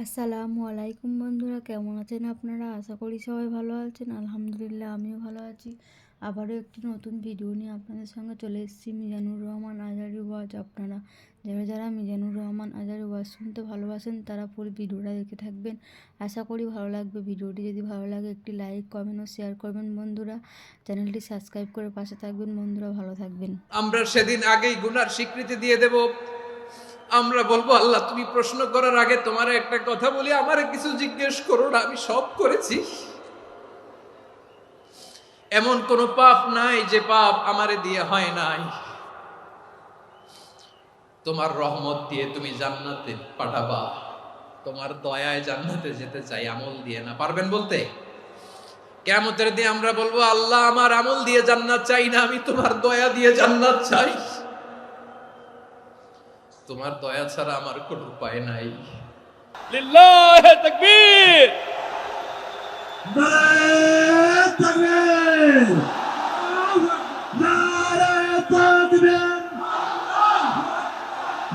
আসসালামু আলাইকুম বন্ধুরা, কেমন আছেন আপনারা? আশা করি সবাই ভালো আছেন। আলহামদুলিল্লাহ আমিও ভালো আছি। আবারও একটি নতুন ভিডিও নিয়ে আপনাদের সঙ্গে চলে এসেছি। মিজানুর রহমান আজহারী ওয়াজ। আপনারা যারা যারা মিজানুর রহমান আজহারী ওয়াজ শুনতে ভালোবাসেন তারা পুরো ভিডিওটা দেখে থাকবেন। আশা করি ভালো লাগবে। ভিডিওটি যদি ভালো লাগে একটি লাইক, কমেন্ট ও শেয়ার করবেন বন্ধুরা। চ্যানেলটি সাবস্ক্রাইব করে পাশে থাকবেন বন্ধুরা। ভালো থাকবেন। আমরা সেদিন আগেই গুনার স্বীকৃতি দিয়ে দেব। আমরা বলবো, আল্লাহ তুমি প্রশ্ন করার আগে তোমার একটা কথা বলি, আমারে কিছু জিজ্ঞেস করো না, আমি সব করেছি। এমন কোন পাপ নাই যে পাপ আমারে দিয়ে হয় নাই। তোমার রহমত দিয়ে তুমি জান্নাতে পাঠাবা, তোমার দয়ায় জান্নাতে যেতে চাই, আমল দিয়ে না। পারবেন বলতে? কিয়ামতের দিন আমরা বলবো, আল্লাহ আমার আমল দিয়ে জান্নাত চাই না, আমি তোমার দয়া দিয়ে জান্নাত চাই। তোমার দয়া ছাড়া আমার কোনো উপায় নাই। লিল্লাহে তাকবীর, নারায়ে তাকবীর, নারায়ে তাকবীর।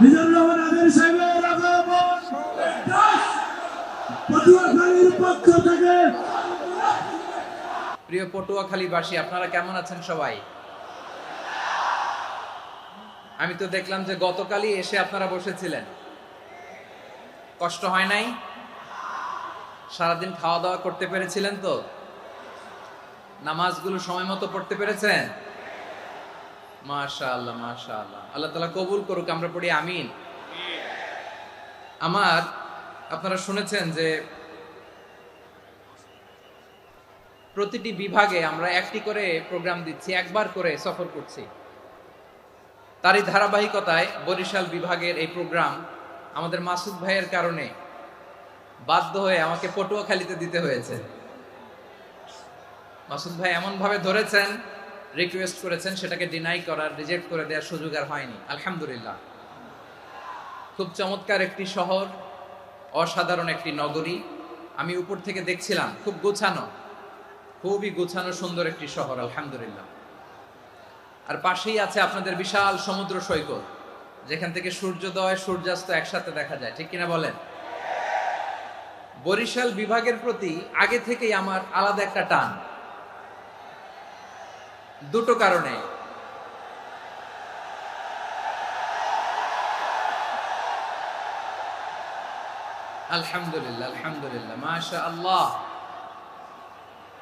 মিজানুর রহমান আজহারী সাহেবের আগমন পটুয়াখালীর পক্ষ থেকে। প্রিয় পটুয়াখালীবাসী, আপনারা কেমন আছেন সবাই? আমি তো দেখলাম যে গতকালই এসে আপনারা বসেছিলেন। কষ্ট হয় নাই? সারাদিন খাওয়া দাওয়া করতে পেরেছিলেন তো? নামাজগুলো সময় মতো পড়তে পেরেছেন? মাশাআল্লাহ, মাশাআল্লাহ। আল্লাহ তাআলা কবুল করুক, আমরা পড়ি আমিন। আপনারা শুনেছেন যে প্রতিটি বিভাগে আমরা একটি করে প্রোগ্রাম দিচ্ছি, একবার করে সফর করছি। তারই ধারাবাহিকতায় বরিশাল বিভাগের এই প্রোগ্রাম আমাদের মাসুদ ভাইয়ের কারণে বাধ্য হয়ে আমাকে পটুয়াখালীতে দিতে হয়েছে। মাসুদ ভাই এমন ভাবে ধরেছেন, রিকোয়েস্ট করেছেন, সেটাকে ডিনাই করার, রিজেক্ট করে দেওয়ার সুযোগ আর হয়নি। আলহামদুলিল্লাহ। খুব চমৎকার একটি শহর, অসাধারণ একটি নগরী। আমি উপর থেকে দেখছিলাম, খুব গোছানো, খুবই গোছানো সুন্দর একটি শহর, আলহামদুলিল্লাহ। আর পাশেই আছে আপনাদের বিশাল সমুদ্র সৈকত, যেখান থেকে সূর্যোদয় সূর্যাস্ত একসাথে দেখা যায়, ঠিক কিনা বলেন? বরিশাল বিভাগের প্রতি আগে থেকেই আমার আলাদা একটা টান, দুটো কারণে। আলহামদুলিল্লাহ, আলহামদুলিল্লাহ, মাশাআল্লাহ।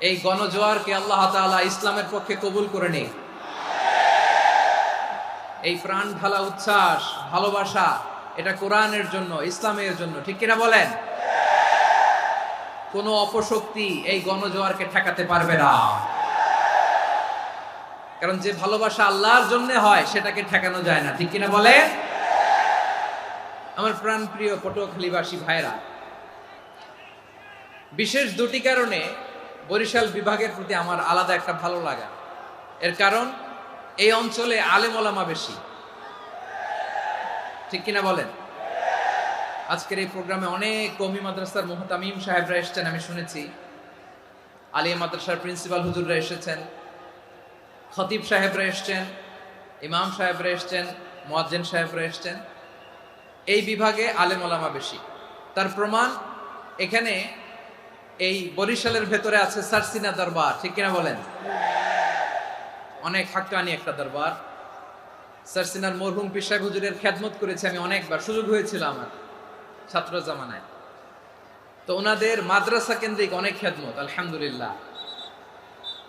এই গণজোয়ারকে আল্লাহ তাআলা ইসলামের পক্ষে কবুল করে নিক। এই প্রাণ ঢালা উচ্ছ্বাস, ভালোবাসা, এটা কোরআনের জন্য, ইসলামের জন্য, ঠিক কিনা বলেন? কোন অপশক্তি এই গণজোয়ারকে ঠেকাতে পারবে না। কারণ যে ভালোবাসা আল্লাহর জন্য হয় সেটাকে ঠেকানো যায় না, ঠিক কিনা বলে? আমার প্রাণ প্রিয় পটুয়াখালীবাসী ভাইরা, বিশেষ দুটি কারণে বরিশাল বিভাগের প্রতি আমার আলাদা একটা ভালো লাগা। এর কারণ, এই অঞ্চলে আলেম ওলামা বেশি, ঠিক কিনা বলেন? আজকের এই প্রোগ্রামে অনেক কওমি মাদ্রাসার মুহতামিম সাহেবরা এসেছেন, আমি শুনেছি। আলিয়া মাদ্রাসার প্রিন্সিপাল হুজুররা এসেছেন, খতিব সাহেবরা এসেছেন, ইমাম সাহেবরা এসেছেন, মুয়াজ্জিন সাহেবরা এসেছেন। এই বিভাগে আলেম ওলামা বেশি। তার প্রমাণ, এখানে এই বরিশালের ভেতরে আছে সারসিনা দরবার, ঠিক কিনা বলেন? অনেক হাক্কানি একটা দরবার। সারসিনার মরহুম পীর সাহেব হুজুরের খেদমত করেছি আমি অনেকবার, সুযোগ হয়েছিল আমার ছাত্র জামানায়। তো ওনাদের মাদ্রাসা কেন্দ্রিক অনেক খেদমত, আলহামদুলিল্লাহ।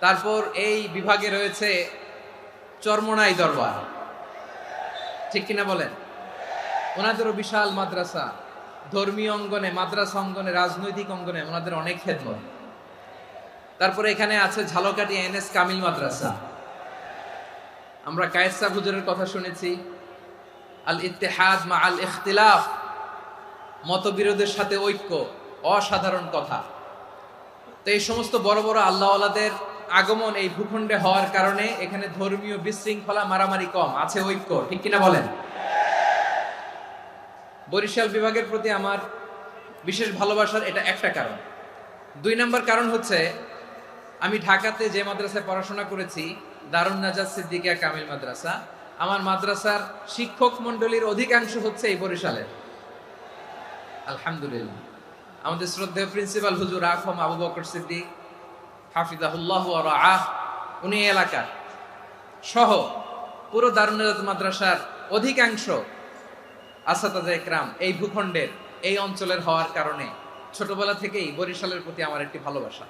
তারপর এই বিভাগে রয়েছে চরমোনাই দরবার, ঠিক কিনা বলেন? ওনাদেরও বিশাল মাদ্রাসা, ধর্মীয় অঙ্গনে, মাদ্রাসা অঙ্গনে, রাজনৈতিক অঙ্গনে ওনাদের অনেক খেদমত। তারপরে এখানে আছে ঝালকাঠি এনএস কামিল মাদ্রাসা। আমরা কায়েস সাহেব হুজুরের কথা শুনেছি, আল ইত্তেহাদ মা আল ইখতিলাফ, মতবিরোধের সাথে ঐক্য, অসাধারণ কথা। তো এই সমস্ত বড় বড় আল্লাহওয়ালাদের আগমন এই ভূখণ্ডে হওয়ার কারণে এখানে ধর্মীয় বিশৃঙ্খলা, মারামারি কম, আছে ঐক্য, ঠিক কিনা বলেন? বরিশাল বিভাগের প্রতি আমার বিশেষ ভালোবাসার এটা একটা কারণ। দুই নম্বর কারণ হচ্ছে, আমি ঢাকাতে যে মাদ্রাসায় পড়াশোনা করেছি, দারুন নাজাত সিদ্দিকিয়া কামিল মাদ্রাসা, আমার মাদ্রাসার শিক্ষক মন্ডলীর অধিকাংশ হচ্ছে এই বরিশালের, আলহামদুলিল্লাহ। আমাদের শ্রদ্ধেয় প্রিন্সিপাল হুজুর আখম আবু বকর সিদ্দিক হাফিজাহুল্লাহ ওয়া রাআহ, উনি এই এলাকার সহ পুরো দারুন নাজাত মাদ্রাসার অধিকাংশ আসাতাজা ইকরাম এই ভূখণ্ডের এই অঞ্চলের হওয়ার কারণে ছোটবেলা থেকেই বরিশালের প্রতি আমার একটি ভালোবাসা।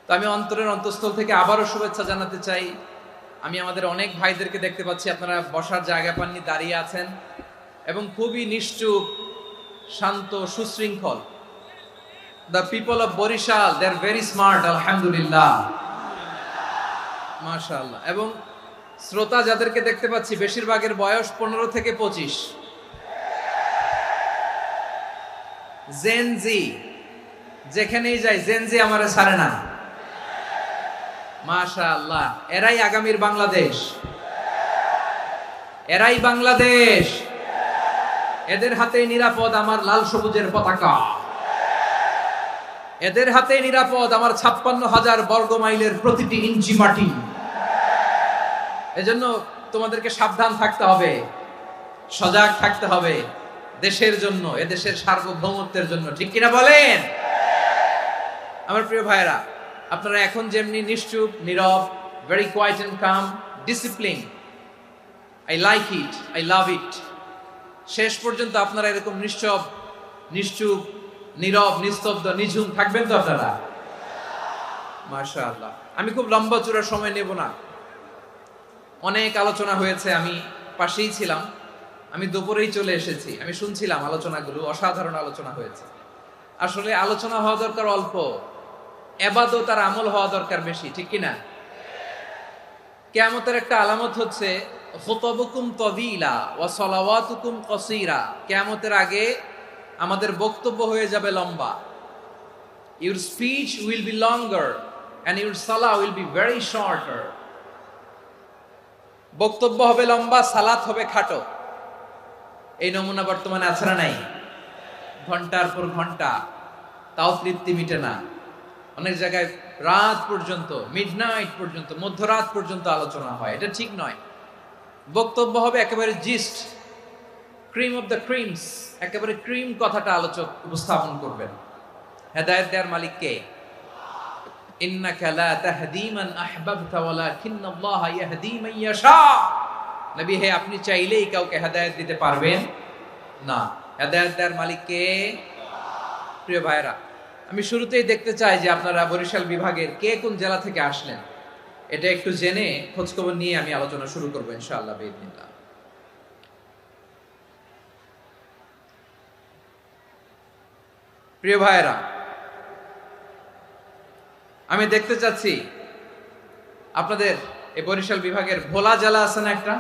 তো আমি অন্তরের অন্তঃস্থল থেকে আবারও শুভেচ্ছা জানাতে চাই। আমি আমাদের অনেক ভাইদেরকে দেখতে পাচ্ছি, আপনারা বসার জায়গা পাননি, দাঁড়িয়ে আছেন এবং খুবই নিশ্চুপ, শান্ত, সুশৃঙ্খল। The people of Barishal, they are very smart, আলহামদুলিল্লাহ, মাশাআল্লাহ। এবং শ্রোতা যাদেরকে দেখতে পাচ্ছি বেশিরভাগের বয়স 15 থেকে 25। জেনজি, যেখানেই যাই জেনজি আমারে ছাড়ে না, মাশাআল্লাহ। এরাই আগামীর বাংলাদেশ, এরাই বাংলাদেশ। এদের হাতেই নিরাপদ আমার লাল সবুজের পতাকা, এদের হাতেই নিরাপদ আমার 56,000 বর্গ মাইলের প্রতিটি ইঞ্চি মাটি। এজন্য তোমাদেরকে সাবধান থাকতে হবে, সজাগ থাকতে হবে দেশের জন্য, এদেশের সার্বভৌমত্বের জন্য, ঠিক কিনা বলেন? আমার প্রিয় ভাইরা, আপনারা এখন যেমনি নিশ্চুপ, নীরব, very quiet and calm, discipline, I like it, I love it. শেষ পর্যন্ত আপনারা এরকম নিশ্চুপ, নীরব, নিস্তব্ধ, নিঝুম থাকবেন তো আপনারা? মাশাআল্লাহ। আমি খুব লম্বা চূড়া সময় নেব না, অনেক আলোচনা হয়েছে, আমি পাশেই ছিলাম, আমি দুপুরেই চলে এসেছি, আমি শুনছিলাম আলোচনাগুলো, অসাধারণ আলোচনা হয়েছে। আসলে আলোচনা হওয়া দরকার অল্প, ইবাদত আর আমল হওয়া দরকার বেশি, ঠিক কিনা? কিয়ামতের একটা আলামত হচ্ছে খুতবুকুম তাওয়িলা ওয়া সালাওয়াতুকুম কাসীরা। কিয়ামতের আগে আমাদের বক্তব্য হয়ে যাবে লম্বা। Your speech will be longer and your salah will be very shorter. বক্তব্য হবে লম্বা, সালাত হবে খাটো। এই নমুনা বর্তমানে আছে না নাই? ঘন্টার পর ঘন্টা, তাও তৃপ্তি মিটে না। অনেক জায়গায় রাত পর্যন্ত, মিডনাইট পর্যন্ত, মধ্যরাত পর্যন্ত আলোচনা হয়, এটা ঠিক নয়। বক্তব্য হবে একেবারে gist, cream of the creams, একেবারে ক্রিম কথাটা আলোচক উপস্থাপন করবেন। হেদায়েত দেওয়ার মালিক কে? ইন্নাকা লা তাহদি মান আহবাবতা ওয়ালাকিন্নাল্লাহা ইয়াহদি মান ইয়াশা। নবী হে, আপনি চাইলেই কাউকে হেদায়েত দিতে পারবেন না, হেদায়েত দেওয়ার মালিক কে? প্রিয় ভাইরা, আমি শুরুতেই দেখতে চাই যে আপনারা বরিশাল বিভাগের কে কোন জেলা থেকে আসলেন, এটা একটু জেনে খোঁজখবর নিয়ে আমি আলোচনা শুরু করবো ইনশাআল্লাহ বিইذنিল্লাহ। প্রিয় ভাইরা, আমি দেখতে চাচ্ছি আপনাদের এই বরিশাল বিভাগের ভোলা জেলা আছে না একটা,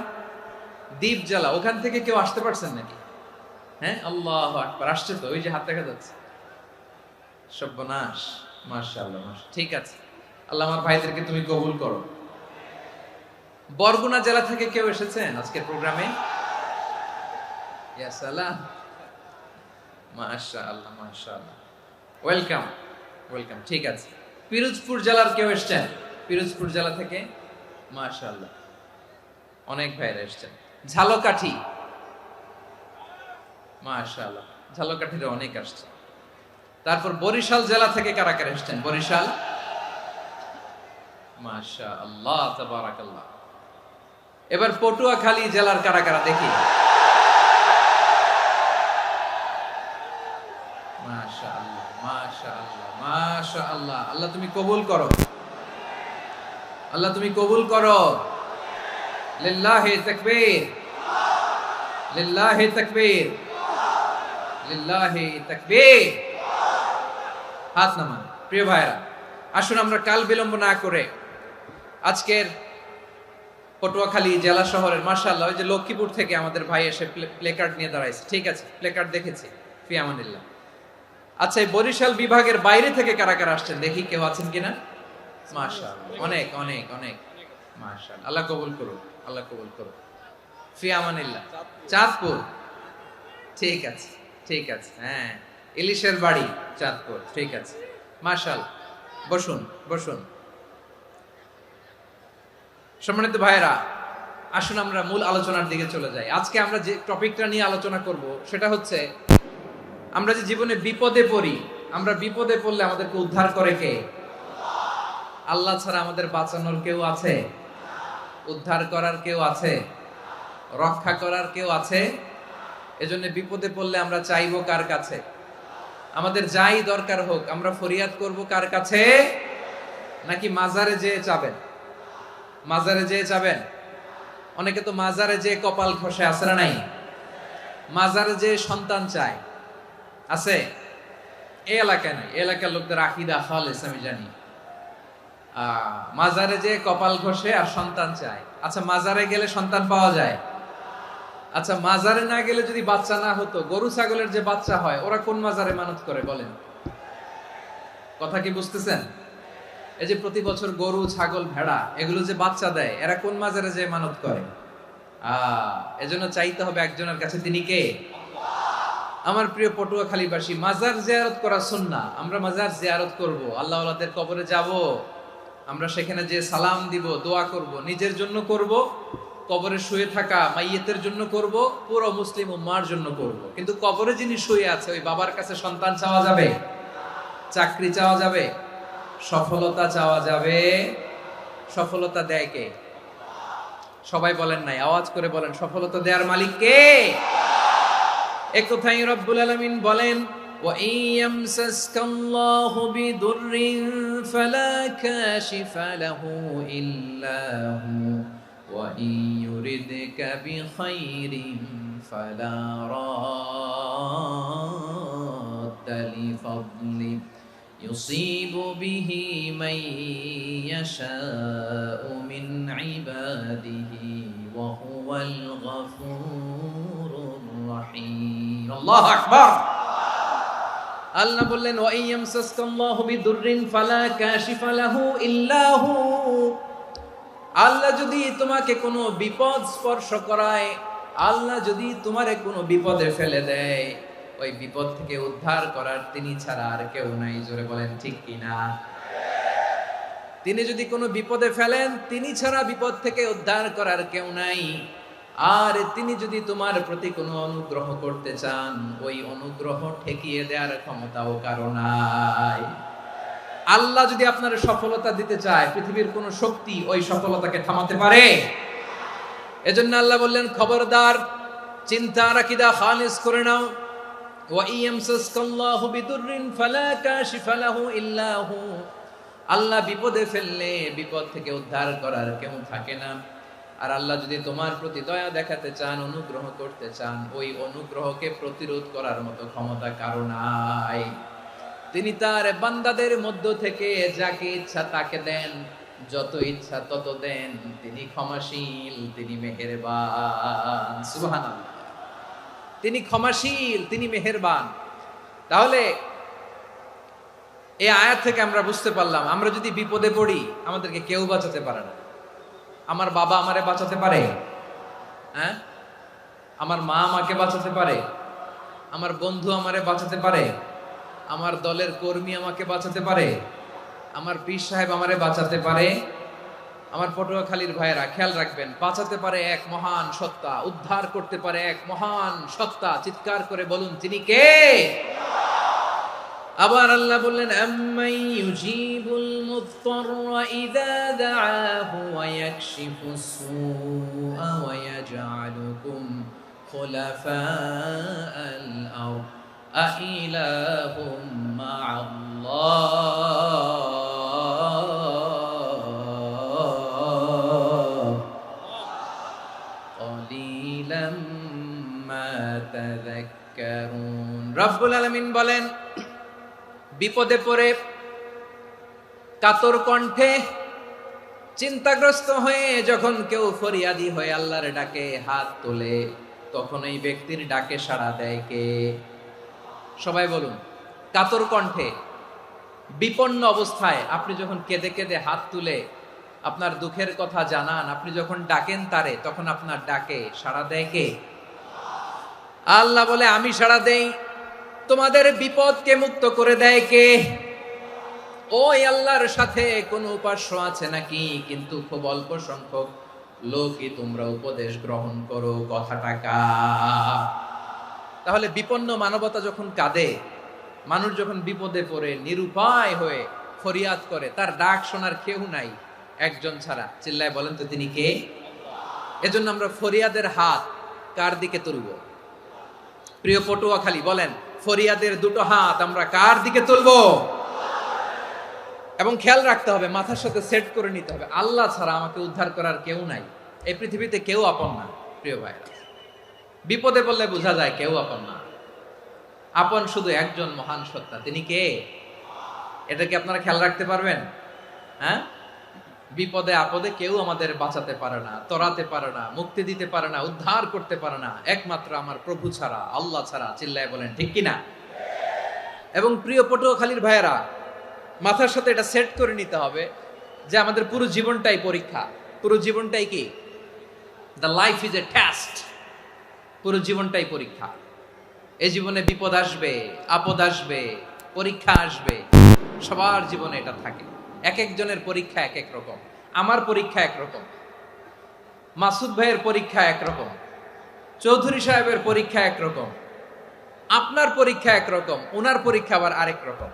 দ্বীপ জেলা, ওখান থেকে কেউ আসতে পারছেন নাকি? হ্যাঁ, আল্লাহু আকবার, আসছে তো, ওই যে হাত দেখা যাচ্ছে। সর্বনাশ, মাশাআল্লাহ, ঠিক আছে, আল্লাহ আমার ভাইদেরকে তুমি কবুল করো। বরগুনা জেলা থেকে কেউ এসেছেন আজকের প্রোগ্রামে? ইয়া সালাম, মাশাআল্লাহ, মাশাআল্লাহ, ওয়েলকাম, ওয়েলকাম, ঠিক আছে। পিরোজপুর জেলার কেউ এসেছেন? পিরোজপুর জেলা থেকে মাশাআল্লাহ অনেক ভাইরা এসেছেন। ঝালকাঠি, মাশাআল্লাহ, ঝালকাঠির অনেক আসছে। তারপর বরিশাল জেলা থেকে কারা কারা এসেছেন? বরিশাল, মাশাআল্লাহ, তাবারাকাল্লাহ। এবার পটুয়াখালী জেলার কারা কারা দেখি? মাশাআল্লাহ, মাশাআল্লাহ, মাশাআল্লাহ। আল্লাহ তুমি কবুল করো, আল্লাহ তুমি কবুল করো। লিল্লাহি তাকবীর, লিল্লাহি তাকবীর, লিল্লাহি তাকবীর। হাত নামান। প্রিয় ভাইরা, আসুন আমরা কাল বিলম্ব না করে আজকের পটুয়াখালী জেলা শহরের, মাশাআল্লাহ, ওই যে লক্ষ্মীপুর থেকে আমাদের ভাই এসে প্লেকার্ড নিয়ে দাঁড়াইছে, ঠিক আছে, প্লেকার্ড দেখেছি, ফি আমানিল্লাহ। আচ্ছা, এই বরিশাল বিভাগের বাইরে থেকে কারা কারা আসছেন দেখি, কেউ আছেন কিনা? মাশাআল্লাহ, অনেক অনেক অনেক, মাশাআল্লাহ, আল্লাহ কবুল করুন, আল্লাহ কবুল করুন, ফি আমানিল্লাহ। চাঁদপুর, ঠিক আছে, ঠিক আছে, হ্যাঁ, ইলিশের বাড়ি, চাঁদপুর, ঠিক আছে, মাশাআল্লাহ। বসুন, বসুন। সম্মানিত ভাইরা, আসুন আমরা মূল আলোচনার দিকে চলে যাই। আজকে আমরা যে টপিকটা নিয়ে আলোচনা করব সেটা হচ্ছে আমরা যে জীবনে বিপদে পড়ি, আমরা বিপদে পড়লে আমাদেরকে উদ্ধার করে কে? আল্লাহ ছাড়া আমাদের বাঁচানোর কেউ আছে? উদ্ধার করার কেউ আছে? রক্ষা করার কেউ আছে? এজন্য বিপদে পড়লে আমরা চাইবো কার কাছে? আমাদের যাই দরকার হোক আমরা ফরিয়াদ করব কার কাছে? নাকি মাজারে যেয়ে চাবেন? মাজারে যেয়ে চাবেন? অনেকে তো মাজারে যেয়ে কপাল খসে, আছে না নাই? মাজারে যেয়ে সন্তান চায়, আছে? এই এলাকায় নাই, এই এলাকার লোকদের আকীদা খালেস আমি জানি। মাজারে যেয়ে কপাল ঘষে আর সন্তান চায়। আচ্ছা, মাজারে গেলে সন্তান পাওয়া যায়? আচ্ছা, মাজারে না গেলে যদি বাচ্চা না হতো, গরু ছাগলের যে বাচ্চা হয় ওরা কোন মাজারে মানত করে বলেন? কথা কি বুঝতেছেন? এই যে প্রতি বছর গরু ছাগল ভেড়া এগুলো যে বাচ্চা দেয়, এরা কোন মাজারে যে মানত করে? এজন্য চাইতে হবে একজনের কাছে, তিনি কে? আমার প্রিয় পটুয়াখালীবাসী, মাজার জিয়ারত করা সুন্নাহ। আমরা মাজার জিয়ারত করব, আল্লাহ ওয়ালাদের কবরে যাব, আমরা সেখানে যে সালাম দিব, দোয়া করব, নিজের জন্য করব, কবরে শুয়ে থাকা মাইয়েতের জন্য করব, পুরো মুসলিম উম্মার জন্য করব। কিন্তু কবরে যিনি শুয়ে আছে ওই বাবার কাছে সন্তান চাওয়া যাবে? চাকরি চাওয়া যাবে? সফলতা চাওয়া যাবে? সফলতা দেয় কে? সবাই বলেন নাই, আওয়াজ করে বলেন, সফলতা দেওয়ার মালিক কে? এক কথাই রব্বুল আলামিন বলেন, ওয়া ইয়ামসাসকাল্লাহু বিদুররিন ফালা কাশিফা লাহু ইল্লা হু ওয়া ইয়ুরিদকা বিখাইরিন ফালা রাদ্দা লিফাদলি ইউসিবু বিহি মান ইয়াশাউ মিন ইবাদিহি ওয়া হুয়াল গফুরুর রহিম। আল্লাহু আকবার। আল্লাহ বললেন, ওয়া ইয়ামসাসকাল্লাহু বিদুররিন ফালা কাশিফা লাহু ইল্লা হু। আল্লাহ যদি তোমাকে কোনো বিপদ স্পর্শ করায়, আল্লাহ যদি তোমারে কোনো বিপদে ফেলে দেয়, ওই বিপদ থেকে উদ্ধার করার তিনি ছাড়া আর কেউ নাই। জোরে বলেন ঠিক কিনা? তিনি যদি কোনো বিপদে ফেলেন, তিনি ছাড়া বিপদ থেকে উদ্ধার করার কেউ নাই। আর তিনি যদি তোমার প্রতি কোনো অনুগ্রহ করতে চান, ওই অনুগ্রহ ঠেকিয়ে দেওয়ার ক্ষমতাও কারো নাই। আল্লাহ যদি আপনার সফলতা দিতে চায়, পৃথিবীর কোন শক্তি ওই সফলতাকে থামাতে পারে? এজন্য আল্লাহ বললেন, খবরদার, চিন্তা আকীদা খালিস করে নাও। ওয়া ইয়ামসাসকাল্লাহু বিদুররিন ফালা কাশিফা লাহু ইল্লা হু। আল্লাহ বিপদে ফেললে বিপদ থেকে উদ্ধার করার কেউ থাকে না। আর আল্লাহ যদি তোমার প্রতি দয়া দেখাতে চান, অনুগ্রহ করতে চান, ওই অনুগ্রহকে প্রতিরোধ করার মতো ক্ষমতা কারো নাই। তিনি তার বান্দাদের মধ্য থেকে যাকে ইচ্ছা তাকে দেন, যত ইচ্ছা তত দেন। তিনি ক্ষমাশীল, তিনি মেহেরবান। সুবহানাল্লাহ। তিনি ক্ষমাশীল, তিনি মেহেরবান। তাহলে এই আয়াত থেকে আমরা বুঝতে পারলাম, আমরা যদি বিপদে পড়ি আমাদেরকে কেউ বাঁচাতে পারে না। আমার বাবা আমারে বাঁচাতে পারে? হ্যাঁ? আমার মা আমাকে বাঁচাতে পারে? আমার বন্ধু আমারে বাঁচাতে পারে? আমার দলের কর্মী আমাকে বাঁচাতে পারে? আমার পীর সাহেব আমারে বাঁচাতে পারে? আমার পটুয়াখালীর ভাইয়েরা খেয়াল রাখবেন, বাঁচাতে পারে এক মহান সত্তা, উদ্ধার করতে পারে এক মহান সত্তা। চিৎকার করে বলুন, তিনি কে? আবার আল্লাহ বললেন, আম্মাই ইউজিবুল মুত্তাররা ইযা দাআহু ওয়া ইয়াকশিফুস সুআ ওয়া ইয়াজআলুকুম খুলাফাআল আরদ আইলাহুম মা'আল্লাহ ক্বালিলাম মা তাযাক্কারুন। রব্বুল আলামিন বলেন, বিপদে পড়ে কাতর কণ্ঠে চিন্তাগ্রস্ত হয়ে যখন কেউ ফরিয়াদি হয়ে আল্লাহর ডাকে হাত তোলে, তখন এই ব্যক্তির ডাকে সাড়া দেয় কে? সবাই বলুন। কাতর কণ্ঠে, বিপন্ন অবস্থায় আপনি যখন কেঁদে কেঁদে হাত তুলে আপনার দুঃখের কথা জানান, আপনি যখন ডাকেন তারে, তখন আপনার ডাকে সাড়া দেয় কে? আল্লাহ বলে, আমি সাড়া দেই। তোমাদের বিপদকে মুক্ত করে দেয় কে? ওই আল্লাহর সাথে কোন উপাস্য আছে নাকি? কিন্তু খুব অল্প সংখ্যক লোকই তোমরা উপদেশ গ্রহণ করো। কথাটা কার? তাহলে বিপন্ন মানবতা যখন কাঁদে, মানুষ যখন বিপদে পড়ে নিরুপায় হয়ে ফরিয়াদ করে, তার ডাক শোনার কেউ নাই একজন ছাড়া। চিল্লায় বলেন তো তিনি কে? এজন্য আমরা ফরিয়াদের হাত কার দিকে তুলব? প্রিয় পটুয়াখালী বলেন, ফরিয়াদের দুটো হাত আমরা কার দিকে তুলব? এবং খেয়াল রাখতে হবে, মাথার সাথে সেট করে নিতে হবে, আল্লাহ ছাড়া আমাকে উদ্ধার করার কেউ নাই। এই পৃথিবীতে কেউ আপন না। প্রিয় ভাইরা, বিপদে পড়লে বোঝা যায় কেউ আপন না। আপন শুধু একজন মহান সত্তা, তিনি কে? এটা কি আপনারা খেয়াল রাখতে পারবেন? হ্যাঁ, বিপদে আপদে কেউ আমাদের বাঁচাতে পারে না, তরাতে পারে না, মুক্তি দিতে পারে না, উদ্ধার করতে পারে না, একমাত্র আমার প্রভু ছাড়া, আল্লাহ ছাড়া। চিল্লায় বলেন ঠিক কিনা? এবং প্রিয় পটুয়াখালীর ভাইয়েরা, মাথার সাথে এটা সেট করে নিতে হবে যে আমাদের পুরো জীবনটাই পরীক্ষা। পুরো জীবনটাই কি? The life is a test. পুরো জীবনটাই পরীক্ষা। এই জীবনে বিপদ আসবে, আপদ আসবে, পরীক্ষা আসবে, সবার জীবনে এটা থাকে। এক একজনের পরীক্ষা এক এক রকম। আমার পরীক্ষা একরকম, মাসুদ ভাইয়ের পরীক্ষা একরকম, চৌধুরী সাহেবের পরীক্ষা একরকম, আপনার পরীক্ষা একরকম, ওনার পরীক্ষা আবার আরেক রকম।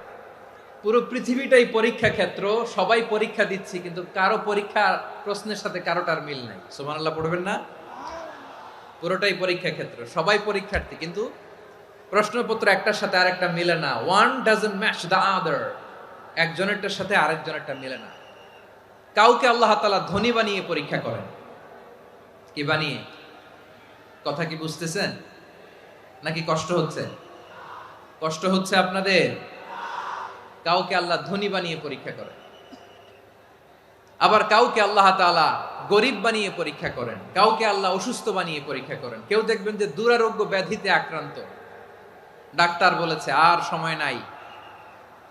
পুরো পৃথিবীটাই পরীক্ষা ক্ষেত্র, সবাই পরীক্ষা দিচ্ছি, কিন্তু কারো পরীক্ষা প্রশ্নের সাথে কারোটার মিল নাই। সুবহানাল্লাহ পড়বেন না? পুরোটাই পরীক্ষা ক্ষেত্র, সবাই পরীক্ষার্থী, কিন্তু প্রশ্নপত্র একটার সাথে আরেকটা মিলে না। One doesn't match the other. একজনেরটার সাথে আরেকজনেরটা মিলে না। কাউকে আল্লাহ তাআলা ধনী বানিয়ে পরীক্ষা করেন। কি বানিয়ে? কথা কি বুঝতেছেন নাকি কষ্ট হচ্ছে? কষ্ট হচ্ছে আপনাদের? কাউকে আল্লাহ ধনী বানিয়ে পরীক্ষা করেন, আবার কাউকে আল্লাহ তাআলা গরিব বানিয়ে পরীক্ষা করেন, কাউকে আল্লাহ অসুস্থ বানিয়ে পরীক্ষা করেন। কেউ দেখবেন যে দুরারোগ্য ব্যাধিতে আক্রান্ত, ডাক্তার বলেছে আর সময় নাই,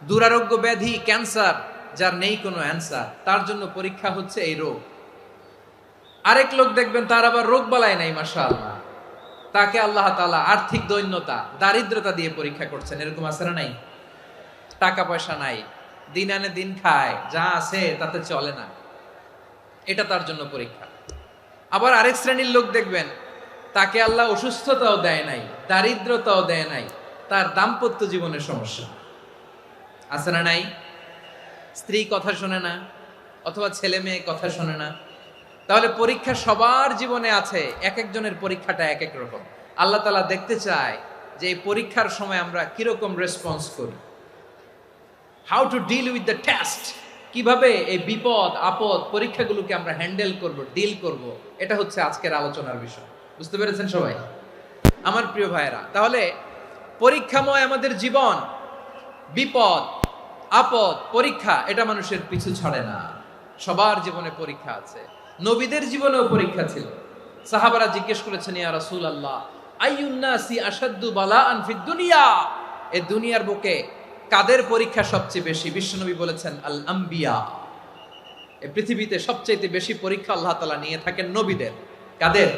দুরারোগ্য ব্যাধি, ক্যান্সার, যার নেই কোনো অ্যান্সার, তার জন্য পরীক্ষা হচ্ছে এই রোগ। আরেক লোক দেখবেন তার আবার রোগ বালাই নাই, মাশাআল্লাহ, তাকে আল্লাহ তাআলা আর্থিক দৈন্যতা, দারিদ্রতা দিয়ে পরীক্ষা করছেন। এরকম আছে না নাই? টাকা পয়সা নাই, দিন আনে দিন খায়, যা আছে তাতে চলে না, এটা তার জন্য পরীক্ষা। আবার আরেক শ্রেণীর লোক দেখবেন তাকে আল্লাহ অসুস্থতাও দেয় নাই, দারিদ্রতাও দেয় নাই, তার দাম্পত্য জীবনের সমস্যা আছে না নাই? স্ত্রী কথা শোনে না, অথবা ছেলে মেয়ে কথা শোনে না। তাহলে পরীক্ষা সবার জীবনে আছে, এক একজনের পরীক্ষাটা এক এক রকম। আল্লাহ তাআলা দেখতে চায় যে এই পরীক্ষার সময় আমরা কিরকম রেসপন্স করি, how to deal with the test, কিভাবে এই বিপদ আপদ পরীক্ষাগুলোকে আমরা হ্যান্ডেল করব, ডিল করব। এটা হচ্ছে আজকের আলোচনার বিষয়। বুঝতে পেরেছেন সবাই আমার প্রিয় ভাইয়েরা? তাহলে পরীক্ষাময় আমাদের জীবন, বিপদ আপদ পরীক্ষা, এটা মানুষের পিছু ছাড়ে না। সবার জীবনে পরীক্ষা আছে। নবীদের জীবনেও পরীক্ষা ছিল। সাহাবারা জিজ্ঞেস করেছেন, ইয়া রাসূলুল্লাহ, আইয়ুন নাসি আশাদ্দু বালাআন ফিদ দুনিয়া, এই দুনিয়ার বুকে কাদের পরীক্ষা সবচেয়ে বেশি? বিশ্বনবী বলেছেন, আল আম্বিয়া। এই পৃথিবীতে সবচেয়ে বেশি পরীক্ষা আল্লাহ তাআলা নিয়ে থাকেন নবীদের। কাদের?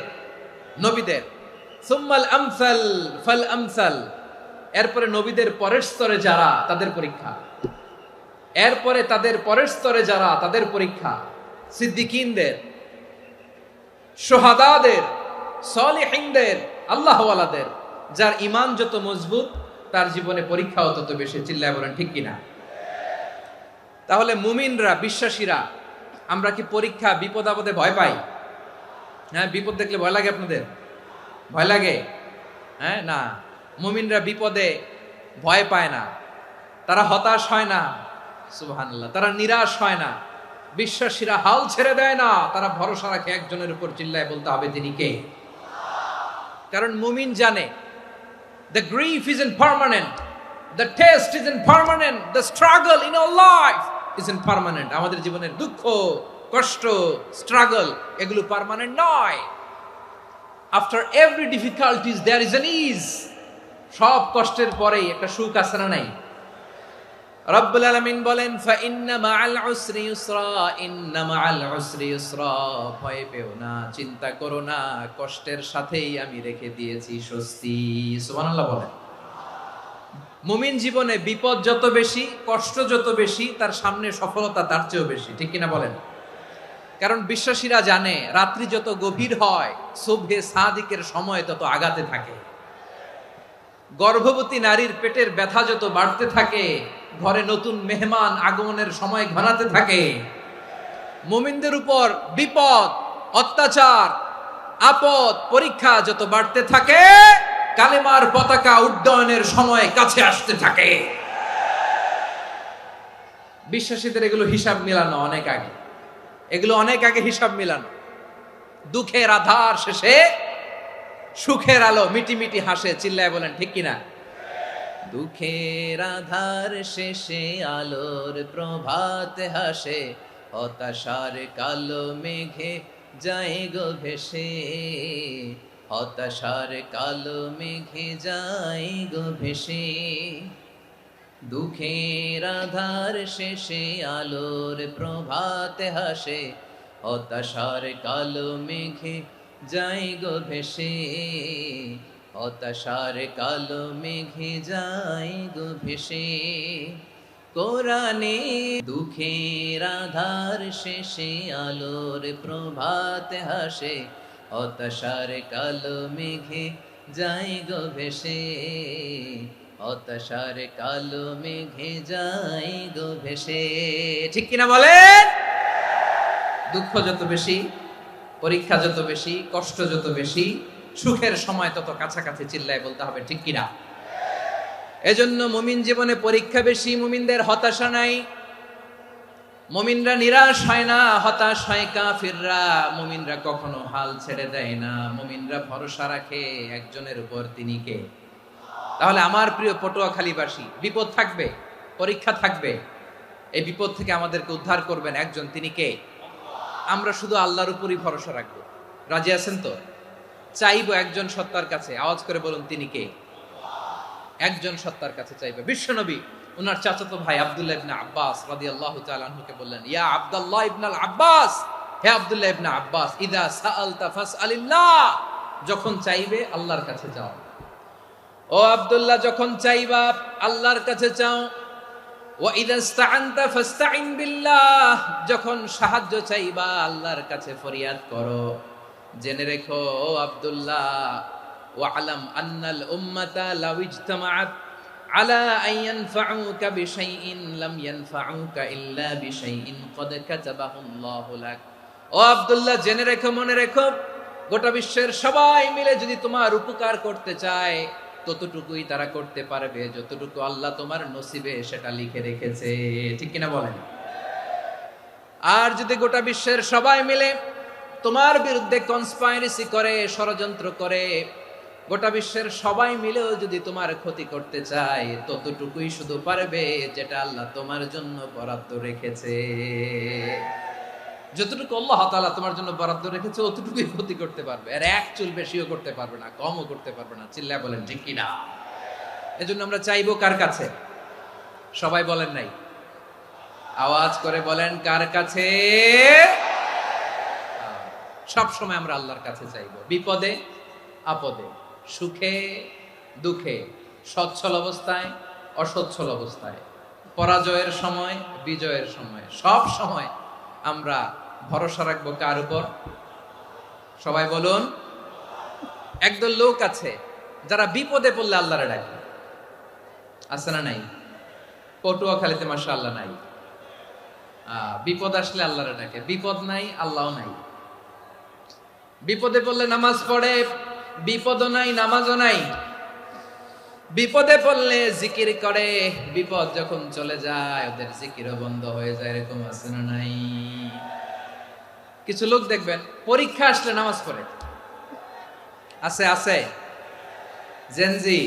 নবীদের। সুম্মাল আমসাল ফাল আমসাল, এরপরে নবীদের পরের স্তরে যারা, তাদের পরীক্ষা। এরপরে তাদের পরের স্তরে যারা, তাদের পরীক্ষা। সিদ্দিকিনদের, শুহাদাদের, সলিহিনদের, আল্লাহওয়ালাদের। যার ঈমান যত মজবুত, তার জীবনে পরীক্ষাও তত বেশি। চিল্লায় বলেন ঠিক কিনা? তাহলে মুমিনরা, বিশ্বাসীরা, আমরা কি পরীক্ষা বিপদ আপদে ভয় পাই? হ্যাঁ, বিপদ দেখলে ভয় লাগে আপনাদের? ভয় লাগে? হ্যাঁ, না, মুমিনরা বিপদে ভয় পায় না, তারা হতাশ হয় না, সুবহানাল্লাহ, তারা নিরাশ হয় না। বিশ্বাসীরা হাল ছেড়ে দেয় না, তারা ভরসা রাখে একজনের উপর। চিল্লায় বলতে হবে তিনি কে? কারণ মুমিন জানে the grief isn't permanent, the test isn't permanent, the struggle in our life isn't permanent. আমাদের জীবনের দুঃখ, কষ্ট, স্ট্রাগল, এগুলো পার্মানেন্ট নয়। After every difficulties there is an ease. সব কষ্টের পরেই একটা সুখ আছে না নাই? রব্বুল আলামিন বলেন, ফা ইন্না মাআল উসরি ইউসরা, ইন্না মাআল উসরি ইউসরা, ভয় পেও না, চিন্তা করো না, কষ্টের সাথেই আমি রেখে দিয়েছি স্বস্তি। সুবহানাল্লাহ বলেন। মুমিন জীবনে বিপদ যত বেশি, কষ্ট যত বেশি, তার সামনে সফলতা তার চেয়েও বেশি। ঠিক কিনা বলেন? কারণ বিশ্বাসীরা জানে রাত্রি যত গভীর হয়, সুবহে সাদিকের সময় তত আগাতে থাকে। গর্ভবতী নারীর পেটের ব্যথা যত বাড়তে থাকে, ঘরে নতুন মেহমান আগমনের সময় ঘনাতে থাকে, মুমিনদের উপর বিপদ, অত্যাচার, আপদ, পরীক্ষা যত বাড়তে থাকে, কালেমার পতাকা উড্ডয়নের সময় কাছে আসতে থাকে। বিশ্বাসীদের এগুলো হিসাব মিলানো অনেক আগে, এগুলো অনেক আগে হিসাব মিলানো। দুঃখের আধার শেষে সুখের আলো মিটি মিটি হাসে, চিল্লায় বলেন ঠিক কিনা? দুঃখের আধার শেষে আলোর প্রভাত হাসে, হতাশার কালো মেঘে যায় গো ভেসে, হতাশার কালো মেঘে যায় গো ভেসে। দুঃখের আধার শেষে আলোর প্রভাত হাসে, হতাশার কালো মেঘে যায় গো ভেসে, হতাশার কালো মেঘে যায় গো ভেসে। কোরআনে দুঃখের আধার শেষে আলোর প্রভাত হাসে, হতাশার কালো মেঘে যায় গো ভেসে, হতাশার কালো মেঘে যায় গো ভেসে। ঠিক কিনা বলেন? দুঃখ যত বেশি, পরীক্ষা যত বেশি, কষ্ট যত বেশি, সুখের সময় তত কাছাকাছি, চিল্লায় বলতে হবে ঠিক কিনা? এজন্য মুমিন জীবনে পরীক্ষা বেশি, মুমিনদের হতাশা নাই, মুমিনরা নিরাশ হয় না, হতাশ হয় কাফিররা। মুমিনরা কখনো হাল ছেড়ে দেয় না, মুমিনরা ভরসা রাখে একজনের উপর, তিনি কে? তাহলে আমার প্রিয় পটুয়াখালীবাসী, বিপদ থাকবে, পরীক্ষা থাকবে, এই বিপদ থেকে আমাদেরকে উদ্ধার করবেন একজন, তিনি কে? আমরা শুধু আল্লাহর উপরই ভরসা রাখবো। রাজি আছেন তো? চাইবো একজন সত্তার কাছে, আওয়াজ করে বলুন তিনি কে? একজন সত্তার কাছে চাইবে। বিশ্বনবী ওনার চাচাতো ভাই আব্দুল্লাহ ইবনে আব্বাস রাদিয়াল্লাহু তাআলা আনহুকে বললেন, ইয়া আব্দুল্লাহ ইবনুল আব্বাস, হে আব্দুল্লাহ ইবনে আব্বাস, ইদা সাআলতা ফাসআলিল্লাহ, যখন চাইবে আল্লাহর কাছে যাও। ও আব্দুল্লাহ, যখন চাইবা আল্লাহর কাছে চাও। ওয়া ইদা ইসতাআনতা ফাসতাইন বিল্লাহ, যখন সাহায্য চাইবা আল্লাহর কাছে ফরিয়াদ করো। জেনে রেখো ও আব্দুল্লাহ, ওয়া'লাম আন্নাল উম্মাতা লাউ ইজতামাআত আলা আন ইয়ানফাউকা বিশাইইন লাম ইয়ানফাউকা ইল্লা বিশাইইন ক্বাদ কাতাবাহু আল্লাহু লাক। ও আব্দুল্লাহ, জেনে রেখো, মনে রেখো, গোটা বিশ্বের সবাই মিলে যদি তোমার উপকার করতে চায়, ততটুকুই তারা করতে পারবে যতটুকু আল্লাহ তোমার নসিবে সেটা লিখে রেখেছে। ঠিক কিনা বলেন? আর যদি গোটা বিশ্বের সবাই মিলে তোমার বিরুদ্ধে কনস্পাইরেসি করে, ষড়যন্ত্র করে, গোটা বিশ্বের সবাই মিলেও যদি তোমার ক্ষতি করতে চায়, ততটুকুই শুধু পারবে যেটা আল্লাহ তোমার জন্য বরাদ্দ রেখেছে। যতটুকু আল্লাহ তাআলা তোমার জন্য বরাদ্দ রেখেছে অতটুকুই ক্ষতি করতে পারবে, আর এক চুল বেশিও করতে পারবে না, কমও করতে পারবে না। চিল্লায় বলেন ঠিক কিনা? এজন্য আমরা চাইবো কার কাছে? সবাই বলেন নাই, আওয়াজ করে বলেন কার কাছে? সব সময় আমরা আল্লাহর কাছে চাইবো, বিপদে আপদে, সুখে দুঃখে, সচ্ছল অবস্থায় অসচ্ছল অবস্থায়, পরাজয়ের সময় বিজয়ের সময়, সব সময় আমরা ভরসা রাখবো কার উপর? সবাই বলুন। একদল লোক আছে যারা বিপদে পড়লে আল্লাহরে ডাকে, আছে না নাই? পটুয়াখালীতে মাশাআল্লাহ নাই। বিপদ আসলে আল্লাহরে ডাকে, বিপদ নাই আল্লাহও নাই। বিপদে পড়লে নামাজ পড়ে, বিপদও নাই নামাজও নাই। বিপদে পড়লে জিকির করে, বিপদ যখন চলে যায় ওদের জিকিরও বন্ধ হয়ে যায়। এরকম আছে না নাই? কিছু লোক দেখবেন পরীক্ষা আসলে নামাজ পড়ে, আছে আছে? জেনজি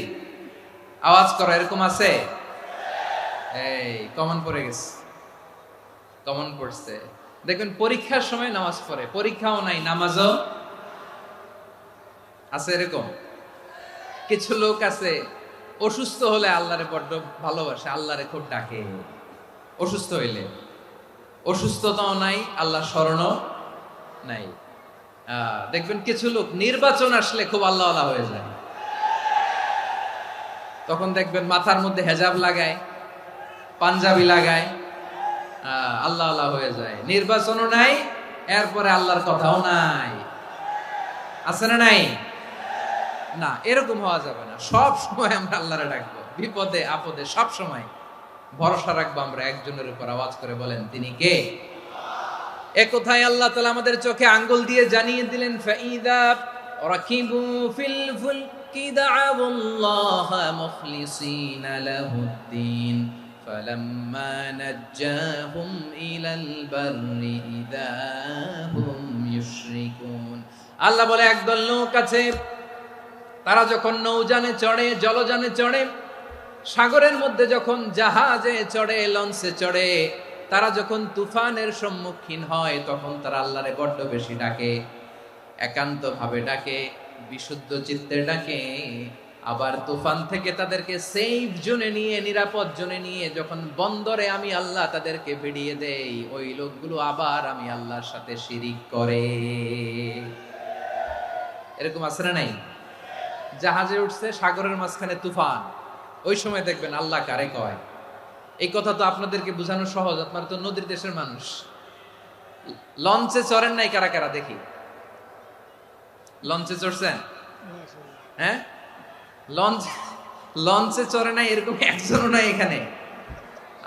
আওয়াজ করো, এরকম আছে? এই কমন পড়ে গেছে, কমন পড়ছে। দেখবেন পরীক্ষার সময় নামাজ পড়ে, পরীক্ষাও নাই নামাজও আছে। এরকম কিছু লোক আছে অসুস্থ হলে আল্লাহরে বড্ড ভালোবাসে, আল্লাহরে খুব ডাকে। অসুস্থ হইলে অসুস্থতাও নাই, আল্লাহ স্মরণও নাই। দেখবেন কিছু লোক নির্বাচন আসলে খুব আল্লাহওয়ালা হয়ে যায়, তখন দেখবেন মাথার মধ্যে হেজাব লাগায়, পাঞ্জাবি লাগায়, আল্লাহওয়ালা হয়ে যায়। নির্বাচনও নাই, এরপরে আল্লাহর কথাও নাই, আছে না নাই? না, এরকম হওয়া যাবে না। সব সময় আমরা আল্লাহরে ডাকবো, বিপদে আপদে সব সময় ভরসা রাখবো আমরা একজনের উপর। আওয়াজ করে বলেন, তিনি কে? এ কথায় আল্লাহ তাআলা আমাদের চোখে আঙ্গুল দিয়ে জানিয়ে দিলেন, ফাইদা রাকিবু ফিল ফুলকি দা'আউল্লাহা মুখলিসিনা লাহুদ্দিন ফালাম্মা নাজ্জাহুম ইলাল বাররি ইযা হুম ইউশরিকুন। আল্লাহ বলে, একদল লোক আছে, তারা যখন নৌযানে চড়ে, জলযানে চড়ে, সাগরের মধ্যে যখন জাহাজে চড়ে, লঞ্চে চড়ে, তারা যখন তুফানের সম্মুখীন হয়, তখন তারা আল্লাহরে বড্ড বেশি ডাকে, একান্ত ভাবে ডাকে, বিশুদ্ধ চিত্তে ডাকে। আবার তুফান থেকে তাদেরকে সেফ জোনে নিয়ে, নিরাপদ জোনে নিয়ে যখন বন্দরে আমি আল্লাহ তাদেরকে ভিড়িয়ে দেই, ওই লোকগুলো আবার আমি আল্লাহর সাথে শিরিক করে। এরকম আছে না নাই? জাহাজে উঠছে, সাগরের মাঝখানে তুফান, ওই সময় দেখবেন আল্লাহ কারে কয়। এই কথা তো আপনাদেরকে বোঝানো সহজ, আপনারা তো নদীর দেশের মানুষ। লঞ্চে চড়েন নাই কারা কারা দেখি? লঞ্চে চড়ছেন? হ্যাঁ, লঞ্চে চড়ে নাই এরকম একজনও নাই এখানে।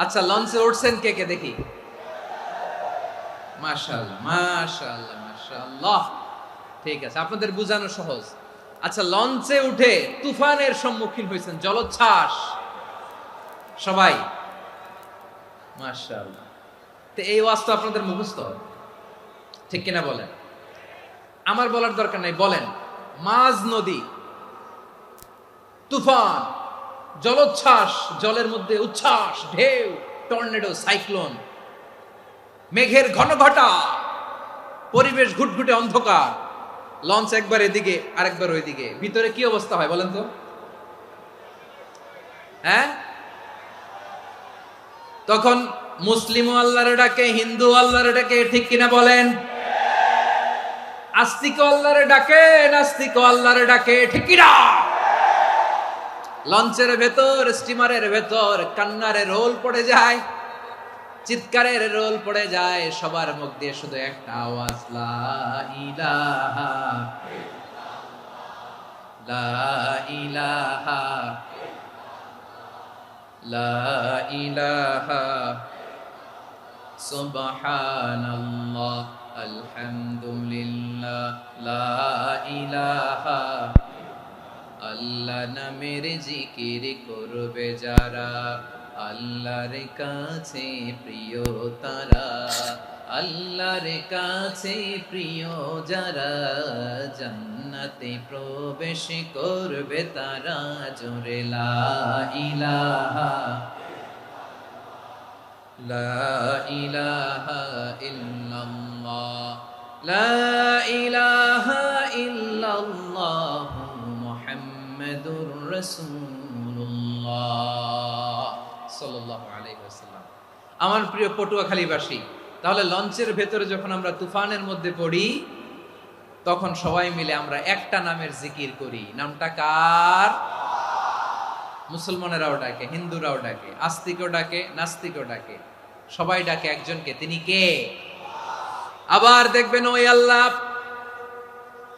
আচ্ছা, লঞ্চে উঠছেন কে কে দেখি? মাশাআল্লাহ, মাশাআল্লাহ, মাশাআল্লাহ। ঠিক আছে, আপনাদের বোঝানো সহজ। আচ্ছা, লঞ্চে উঠে তুফানের সম্মুখীন হয়েছেন, জলোচ্ছ্বাস, সবাই? মাশাআল্লাহ। তো এই ওয়াজ তো আপনাদের মুখস্থ, ঠিক কিনা বলেন? আমার বলার দরকার নাই, বলেন। মাঝ নদী, তুফান, জলোচ্ছ্বাস, জলের মধ্যে উচ্ছ্বাস, ঢেউ, টর্নেডো, সাইক্লোন, মেঘের ঘনঘটা, পরিবেশ ঘুটঘুটে অন্ধকার, লঞ্চ একবার এদিকে আরেকবার ওইদিকে, ভিতরে কি অবস্থা হয় বলেন তো? হ্যাঁ, তখন মুসলিম আল্লাহরে ডাকে, হিন্দু আল্লাহরে ডাকে, ঠিক কিনা বলেন? আস্তিক আল্লাহরে ডাকে, নাস্তিক আল্লাহরে ডাকে, ঠিক কিনা? লঞ্চের ভেতর, স্টিমারের ভেতর কান্নারে রোল পড়ে যায়, চিৎকারের রোল পড়ে যায়, সবার মুখ দিয়ে শুধু একটা আওয়াজ, লা ইলাহা লা ইলাহা লা ইলাহা সুবহানাল্লাহ আলহামদুলিল্লাহ লা ইলাহা। আল্লাহ নামের জিকির করবে যারা, আল্লাহর কাছে প্রিয় তারা, আল্লাহর কাছে প্রিয় যারা, জান্নাতে প্রবেশ করবে তারা, জোরে লা ইলাহা লা ইলাহা ইল্লাল্লাহ লা ইলাহা ইল্লাল্লাহ মুহাম্মাদুর রাসূলুল্লাহ সাল্লাল্লাহু আলাইহি ওয়াসাল্লাম। আমার প্রিয় পটুয়াখালীবাসী, তাহলে লঞ্চের ভেতরে যখন আমরা তুফানের মধ্যে পড়ি, তখন সবাই মিলে আমরা একটা নামের জিকির করি। নামটা কার? মুসলমানেরাও ডাকে, হিন্দুরাও ডাকে, আস্তিকও ডাকে, নাস্তিকও ডাকে, সবাই ডাকে একজনকে, তিনি কে? আবার দেখবেন ওই আল্লাহ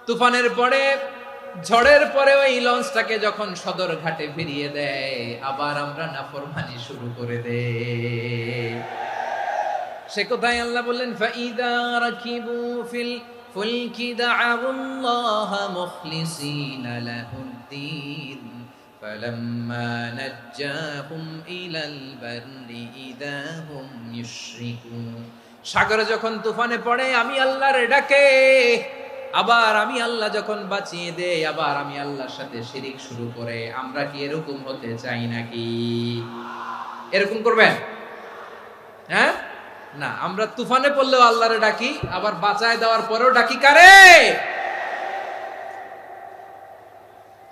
তুফানের পরে, ঝড়ের পরে ওই লঞ্চটাকে যখন সদর ঘাটে ফিরিয়ে দেয়, আবার আমরা নাফরমানি শুরু করে দেই। সে কোথায় আল্লাহ বললেন, ফাইদা রাকিবু ফিল ফুলকি দা'আউল্লাহা মুখলিসিনা লাহুদ্দিন ফালাম্মা নাজ্জাহুম ইলাল বাররি ইযা হুম ইউশরিকুন। সাগরে যখন তুফানে পড়ে আমি আল্লাহর ডাকে, আবার আমি আল্লাহ যখন বাঁচিয়ে দেই, আবার আমি আল্লাহর সাথে শিরিক শুরু করে। আমরা কি এরকম হতে চাই নাকি? এরকম করবেন? হ্যাঁ না, আমরা তুফানে পড়লেও আল্লাহরে ডাকি, আবার বাঁচায় দেওয়ার পরেও ডাকি কারে?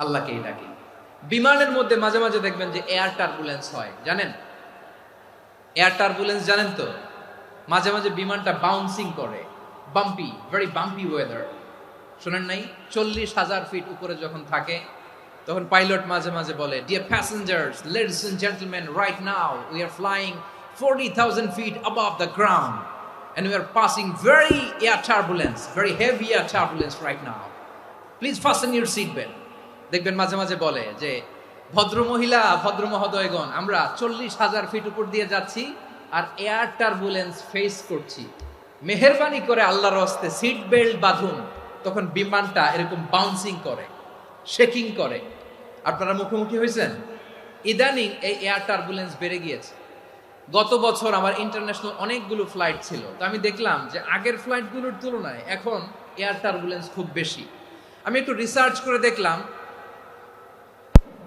আল্লাহকেই ডাকি। বিমানের মধ্যে মাঝে মাঝে দেখবেন যে এয়ার টার্বুলেন্স হয়, জানেন? এয়ার টার্বুলেন্স জানেন তো? মাঝে মাঝে বিমানটা বাউন্সিং করে, বাম্পি, ভেরি বাম্পি ওয়েদার। শোনেন নাই? 40,000 ফিট উপরে যখন থাকে, তখন পাইলট মাঝে মাঝে বলে, dear passengers, ladies and gentleman, right now we are flying 40,000 feet above the ground and we are passing very air turbulence, very heavy air turbulence right now. Please fasten your seatbelt. দেখবেন মাঝে মাঝে বলে যে ভদ্র মহিলা ভদ্র মহোদয়গণ আমরা 40,000 ফিট উপর দিয়ে যাচ্ছি আর এয়ার টার্বুলেন্স ফেস করছি, মেহেরবানি করে আল্লাহর হস্তে সিট বেল্ট বাঁধুন। তখন বিমানটা এরকম বাউন্সিং করে, শেকিং করে। আপনারা মুখোমুখি হয়েছেন? ইদানিং এই এয়ার টার্বুলেন্স বেড়ে গিয়েছে। গত বছর আমার ইন্টারন্যাশনাল অনেকগুলো ফ্লাইট ছিল, তো আমি দেখলাম যে আগের ফ্লাইটগুলোর তুলনায় এখন এয়ার টার্বুলেন্স খুব বেশি। আমি একটু রিসার্চ করে দেখলাম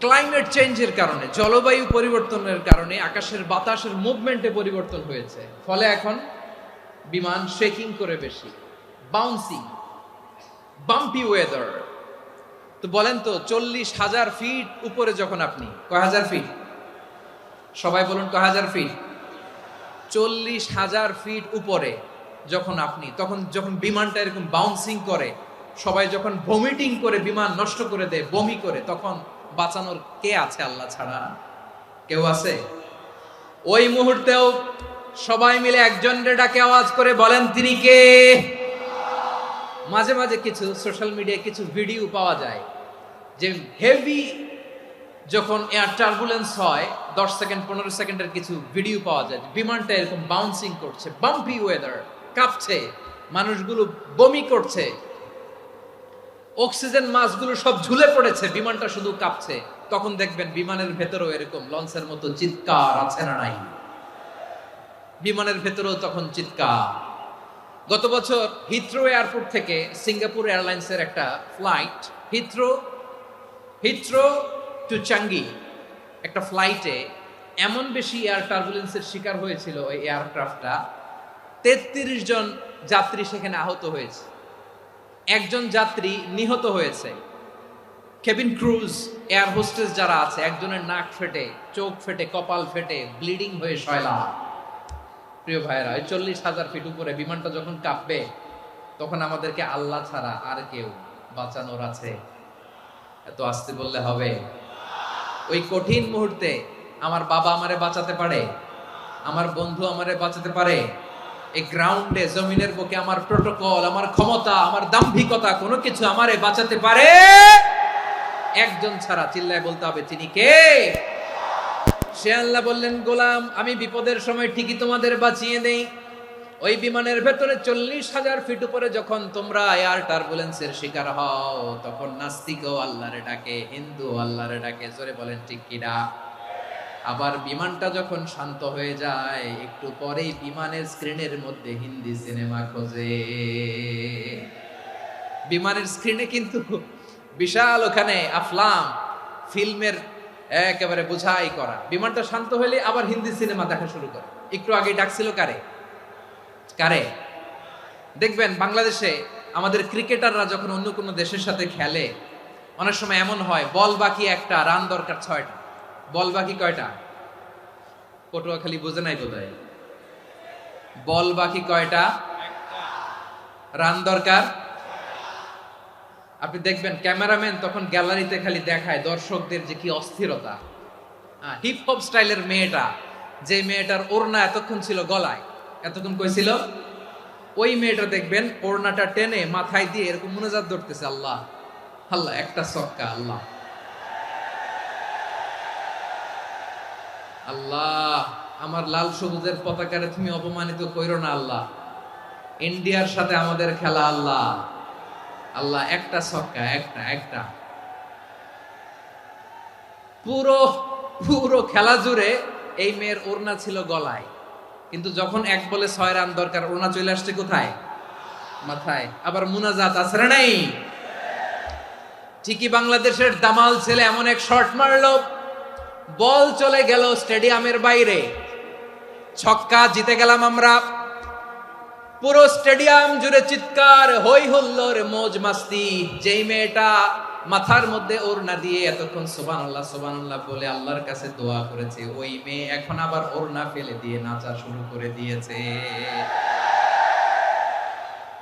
ক্লাইমেট চেঞ্জের কারণে, জলবায়ু পরিবর্তনের কারণে আকাশের বাতাসের মুভমেন্টে পরিবর্তন হয়েছে, ফলে এখন বিমান শেকিং করে বেশি, বাউন্সিং, বাম্পি ওয়েদার। তো বলেন তো 40,000 ফিট উপরে যখন আপনি, কয় হাজার ফিট, সবাই বলুন কয় হাজার ফিট, 40,000 ফিট উপরে যখন আপনি, তখন যখন বিমানটা এরকম বাউন্সিং করে, সবাই যখন ভমিটিং করে বিমান নষ্ট করে দেয়, বমি করে, তখন বাঁচানোর কে আছে আল্লাহ ছাড়া? কেউ আছে? ওই মুহূর্তেও সবাই মিলে একজনের ডাকে আওয়াজ করে বলেন তিনি কে? মাঝে মাঝে কিছু সোশ্যাল মিডিয়ায় কিছু ভিডিও পাওয়া যায় যে হেভি যখন এয়ার টার্বুলেন্স হয় 10 সেকেন্ড 15 সেকেন্ডের কিছু ভিডিও পাওয়া যায়, বিমানটা এরকম বাউন্সিং করছে, বাম্পি ওয়েদার, কাঁপছে, মানুষগুলো বমি করছে, অক্সিজেন মাসগুলো সব ঝুলে পড়েছে, বিমানটা শুধু কাঁপছে। তখন দেখবেন বিমানের ভেতরেও এরকম লঞ্চের মতো চিৎকার আছে না নাই? বিমানের ভেতরেও তখন চিৎকার। গত বছর হিথ্রো এয়ারপোর্ট থেকে সিঙ্গাপুর এয়ারলাইন্সের একটা ফ্লাইট, হিথ্রো টু চাঙ্গি, একটা ফ্লাইটে এমন বেশি এয়ার টার্বুলেন্সের শিকার হয়েছিল ওই এয়ারক্রাফটটা, 33 জন যাত্রী সেখানে আহত হয়েছে, একজন যাত্রী নিহত হয়েছে। কেবিন ক্রুজ, এয়ার হোস্টেস যারা আছে, একজনের নাক ফেটে, চোখ ফেটে, কপাল ফেটে, ব্লিডিং হয়ে শয়লা। প্রিয় ভাইরা, 40,000 ফিট উপরে বিমানটা যখন কাঁপবে, তখন আমাদেরকে আল্লাহ ছাড়া আর কেউ বাঁচানোর আছে? এত আসতে বললে হবে? ওই কঠিন মুহূর্তে আমার বাবা আমারে বাঁচাতে পারে, আমার বন্ধু আমারে বাঁচাতে পারে। এই গ্রাউন্ডে, জমিনের বুকে আমার প্রোটোকল, আমার ক্ষমতা, আমার দাম্ভিকতা, কোনো কিছু আমারে বাঁচাতে পারে একজন ছাড়া। চিল্লায় বলতে হবে তিনি কে? সে আল্লাহ বললেন, গোলাম আমি বিপদের সময় ঠিকই তোমাদের বাঁচিয়ে দেই। ওই বিমানের ভেতরে 40,000 ফিট উপরে যখন তোমরা এয়ার টার্বুলেন্সের শিকার হও, তখন নাস্তিকও আল্লাহরে ডাকে, হিন্দু আল্লাহরে ডাকে। জোরে বলেন ঠিক কিনা? আবার বিমানটা যখন শান্ত হয়ে যায়, একটু পরেই বিমানের স্ক্রিনের মধ্যে হিন্দি সিনেমা খোঁজে। বিমানের স্ক্রিনে কিন্তু বিশাল ওখানে আফলাম ফিল্মের একেবারে বোঝাই করা। বিমানটা শান্ত হলে আবার হিন্দি সিনেমা দেখা শুরু করে। একটু আগে ডাকছিল কারে? দেখবেন বাংলাদেশে আমাদের ক্রিকেটাররা যখন অন্য কোনো দেশের সাথে খেলে, অনেক সময় এমন হয় বল বাকি একটা, রান দরকার 6টা। বল বাকি কয়টা? পটুয়াখালী বোঝে নাই বোধহয়। বল বাকি কয়টা? রান দরকার। আপনি দেখবেন ক্যামেরাম্যান তখন গ্যালারিতে খালি দেখায় দর্শকদের যে কি অস্থিরতা। হিপ হপ স্টাইলের মেয়েটা, যে মেয়েটার ওড়না এতক্ষণ ছিল গলায়, এতক্ষণ কই ছিল, ওই মেয়েটা দেখবেন ওড়নাটা টেনে মাথায় দিয়ে এরকম মুনাজাত ধরতেছে, আল্লাহ আল্লাহ, একটা ছক্কা, আল্লাহ আল্লাহ, আমার লাল সবুজের পতাকারে তুমি অপমানিত কইরো না আল্লাহ, ইন্ডিয়ার সাথে আমাদের খেলা, আল্লাহ আল্লাহ, একটা ছক্কা, একটা। পুরো খেলা জুড়ে এই মেয়ের ওড়না ছিল গলায়, কিন্তু যখন এক বলে 6 রান দরকার, ওড়না চলে আসছে কোথায়? মাথায়। আবার মুনাজাত আছে না নাই? ঠিকই বাংলাদেশের দামাল ছেলে এমন এক শট মারলো, বল চলে গেল স্টেডিয়ামের বাইরে, ছক্কা, জিতে গেলাম আমরা। পুরো স্টেডিয়াম জুড়ে চিৎকার, হই হুল্লোড়, মৌজ মাস্তি। যেই মেয়েটা মাথার মধ্যে ওড়না দিয়ে এতক্ষণ সুবহানাল্লাহ সুবহানাল্লাহ বলে আল্লাহর কাছে দোয়া করেছে, ওই মেয়ে এখন আবার ওড়না ফেলে দিয়ে নাচা শুরু করে দিয়েছে।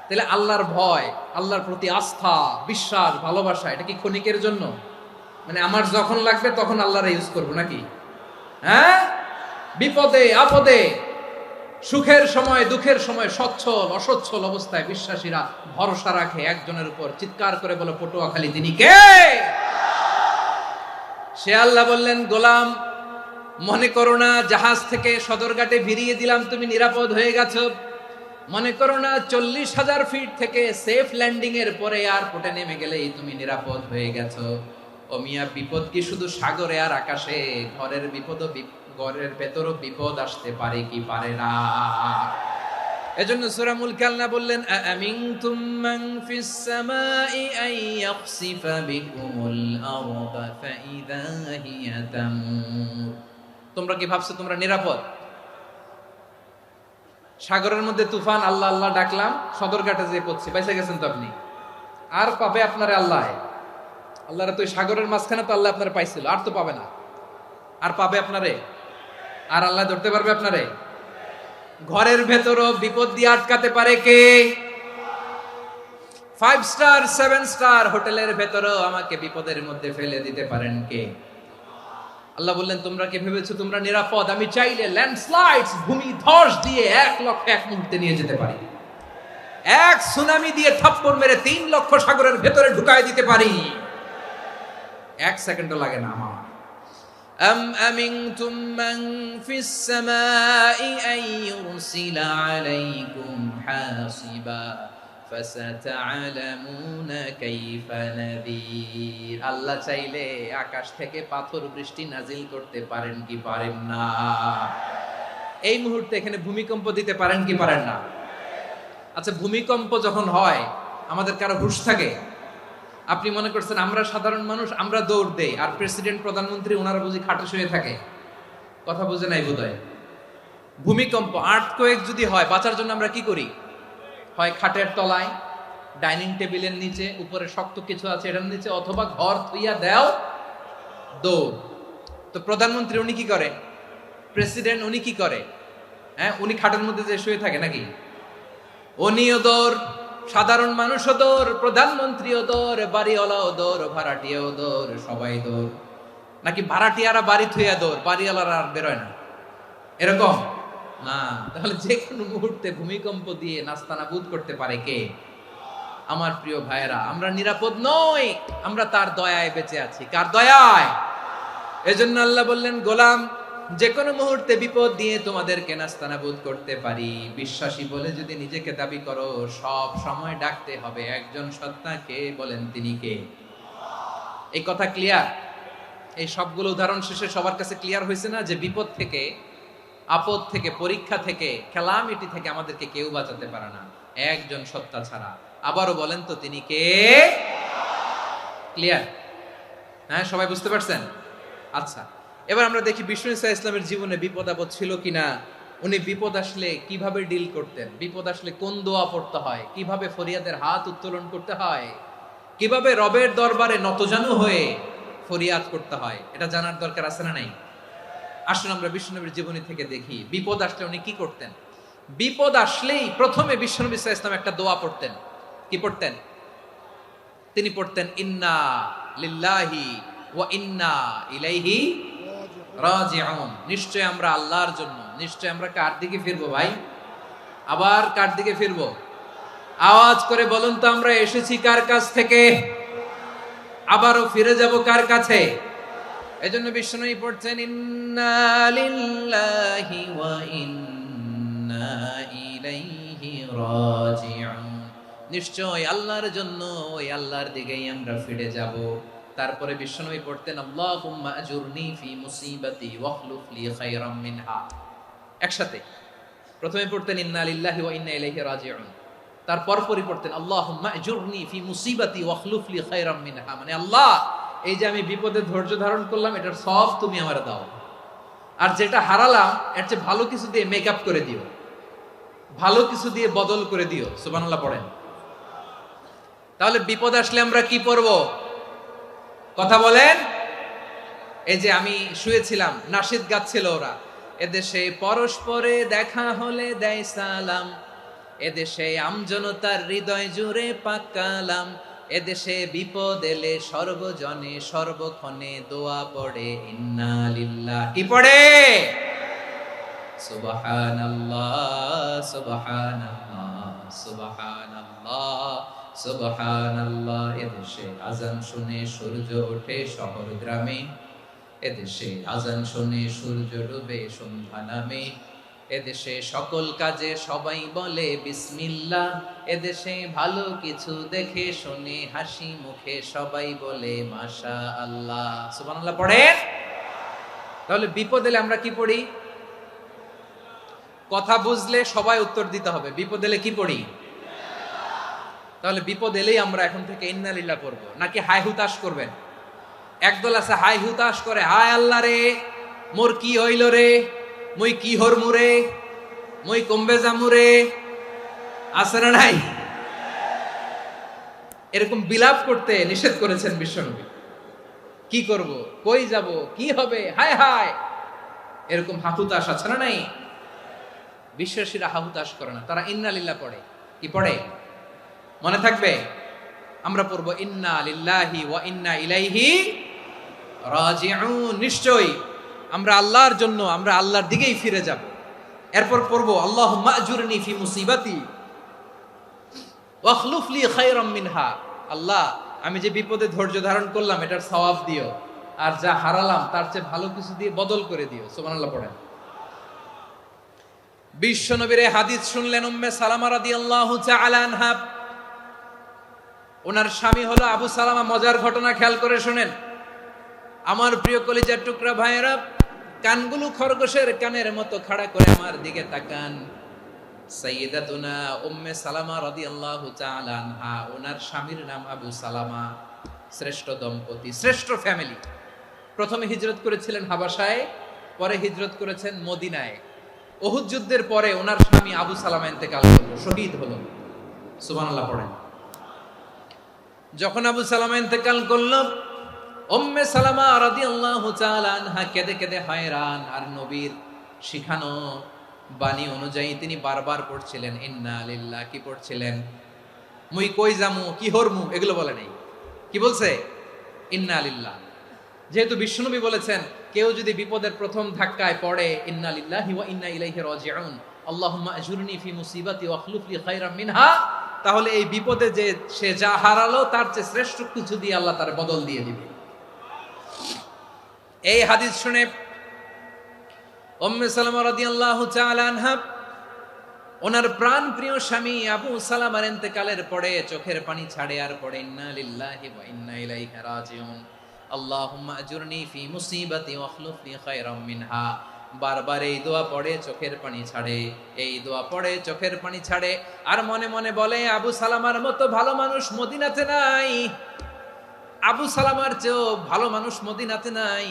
তাহলে আল্লাহর ভয়, আল্লাহর প্রতি আস্থা, বিশ্বাস, ভালোবাসা, এটা কি ক্ষণিকের জন্য? মানে আমার যখন লাগবে তখন আল্লাহর ইউজ করবো নাকি? হ্যাঁ, বিপদে আপদে, সুখের সময় দুঃখের সময়, সচ্ছল অসচ্ছল অবস্থায় বিশ্বাসীরা ভরসা রাখে একজনের উপর। চিৎকার করে বলো পটুয়াখালী তিনি কে? সে আল্লাহ বললেন, গোলাম মনে করো না জাহাজ থেকে সদরঘাটে ভিড়িয়ে দিলাম তুমি নিরাপদ হয়ে গেছো, মনে করো না 40,000 ফিট থেকে সেফ ল্যান্ডিং এর পরে এয়ারপোর্টে নেমে গেলেই তুমি নিরাপদ হয়ে গেছো। ও মিয়া, বিপদ কি শুধু সাগরে আর আকাশে? ঘরের ভেতরও বিপদ আসতে পারে কি পারে না? এজন্য সূরা মুলক আল্লাহ বললেন, আমিনতুম মান ফিস সামাই আন ইয়াখসিফা বিকুমুল আরদা ফাইদা হিয়া তামুর। তোমরা কি ভাবছো তোমরা নিরাপদ? সাগরের মধ্যে তুফান, আল্লাহ আল্লাহ ডাকলাম, সদরঘাটে যেয়ে পড়ছি, বাইসে গেছেন তো আপনি। আর পাবে আপনারে আল্লাহ? আল্লাহরা তো সাগরের মাঝখানে তো আল্লাহ আপনারে পাইছিল, আর তো পাবে না। আর পাবে আপনারে? আর আল্লাহ ধরতে পারবে আপনারে? ঘরের ভেতরও বিপদ দিয়ে আটকাতে পারে কে? 5 স্টার 7 স্টার হোটেলের ভেতরও আমাকে বিপদের মধ্যে ফেলে দিতে পারেন কে? আল্লাহ বললেন, তোমরা কি ভেবেছো তোমরা নিরাপদ? আমি চাইলে ল্যান্ডস্লাইডস, ভূমি ধস দিয়ে 1 লক্ষ এক মুহূর্তে নিয়ে যেতে পারি। এক সুনামি দিয়ে থাপ্পড় মেরে 3 লক্ষ সাগরের ভেতরে ঢুকায় দিতে পারি। 1 সেকেন্ডও লাগে না আমার। أم أمنتم من في السماء أن يرسل عليكم حاصبا فستعلمون كيف نذير। আল্লাহ চাইলে আকাশ থেকে পাথর বৃষ্টি নাজিল করতে পারেন কি পারেন না? এই মুহূর্তে এখানে ভূমিকম্প দিতে পারেন কি পারেন না? আচ্ছা, ভূমিকম্প যখন হয় আমাদের কারো হুঁশ থাকে? আপনি মনে করছেন আমরা সাধারণ মানুষ, আমরা দৌড় দেই, আর প্রেসিডেন্ট প্রধানমন্ত্রী ওনারা বুঝি খাটে শুয়ে থাকে? কথা বুঝে নাই বোধহয়। ভূমিকম্প, আর্থকোয়েক যদি হয়, বাঁচার জন্য আমরা কি করি? হয় খাটের তলায়, ডাইনিং টেবিলের নিচে, উপরে শক্ত কিছু আছে এটার নিচে, অথবা ঘর থুইয়া দেও দৌড়। তো প্রধানমন্ত্রী উনি কি করে? প্রেসিডেন্ট উনি কি করে? হ্যাঁ, উনি খাটের মধ্যে যে শুয়ে থাকে নাকি? উনিও দৌড়, সাধারণ মানুষও দৌড়, প্রধানমন্ত্রীও দৌড়, বাড়িওয়ালাও দৌড়, ভাড়াটিয়াও দৌড়, সবাই দৌড়। নাকি ভাড়াটিয়ারা বাড়ি থুইয়া দৌড়, বাড়িওয়ালারা আর বেরোয় না? এরকম না। তাহলে যে কোনো মুহূর্তে ভূমিকম্প দিয়ে নাস্তানাবুদ করতে পারে কে? আমার প্রিয় ভাইয়েরা, আমরা নিরাপদ নই, আমরা তার দয়ায় বেঁচে আছি। কার দয়ায়? এজন্য আল্লাহ বললেন, গোলাম যে কোনো মুহূর্তে বিপদ দিয়ে তোমাদেরকে নাস্তানাবুদ করতে পারি। বিশ্বাসী বলে যদি নিজেকে দাবি করো, সব সময় ডাকতে হবে একজন সত্তাকে। বলেন তিনি কে? এই কথা ক্লিয়ার? এই সবগুলো উদাহরণ শেষে সবার কাছে ক্লিয়ার হয়েছে না যে বিপদ থেকে, আপদ থেকে, পরীক্ষা থেকে, ক্যালামিটি থেকে আমাদেরকে কেউ বাঁচাতে পারে না একজন সত্তা ছাড়া। আবারও বলেন তো তিনি কে? ক্লিয়ার? হ্যাঁ, সবাই বুঝতে পারছেন? আচ্ছা, এবার আমরা দেখি বিষ্ণু ঈসা ইসলামের জীবনে বিপদ আপদ ছিল কিনা। উনি বিপদ আসলে কিভাবে ডিল করতেন, বিপদ আসলে কোন দোয়া পড়তে হয়, কিভাবে ফরিয়াদের হাত উত্তোলন করতে হয়, কিভাবে রবের দরবারে নতজানু হয়ে ফরিয়াদ করতে হয়, এটা জানার দরকার আছে না নাই? আসুন আমরা বিষ্ণুনবীর জীবনী থেকে দেখি বিপদ আসলে উনি কি করতেন। বিপদ আসলেই প্রথমে বিষ্ণু ঈসা ইসলাম একটা দোয়া পড়তেন। কি পড়তেন? তিনি পড়তেন, ইন্না লিল্লাহি ওয়া ইন্না ইলাইহি রাজিউন। নিশ্চয় আমরা আল্লাহর জন্য, নিশ্চয় আমরা কার দিকে ফিরবো ভাই? আবার কার দিকে ফিরবো? আওয়াজ করে বলুন তো, আমরা এসেছি কার কাছ থেকে, আবারও ফিরে যাব কার কাছে? এজন্য বিষ্ণুই পড়ছেন, ইন্না লিল্লাহি ওয়া ইন্না ইলাইহি রাজিউন। নিশ্চয় আল্লাহর জন্য, ওই আল্লাহর দিকেই আমরা ফিরে যাব। তারপরে বিশ্বনবী পড়তেন, আল্লাহুম্মা আজুরনি ফি মুসিবাতি ওয়াখলুফ লি খায়রাম মিনহা। একসাথে প্রথমে পড়তেন ইন্না লিল্লাহি ওয়া ইন্না ইলাইহি রাজিউন, তারপর পড়তেন আল্লাহুম্মা আজুরনি ফি মুসিবাতি ওয়াখলুফ লি খায়রাম মিনহা। মানে আল্লাহ, এই যে আমি বিপদে ধৈর্য ধারণ করলাম, এটার সব তুমি আমারে দাও, আর যেটা হারালাম এর চেয়ে ভালো কিছু দিয়ে মেকআপ করে দিও, ভালো কিছু দিয়ে বদল করে দিও। সুবহানাল্লাহ পড়েন। তাহলে বিপদ আসলে আমরা কি পড়ব? কথা বলেন। এই যে আমি শুয়েছিলাম, নাশিদ গাচ্ছিল ওরা, এদেশে পরস্পরে দেখা হলে দেয় সালাম, এদেশে আমজনতার হৃদয় জুড়ে পাকালাম, এদেশে বিপদ এলে সর্বজনে সর্বক্ষণে দোয়া পড়ে ইন্না লিল্লাহি। কি পড়ে? সুবহানাল্লাহ সুবহানাল্লাহ সুবহানাল্লাহ সুবহানাল্লাহ। এদেশে আজান শুনে সূর্য ওঠে শহর গ্রামে, এদেশে আজান শুনে সূর্য ডুবে সন্ধ্যা নামে, এদেশে সকল কাজে সবাই বলে বিসমিল্লাহ, এদেশে ভালো কিছু দেখে শুনে হাসি মুখে সবাই বলে মাশা আল্লাহ। সুবহানাল্লাহ পড়েন। তাহলে বিপদ এলে আমরা কি পড়ি? কথা বুঝলে সবাই উত্তর দিতে হবে। বিপদ এলে কি পড়ি? তাহলে বিপদ এলেই আমরা এখন থেকে ইন্না লিল্লাহ পড়বো, নাকি হাই হুতাশ করবেন? একদল আছে হাই হুতাশ করে, হায় আল্লাহ রে মোর কি হইল রে, মুই কি হরমু রে, মুই কমবে জামু রে, আছে না নাই? এরকম বিলাপ করতে নিষেধ করেছেন বিশ্বনবী। কি করব, কই যাব, কি হবে, হায় হায়, এরকম হাহুতাশ আছে না নাই? বিশ্বাসীরা হাহুতাশ করে না, তারা ইন্না লিল্লাহ পড়ে। কি পড়ে মনে থাকবে? আমরা পড়বো ইন্না লিল্লাহি ওয়া ইন্না ইলাইহি রাজিউন। নিশ্চয়ই আমরা আল্লাহর জন্য, আমরা আল্লাহর দিকেই ফিরে যাব। এরপর পড়বো আল্লাহুম্মা আজুরনি ফি মুসিবাতি ওয়া আখলুফ লি খায়রাম মিনহা। আল্লাহ, আমি যে বিপদে ধৈর্য ধারণ করলাম এটার সওয়াব দিও, আর যা হারালাম তার চেয়ে ভালো কিছু দিয়ে বদল করে দিও। সুবহানাল্লাহ পড়েন। বিশ্বনবীর হাদিস শুনলেন উম্মে সালামা রাদিয়াল্লাহু তাআলা আনহা। ওনার স্বামী হলো আবু সালামা। মজার ঘটনা খেয়াল করে শুনেন আমার প্রিয় কলিজার টুকরা ভাইয়েরা। কানগুলো খরগোশের কানের মতো খাড়া করে আমার দিকে তাকান। সাইয়্যিদাতুনা উম্মে সালামা রাদিয়াল্লাহু তাআলা আনহা, ওনার স্বামীর নাম আবু সালামা। শ্রেষ্ঠ দম্পতি, শ্রেষ্ঠ ফ্যামিলি। প্রথমে হিজরত করেছিলেন হাবাসায়, পরে হিজরত করেছেন মদিনায়। উহুদ যুদ্ধের পরে ওনার স্বামী আবু সালামা ইন্তেকাল করলো, শহীদ হলো। সুবহানাল্লাহ পড়েন। যখন আবু সালামা ইন্তেকাল করলো, উম্মে সালামা রাদিয়াল্লাহু তাআলা আনহা কেঁদে কেঁদে হয়রান। আর নবীর শিখানো বাণী অনুযায়ী তিনি বারবার পড়ছিলেন ইন্না লিল্লাহ। কি পড়ছিলেন? মুই কই জামু, কি হরমু, এগুলো বলে নাই। কি বলছে? ইন্না লিল্লাহ। যেহেতু বিশ্বনবী বলেছেন কেউ যদি বিপদের প্রথম ধাক্কায় পড়ে ইন্না লিল্লাহি ওয়া ইন্না ইলাইহি রাজিউন, আল্লাহুম্মা আজুরনি ফি মুসিবাতি ওয়া আখলুফ লি খায়রাম মিনহা, তাহলে এই বিপদে যে সে যা হারালো তার চেয়ে শ্রেষ্ঠ কিছু দিয়ে আল্লাহ তার বদল দিয়ে দিবে। এই হাদিস শুনে উম্মে সালামা রাদিয়াল্লাহু তাআলা আনহা ওনার প্রাণ প্রিয় স্বামী আবু সালামার ইন্তেকালের পরে চোখের পানি ছাড়ে আর পড়ে ইন্না লিল্লাহি ওয়া ইন্না ইলাইহি রাজিউন, আল্লাহুম্মা আজুরনি ফি মুসিবাতি ওয়া আখলুফ লি খায়রাম মিনহা। বারবার এই দোয়া পড়ে চোখের পানি ছাড়ে, এই দোয়া পড়ে চোখের পানি ছাড়ে। আর মনে মনে বলে আবু সালামার মতো ভালো মানুষ মদিনাতে নাই, আবু সালামার চেয়েও ভালো মানুষ মদিনাতে নাই।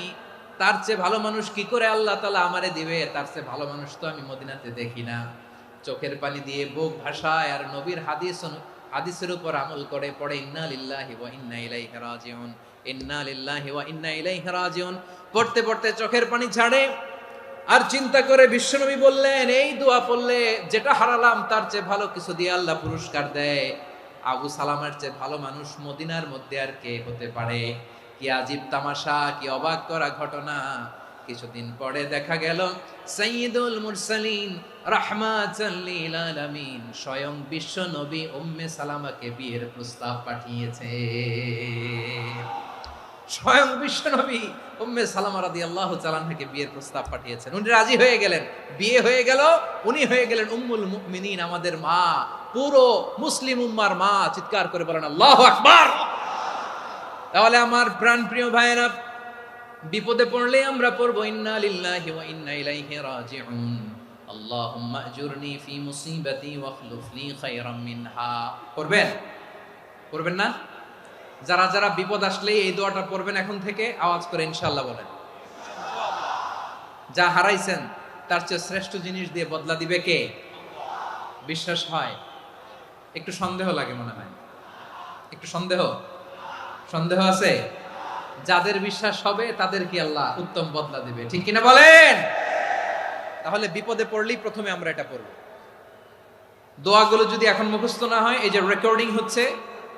তার চেয়ে ভালো মানুষ কি করে আল্লাহ তাআলা আমারে দিবে? তার চেয়ে ভালো মানুষ তো আমি মদিনাতে দেখি না। চোখের পানি দিয়ে বুক ভাসায় আর নবীর হাদিসের উপর আমল করে পড়ে ইন্না লিল্লাহি ওয়া ইন্না ইলাইহি রাজিউন, ইন্না লিল্লাহি ওয়া ইন্না ইলাইহি রাজিউন। পড়তে পড়তে চোখের পানি ছাড়ে আর চিন্তা করে বিশ্বনবী বললেন এই দোয়া পড়লে যেটা হারালাম তার চেয়ে ভালো কিছু দিয়ে আল্লাহ পুরস্কার দেয়। আবু সালামার চেয়ে ভালো মানুষ মদিনার মধ্যে আর কে হতে পারে? কি আজীব তামাশা, কি অবাক করা ঘটনা। কিছুদিন পরে দেখা গেল সাইয়্যিদুল মুরসালিন রাহমাতাল লিল আলামিন স্বয়ং বিশ্ব নবী উম্মে সালামাকে বিয়ের প্রস্তাব পাঠিয়েছে। স্বয়ং বিশ্ব নবী উম্মে সালামা রাদিয়াল্লাহু তাআলা আনহাকে বিয়ের প্রস্তাব পাঠিয়েছেন। উনি রাজি হয়ে গেলেন, বিয়ে হয়ে গেল। উনি হয়ে গেলেন উম্মুল মুমিনিন, আমাদের মা, পুরো মুসলিম উম্মার মা। চিৎকার করে বলেন আল্লাহু আকবার। তাহলে আমার প্রাণ প্রিয় ভাইয়েরা, বিপদে পড়লে আমরা পড়বো ইন্না লিল্লাহি ওয়া ইন্না ইলাইহি রাজিউন, আল্লাহুম্মা আজুরনি ফি মুসিবাতি ওয়া আখলুফ লি খায়রাম মিনহা। পড়বেন? পড়বেন না? যারা যারা বিপদ আসলে এই দোয়াটা পড়বেন এখন থেকে আওয়াজ করে ইনশাআল্লাহ বলেন। যা হারাইছেন তার চেয়ে শ্রেষ্ঠ জিনিস দিয়ে বদলা দিবে কে? বিশ্বাস হয়? একটু সন্দেহ লাগে মনে হয়, একটু সন্দেহ আছে? যাদের বিশ্বাস হবে তাদেরকে আল্লাহ উত্তম বদলা দিবে, ঠিক কিনা বলেন? তাহলে বিপদে পড়লেই প্রথমে আমরা এটা পড়ব। দোয়াগুলো যদি এখন মুখস্থ না হয়, এই যে রেকর্ডিং হচ্ছে,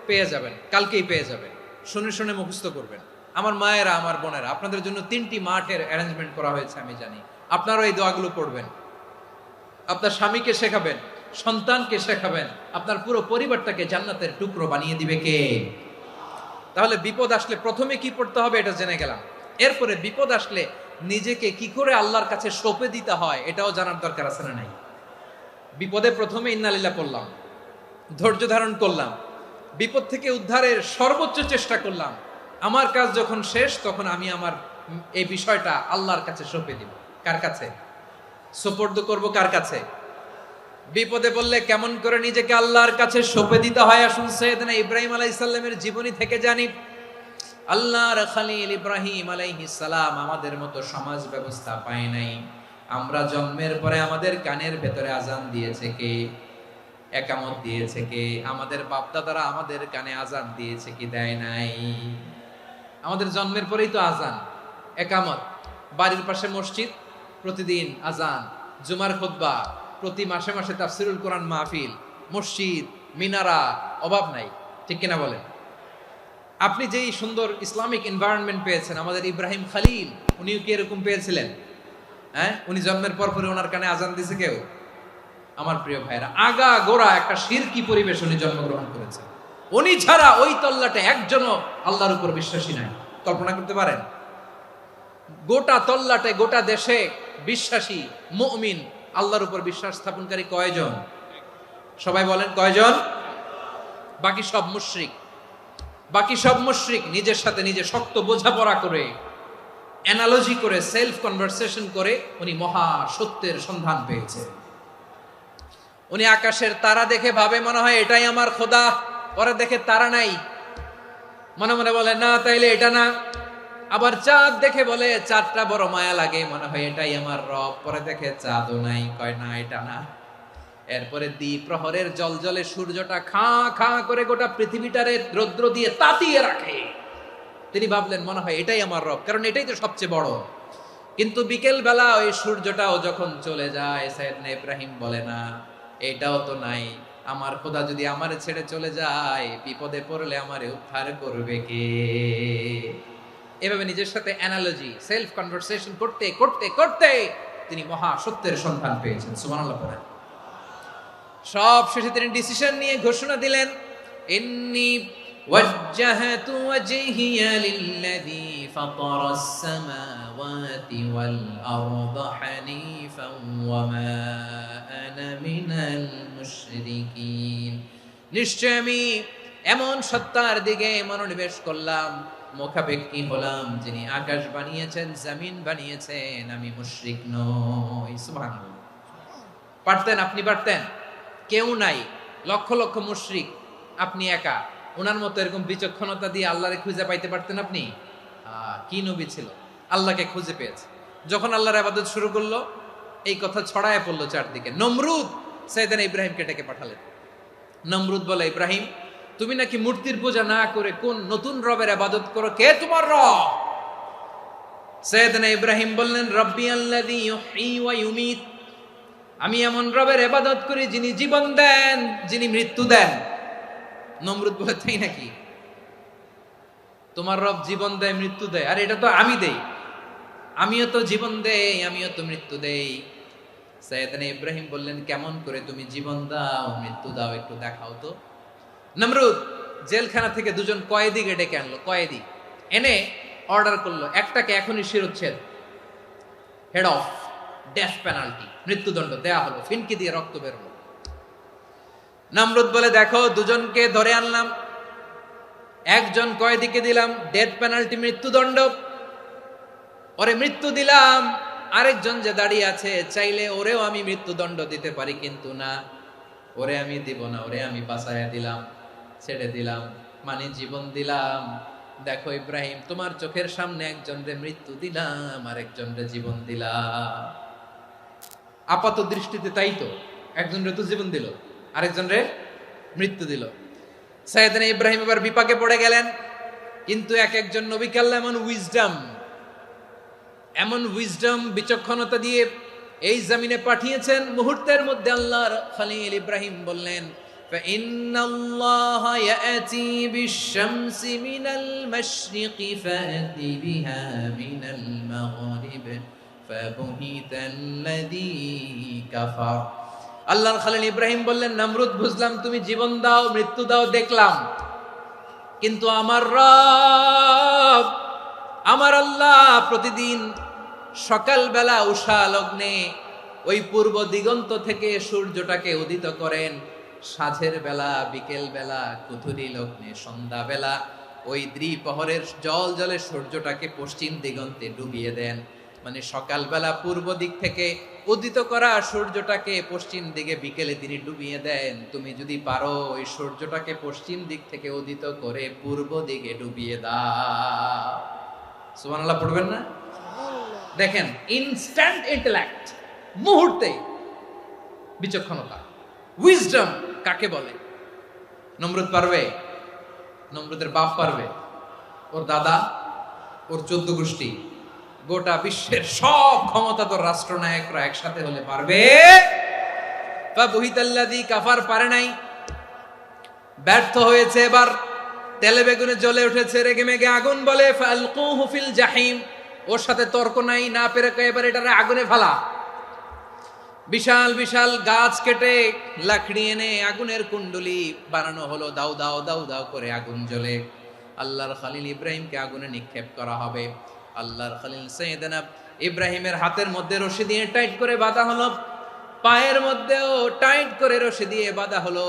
পেয়ে যাবেন, কালকেই পেয়ে যাবেন। শুনে শুনে মুখস্থ করবেন। আমার মায়েরা, আমার বোনেরা, আপনাদের জন্য 3টি মাঠের অ্যারেঞ্জমেন্ট করা হয়েছে, আমি জানি। আপনারাও এই দোয়াগুলো পড়বেন, আপনার স্বামীকে শেখাবেন, সন্তানকে শেখাবেন, আপনার পুরো পরিবারটাকে জান্নাতের টুকরো বানিয়ে দিবে কে? তাহলে বিপদ আসলে প্রথমে কি পড়তে হবে এটা জেনে গেলাম। এরপরে বিপদ আসলে নিজেকে কি করে আল্লাহর কাছে সঁপে দিতে হয় এটাও জানার দরকার আছে না নাই? বিপদে প্রথমে ইন্নালিল্লাহ পড়লাম, ধৈর্য ধারণ করলাম, বিপদ থেকে উদ্ধারের সর্বোচ্চ চেষ্টা করলাম, আমার কাজ যখন শেষ তখন আমি আমার এই বিষয়টা আল্লাহর কাছে সঁপে দিব। কার কাছে সোপর্দ করব? কার কাছে? বিপদে বললে কেমন করে নিজেকে আল্লাহর কাছে সঁপে দিতে হয় আসুন সাইয়েদনা ইব্রাহিম আলাইহিস সালামের জীবনী থেকে জানি। আল্লাহর খলিল ইব্রাহিম আলাইহিস সালাম আমাদের মতো সমাজ ব্যবস্থা পায় নাই। আমরা জন্মের পরে আমাদের কানের ভেতরে আজান দিয়েছে কে? একামত দিয়েছে কে? আমাদের বাপদাদারা আমাদের কানে আজান দিয়েছে কি? দেয় নাই। আমাদের জন্মের পরেই তো আজান, একামত, বাড়ির পাশে মসজিদ, প্রতিদিন আজান, জুমার খুতবা, প্রতি মাসে মাসে তাফসিরুল কোরআন মাহফিল, মসজিদ, মিনারা, অভাব নাই। ঠিক কিনা বলেন? আপনি যেই সুন্দর ইসলামিক এনভায়রনমেন্ট পেয়েছেন, আমাদের ইব্রাহিম খলিল উনিও কি এরকম পেয়েছিলেন? হ্যাঁ, উনি জন্মের পর পরে ওনার কানে আজান দিয়েছে কেউ? আমার প্রিয় ভাইরা, আগা গোড়া একটা শিরকি পরিবেশ উনি জন্মগ্রহণ করেছেন। উনি ছাড়া ওই তল্লাটে একজনও আল্লাহর উপর বিশ্বাসী নাই। কল্পনা করতে পারেন? গোটা তল্লাটে, গোটা দেশে বিশ্বাসী মুমিন, আল্লাহর উপর বিশ্বাস স্থাপনকারী কয়জন? সবাই বলেন কয়জন? বাকি সব মুশরিক। বাকি সব মুশরিক নিজের সাথে নিজে শক্ত বোঝাপড়া করে, অ্যানালজি করে, সেলফ কনভারসেশন করে উনি মহা সত্যের সন্ধান পেয়েছে। উনি আকাশের তারা দেখে ভাবে মনে হয় এটাই আমার খোদা, পরে দেখে তারা নাই, মনে মনে বলে না তাইলে এটা না। আবার চাঁদ দেখে বলে চাঁদটা বড় মায়া লাগে, মনে হয় এটাই আমার রব, পরে দেখে চাঁদও নাই, কয় না এটা না। এরপরে দ্বীপ প্রহরের জলজলে সূর্যটা খাঁ খাঁ করে গোটা পৃথিবীটারে রৌদ্র দিয়ে তাতিয়ে রাখে। তিনি ভাবলেন মনে হয় এটাই আমার রব, কারণ এটাই তো সবচেয়ে বড়। কিন্তু বিকেল বেলা ওই সূর্যটাও যখন চলে যায়, সাইয়েদনা ইব্রাহিম বলে না এটাও তো নাই, আমার খোদা যদি আমারে ছেড়ে চলে যায়, বিপদে পড়লে আমারে উদ্ধার করবে কে? এভাবে নিজের সাথে অ্যানালজি, সেলফ কনভারসেশন করতে করতে করতে তিনি মহা সত্যের সন্ধান পেয়েছেন। সুবহানাল্লাহ পড়েন। সব শেষে তিনি ডিসিশন নিয়ে ঘোষণা দিলেন, ইন্নী ওয়াজ্জাহাতু ওয়াজহিয়া লিল্লাযী ফাতারাস সামাওয়াতি ওয়াল আরদা হানিফান ওয়া মা আনা মিনাল মুশরিকিন। নিশ্চয় আমি এমন সত্তার দিকে মনোনিবেশ করলাম, মুখাপেক্ষী হলাম, যিনি আকাশ বানিয়েছেন, জমিন বানিয়েছেন, আমি মুশরিক নই। সুবহানাল্লাহ। পারতেন? আপনি পারতেন? কেউ নাই, লক্ষ লক্ষ মুশরিক, আপনি একা। ওনার মতো এরকম বিচক্ষণতা দিয়ে আল্লাহরে খুঁজে পাইতে পারতেন আপনি? কি নবী ছিল, আল্লাহকে খুঁজে পেয়েছে। যখন আল্লাহর ইবাদত শুরু করলো, এই কথা ছড়ায় পড়লো চারদিকে। নমরুদ সাইয়েদনা ইব্রাহিমকে ডেকে পাঠালেন। নমরুদ বলে, ইব্রাহিম তুমি নাকি মূর্তির পূজা না করে কোন নতুন রবের ইবাদত করো, কে তোমার রব? সাইয়েদনা ইব্রাহিম বললেন, রব্বি আল্লাযী ইউহয়ী ওয়া ইউমীত, আমি এমন রবের ইবাদত করি যিনি জীবন দেন, যিনি মৃত্যু দেন। নমরুদ বলে, তাই নাকি? তোমার রব জীবন দেয়, মৃত্যু দেয়? আর এটা তো আমি দেই, আমিও তো জীবন দেই, আমিও তো মৃত্যু দেই। সাইয়েদনা ইব্রাহিম বললেন, কেমন করে তুমি জীবন দাও, মৃত্যু দাও, একটু দেখাও তো। নমরুদ জেলখানা থেকে দুজন কয়েদিকে ডেকে আনলো। কয়েদি এনে অর্ডার করলো, একটাকে এখনই শিরোচ্ছেদ, হেড অফ, ডেথ পেনাল্টি, মৃত্যুদণ্ড দেয়া হলো, ফিনকি দিয়ে রক্ত বের হলো। নমরুদ বলে, দেখো দুজনকে ধরে আনলাম, একজন কয়েদিকে দিলাম ডেথ পেনাল্টি, মৃত্যুদণ্ড, ওরে মৃত্যু দিলাম। আরেকজন যে দাঁড়িয়ে আছে, চাইলে ওরেও আমি মৃত্যুদণ্ড দিতে পারি, কিন্তু না, ওরে আমি দিব না, ওরে আমি বাঁচাইয়া দিলাম, ছেড়ে দিলাম, মানে জীবন দিলাম। দেখো ইব্রাহিম, তোমার চোখের সামনে একজন রে মৃত্যু দিলাম, আর একজন রে জীবন দিলাম। আপাত দৃষ্টিতে তাই তো, একজন রে তো জীবন দিল, আরেকজন রে মৃত্যু দিল। সাইয়েদনা ইব্রাহিম এবার বিপাকে পড়ে গেলেন। কিন্তু এক একজন নবীকে আল্লাহ এমন উইজডম বিচক্ষণতা দিয়ে এই জমিনে পাঠিয়েছেন, মুহূর্তের মধ্যে আল্লাহর খলিল ইব্রাহিম বললেন, فإن الله يأتي بالشمس من المشرق فأت بها من المغرب فبهت الذي كفر। আল্লাহর খলিল ইব্রাহিম বললেন, নমরুদ বুঝলাম তুমি জীবন দাও, মৃত্যু দাও, দেখলাম, কিন্তু আমার রব আমার আল্লাহ প্রতিদিন সকালবেলা উষা লগ্নে ওই পূর্ব দিগন্ত থেকে সূর্যটাকে উদিত করেন, সাঁঝের বেলা, বিকেল বেলা, কুথুরি লগ্নে, সন্ধ্যা বেলা ওই দ্বিপ্রহরের জল জলে সূর্যটাকে পশ্চিম দিগন্তে ডুবিয়ে দেন। মানে সকালবেলা পূর্ব দিক থেকে উদিত করা সূর্যটাকে পশ্চিম দিকে বিকেলে তিনি ডুবিয়ে দেন। তুমি যদি পারো ওই সূর্যটাকে পশ্চিম দিক থেকে উদিত করে পূর্ব দিকে ডুবিয়ে দাও। সুবহানাল্লাহ পড়বেন না? দেখেন, ইনস্ট্যান্ট ইন্টেলেক্ট, মুহূর্তে বিচক্ষণতা, উইজডম কাকে বলে? নমরুদ পারবে? নমরুদের বাপ পারবে? ওর দাদা, ওর 14 গোষ্ঠী, গোটা বিশ্বের সব ক্ষমতাধর রাষ্ট্রনায়করা একসাথে হলে পারবে? ফাবুহিতাল্লাযী কাফার পারে নাই, ব্যর্থ হয়েছে। এবার তেলে বেগুনে জ্বলে উঠেছে, রেগে মেগে আগুন বলে ফালকুহু ফিল জাহিম। ওর সাথে তর্ক নাই, না পেরে এবার এটারে আগুনে ফেলা। বিশাল বিশাল গাছ কেটে লাকড়ি এনে আগুনের কুণ্ডলি বানানো হলো, দাও দাও দাও দাও করে আগুন জ্বলে। আল্লাহর খলিল ইব্রাহিমকে আগুনে নিক্ষেপ করা হবে। আল্লাহর খলিল সাইয়েদনা ইব্রাহিমের হাতের মধ্যে রশি দিয়ে টাইট করে বাঁধা হলো, পায়ের মধ্যেও টাইট করে রশি দিয়ে বাঁধা হলো।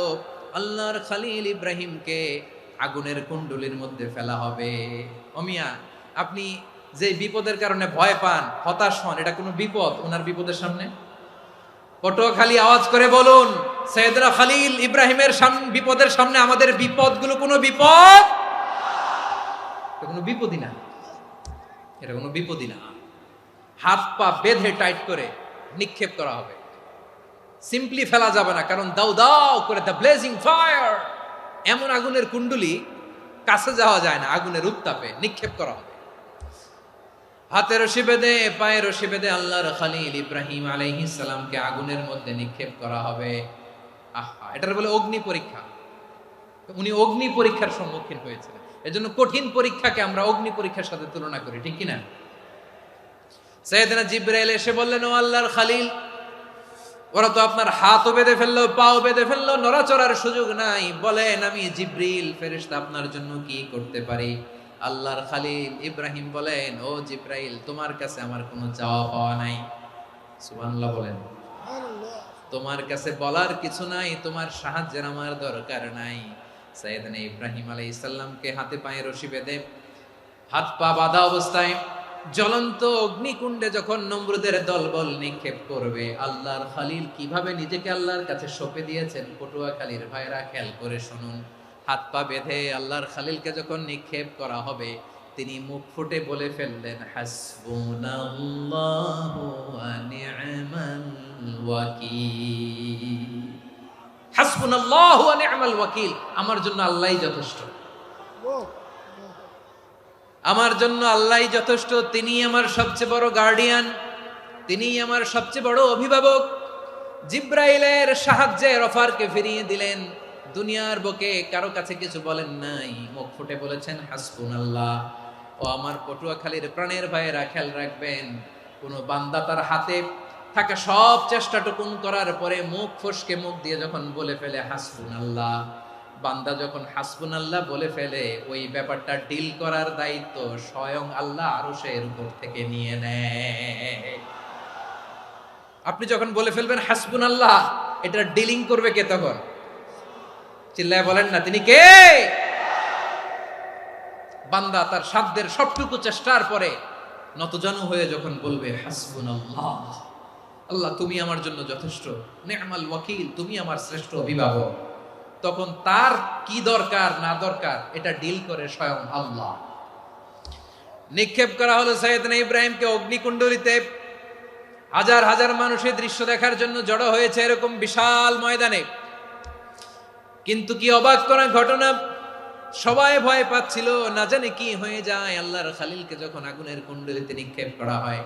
আল্লাহর খলিল ইব্রাহিমকে আগুনের কুণ্ডলির মধ্যে ফেলা হবে। ওমিয়া, আপনি যে বিপদের কারণে ভয় পান, হতাশ হন, এটা কোনো বিপদ ওনার বিপদের সামনে? পটুয়াখালী আওয়াজ করে বলুন, সাইয়েদনা খলিল ইব্রাহিমের বিপদের সামনে আমাদের বিপদগুলো কোনো বিপদ? এটা কোনো বিপদই না, এটা কোনো বিপদই না। হাত পা বেঁধে টাইট করে নিক্ষেপ করা হবে, সিম্পলি ফেলা যাবে না, কারণ দাও দাও করে দ্য ব্লেজিং ফায়ার, এমন আগুনের কুণ্ডলি কাছে যাওয়া যায় না, আগুনের উত্তাপে নিক্ষেপ করা হবে। হাতে রশি বেঁধে, পায়ে রশি বেঁধে আল্লাহর খলিল ইব্রাহিম আলাইহিস সালামকে আগুনের মধ্যে নিক্ষেপ করা হবে। আহা, এটার বলে অগ্নি পরীক্ষা। উনি অগ্নি পরীক্ষার সম্মুখীন হয়েছিলেন, এজন্য কঠিন পরীক্ষাকে আমরা অগ্নি পরীক্ষার সাথে তুলনা করি, ঠিক কিনা? সাইয়েদনা জিবরাইল এসে বললেন, ও আল্লাহর খলিল, ওরা তো আপনার হাতও বেঁধে ফেললো, পাও বেঁধে ফেললো, নড়াচড়ার সুযোগ নাই, বলেন আমি জিবরিল ফেরেশতা আপনার জন্য কি করতে পারি? আল্লাহর খলিল ইব্রাহিম বলেন, ও জিবরাইল, তোমার কাছে আমার কোনো চাওয়া পাওয়া নাই। সুবহানাল্লাহ বলেন। তোমার কাছে বলার কিছু নাই, তোমার সাহায্যের আমার দরকার নাই। সাইয়েদনা ইব্রাহিম আলাইহিস সালামকে হাতে পায়ে রশি বেঁধে, হাত পা বাঁধা অবস্থায় জ্বলন্ত অগ্নিকুণ্ডে যখন নমরুদের দলবল নিক্ষেপ করবে, আল্লাহর খলিল কিভাবে নিজেকে আল্লাহর কাছে সঁপে দিয়েছেন, পটুয়াখালীর ভাইরা খেয়াল করে শুনুন। হাত পা বেঁধে আল্লাহর খলিলকে যখন নিক্ষেপ করা হবে, তিনি মুখ ফুটে বলে ফেললেন, হাসবুনাল্লাহু ওয়া নি'মাল ওয়াকিল। হাসবুনাল্লাহু ওয়া নি'মাল ওয়াকিল, আমার জন্য আল্লাহই যথেষ্ট, আমার জন্য আল্লাহই যথেষ্ট। তিনি আমার সবচেয়ে বড় গার্ডিয়ান, তিনি আমার সবচেয়ে বড় অভিভাবক। জিব্রাইলের সাহায্যের অফারকে ফিরিয়ে দিলেন, দুনিয়ার বুকে কারো কাছে কিছু বলেন নাই, মুখ ফুটে বলেছেন হাসবুনাল্লাহ। ও আমার পটুয়াখালীর প্রাণের ভাইয়েরা, খেয়াল রাখবেন, কোন বান্দা তার হাতে থাকা সব চেষ্টাটুকুন করার পরে মুখ ফসকে মুখ দিয়ে যখন বলে ফেলে হাসবুনাল্লাহ, বান্দা যখন হাসবুনাল্লাহ বলে ফেলে, ওই ব্যাপারটা ডিল করার দায়িত্ব স্বয়ং আল্লাহ আরশের উপর থেকে নিয়ে নেয়। আপনি যখন বলে ফেলবেন হাসবুনাল্লাহ, এটা ডিলিং করবে কে তখন? চিল্লায় বলেন না, তিনি কে? বান্দা তার সাধ্যের সবটুকু চেষ্টার পরে নতজানু হয়ে যখন বলবে হাসবুনাল্লাহ, আল্লাহ তুমি আমার জন্য যথেষ্ট, নি'মাল ওয়াকিল, তুমি আমার শ্রেষ্ঠ অভিভাবক, তখন তার কি দরকার না দরকার এটা ডিল করে স্বয়ং আল্লাহ। নিক্ষেপ করা হলো সাইয়েদনা ইব্রাহিমকে অগ্নিকুণ্ডলিতে। হাজার হাজার মানুষের দৃশ্য দেখার জন্য জড়ো হয়েছে এরকম বিশাল ময়দানে। কিন্তু কি অবাক করা ঘটনা, সবাই ভয় পাচ্ছিল, না জানে কি হয়ে যায়। আল্লাহর খলিলকে যখন আগুনের কুণ্ডলিতে নিক্ষেপ করা হয়,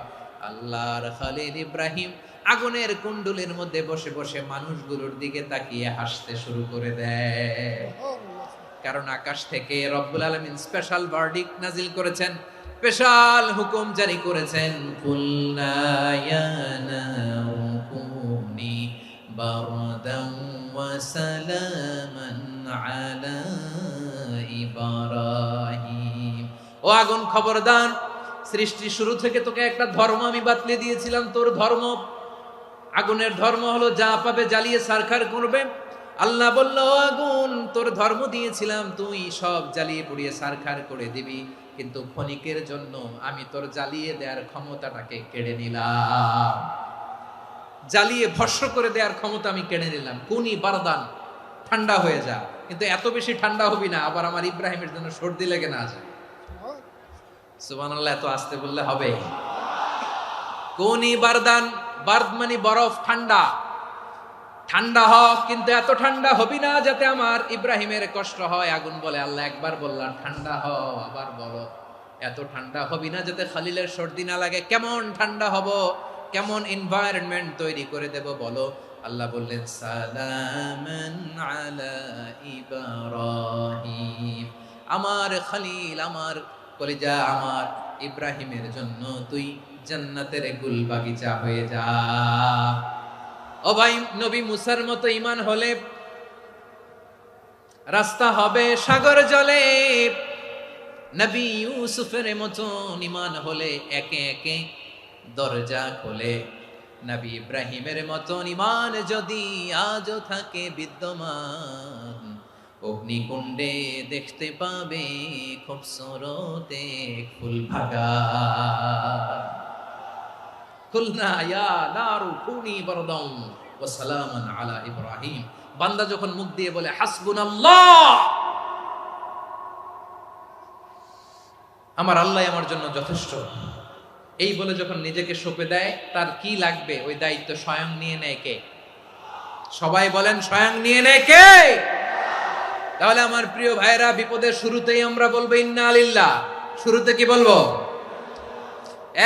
আল্লাহর খলিল ইব্রাহিম আগুনের কুণ্ডলীর মধ্যে বসে বসে মানুষগুলোর দিকে তাকিয়ে হাসতে শুরু করে দেয়। কারণ আকাশ থেকে রব্বুল আলামিন স্পেশাল ভার্ডিক্ট নাজিল করেছেন, স্পেশাল হুকুম জারি করেছেন, কুলনা ইয়া নারু কুনি বারদান ওয়া সালামান আলা ইব্রাহিম। ও আগুন খবরদার, সৃষ্টি শুরু থেকে তোকে একটা ধর্ম আমি বাতলে দিয়েছিলাম, তোর ধর্ম আগুনের ধর্ম হলো যা পাবে জ্বালিয়ে সারখার করবে। আল্লাহ বলল, আগুন তোর ধর্ম দিয়েছিলাম, তুই সব জ্বালিয়ে পুড়িয়ে সারখার করে দিবি, কিন্তু ক্ষণিকের জন্য আমি তোর জ্বালিয়ে দেওয়ার ক্ষমতাটাকে কেড়ে নিলাম, জ্বালিয়ে ভস্ম করে দেওয়ার ক্ষমতা আমি কেড়ে নিলাম। কুনি বারদান, ঠান্ডা হয়ে যা, কিন্তু এত বেশি ঠান্ডা হবি না আবার আমার ইব্রাহিমের জন্য সর্দি লেগে না যায়। সুবহানাল্লাহ, এত আসতে বললে হবে? কুনি বারদান, বার্দ মানে বরফ, ঠান্ডা, ঠান্ডা হ, কিন্তু এত ঠান্ডা হবি না যাতে আমার ইব্রাহিমের কষ্ট হয়। আগুন বলে, আল্লাহ একবার বললাম ঠান্ডা হ, আবার বলো এত ঠান্ডা হবি না যাতে খলিলের সর্দি না লাগে। কেমন ঠান্ডা হব, কেমন এনভায়রনমেন্ট তৈরি করে দেব বলো? আল্লাহ বললেন, সালামান আলা ইব্রাহিম, আমার খলিল, আমার কলিজা, আমার ইব্রাহিমের জন্য তুই জান্নাতের গুল বাগিচা হয়ে যা। ও ভাই, নবী মুসার মতো ঈমান হলে রাস্তা হবে সাগর জলে, নবী ইউসুফের মতো ঈমান হলে একে একে দরজা খোলে। নবী ইব্রাহিমের মতো ঈমান যদি আজও থাকে বিদ্যমান, অগ্নিকুণ্ডে দেখতে পাবে খুবসুরত এক ফুল বাগান। কুলনা ইয়া নারু কুনি বারদান ওয়া সালামান আলা ইব্রাহিম। বান্দা যখন মুখ দিয়ে বলে হাসবুনাল্লাহ, আমার আল্লাহ আমার জন্য যথেষ্ট, এই বলে যখন নিজেকে সঁপে দেয়, তার কি লাগবে ওই দায়িত্ব স্বয়ং নিয়ে নেয় কে? সবাই বলেন, স্বয়ং নিয়ে নেয় কে? তাহলে আমার প্রিয় ভাইরা, বিপদের শুরুতেই আমরা বলবো ইন্না লিল্লাহ। শুরুতে কি বলবো?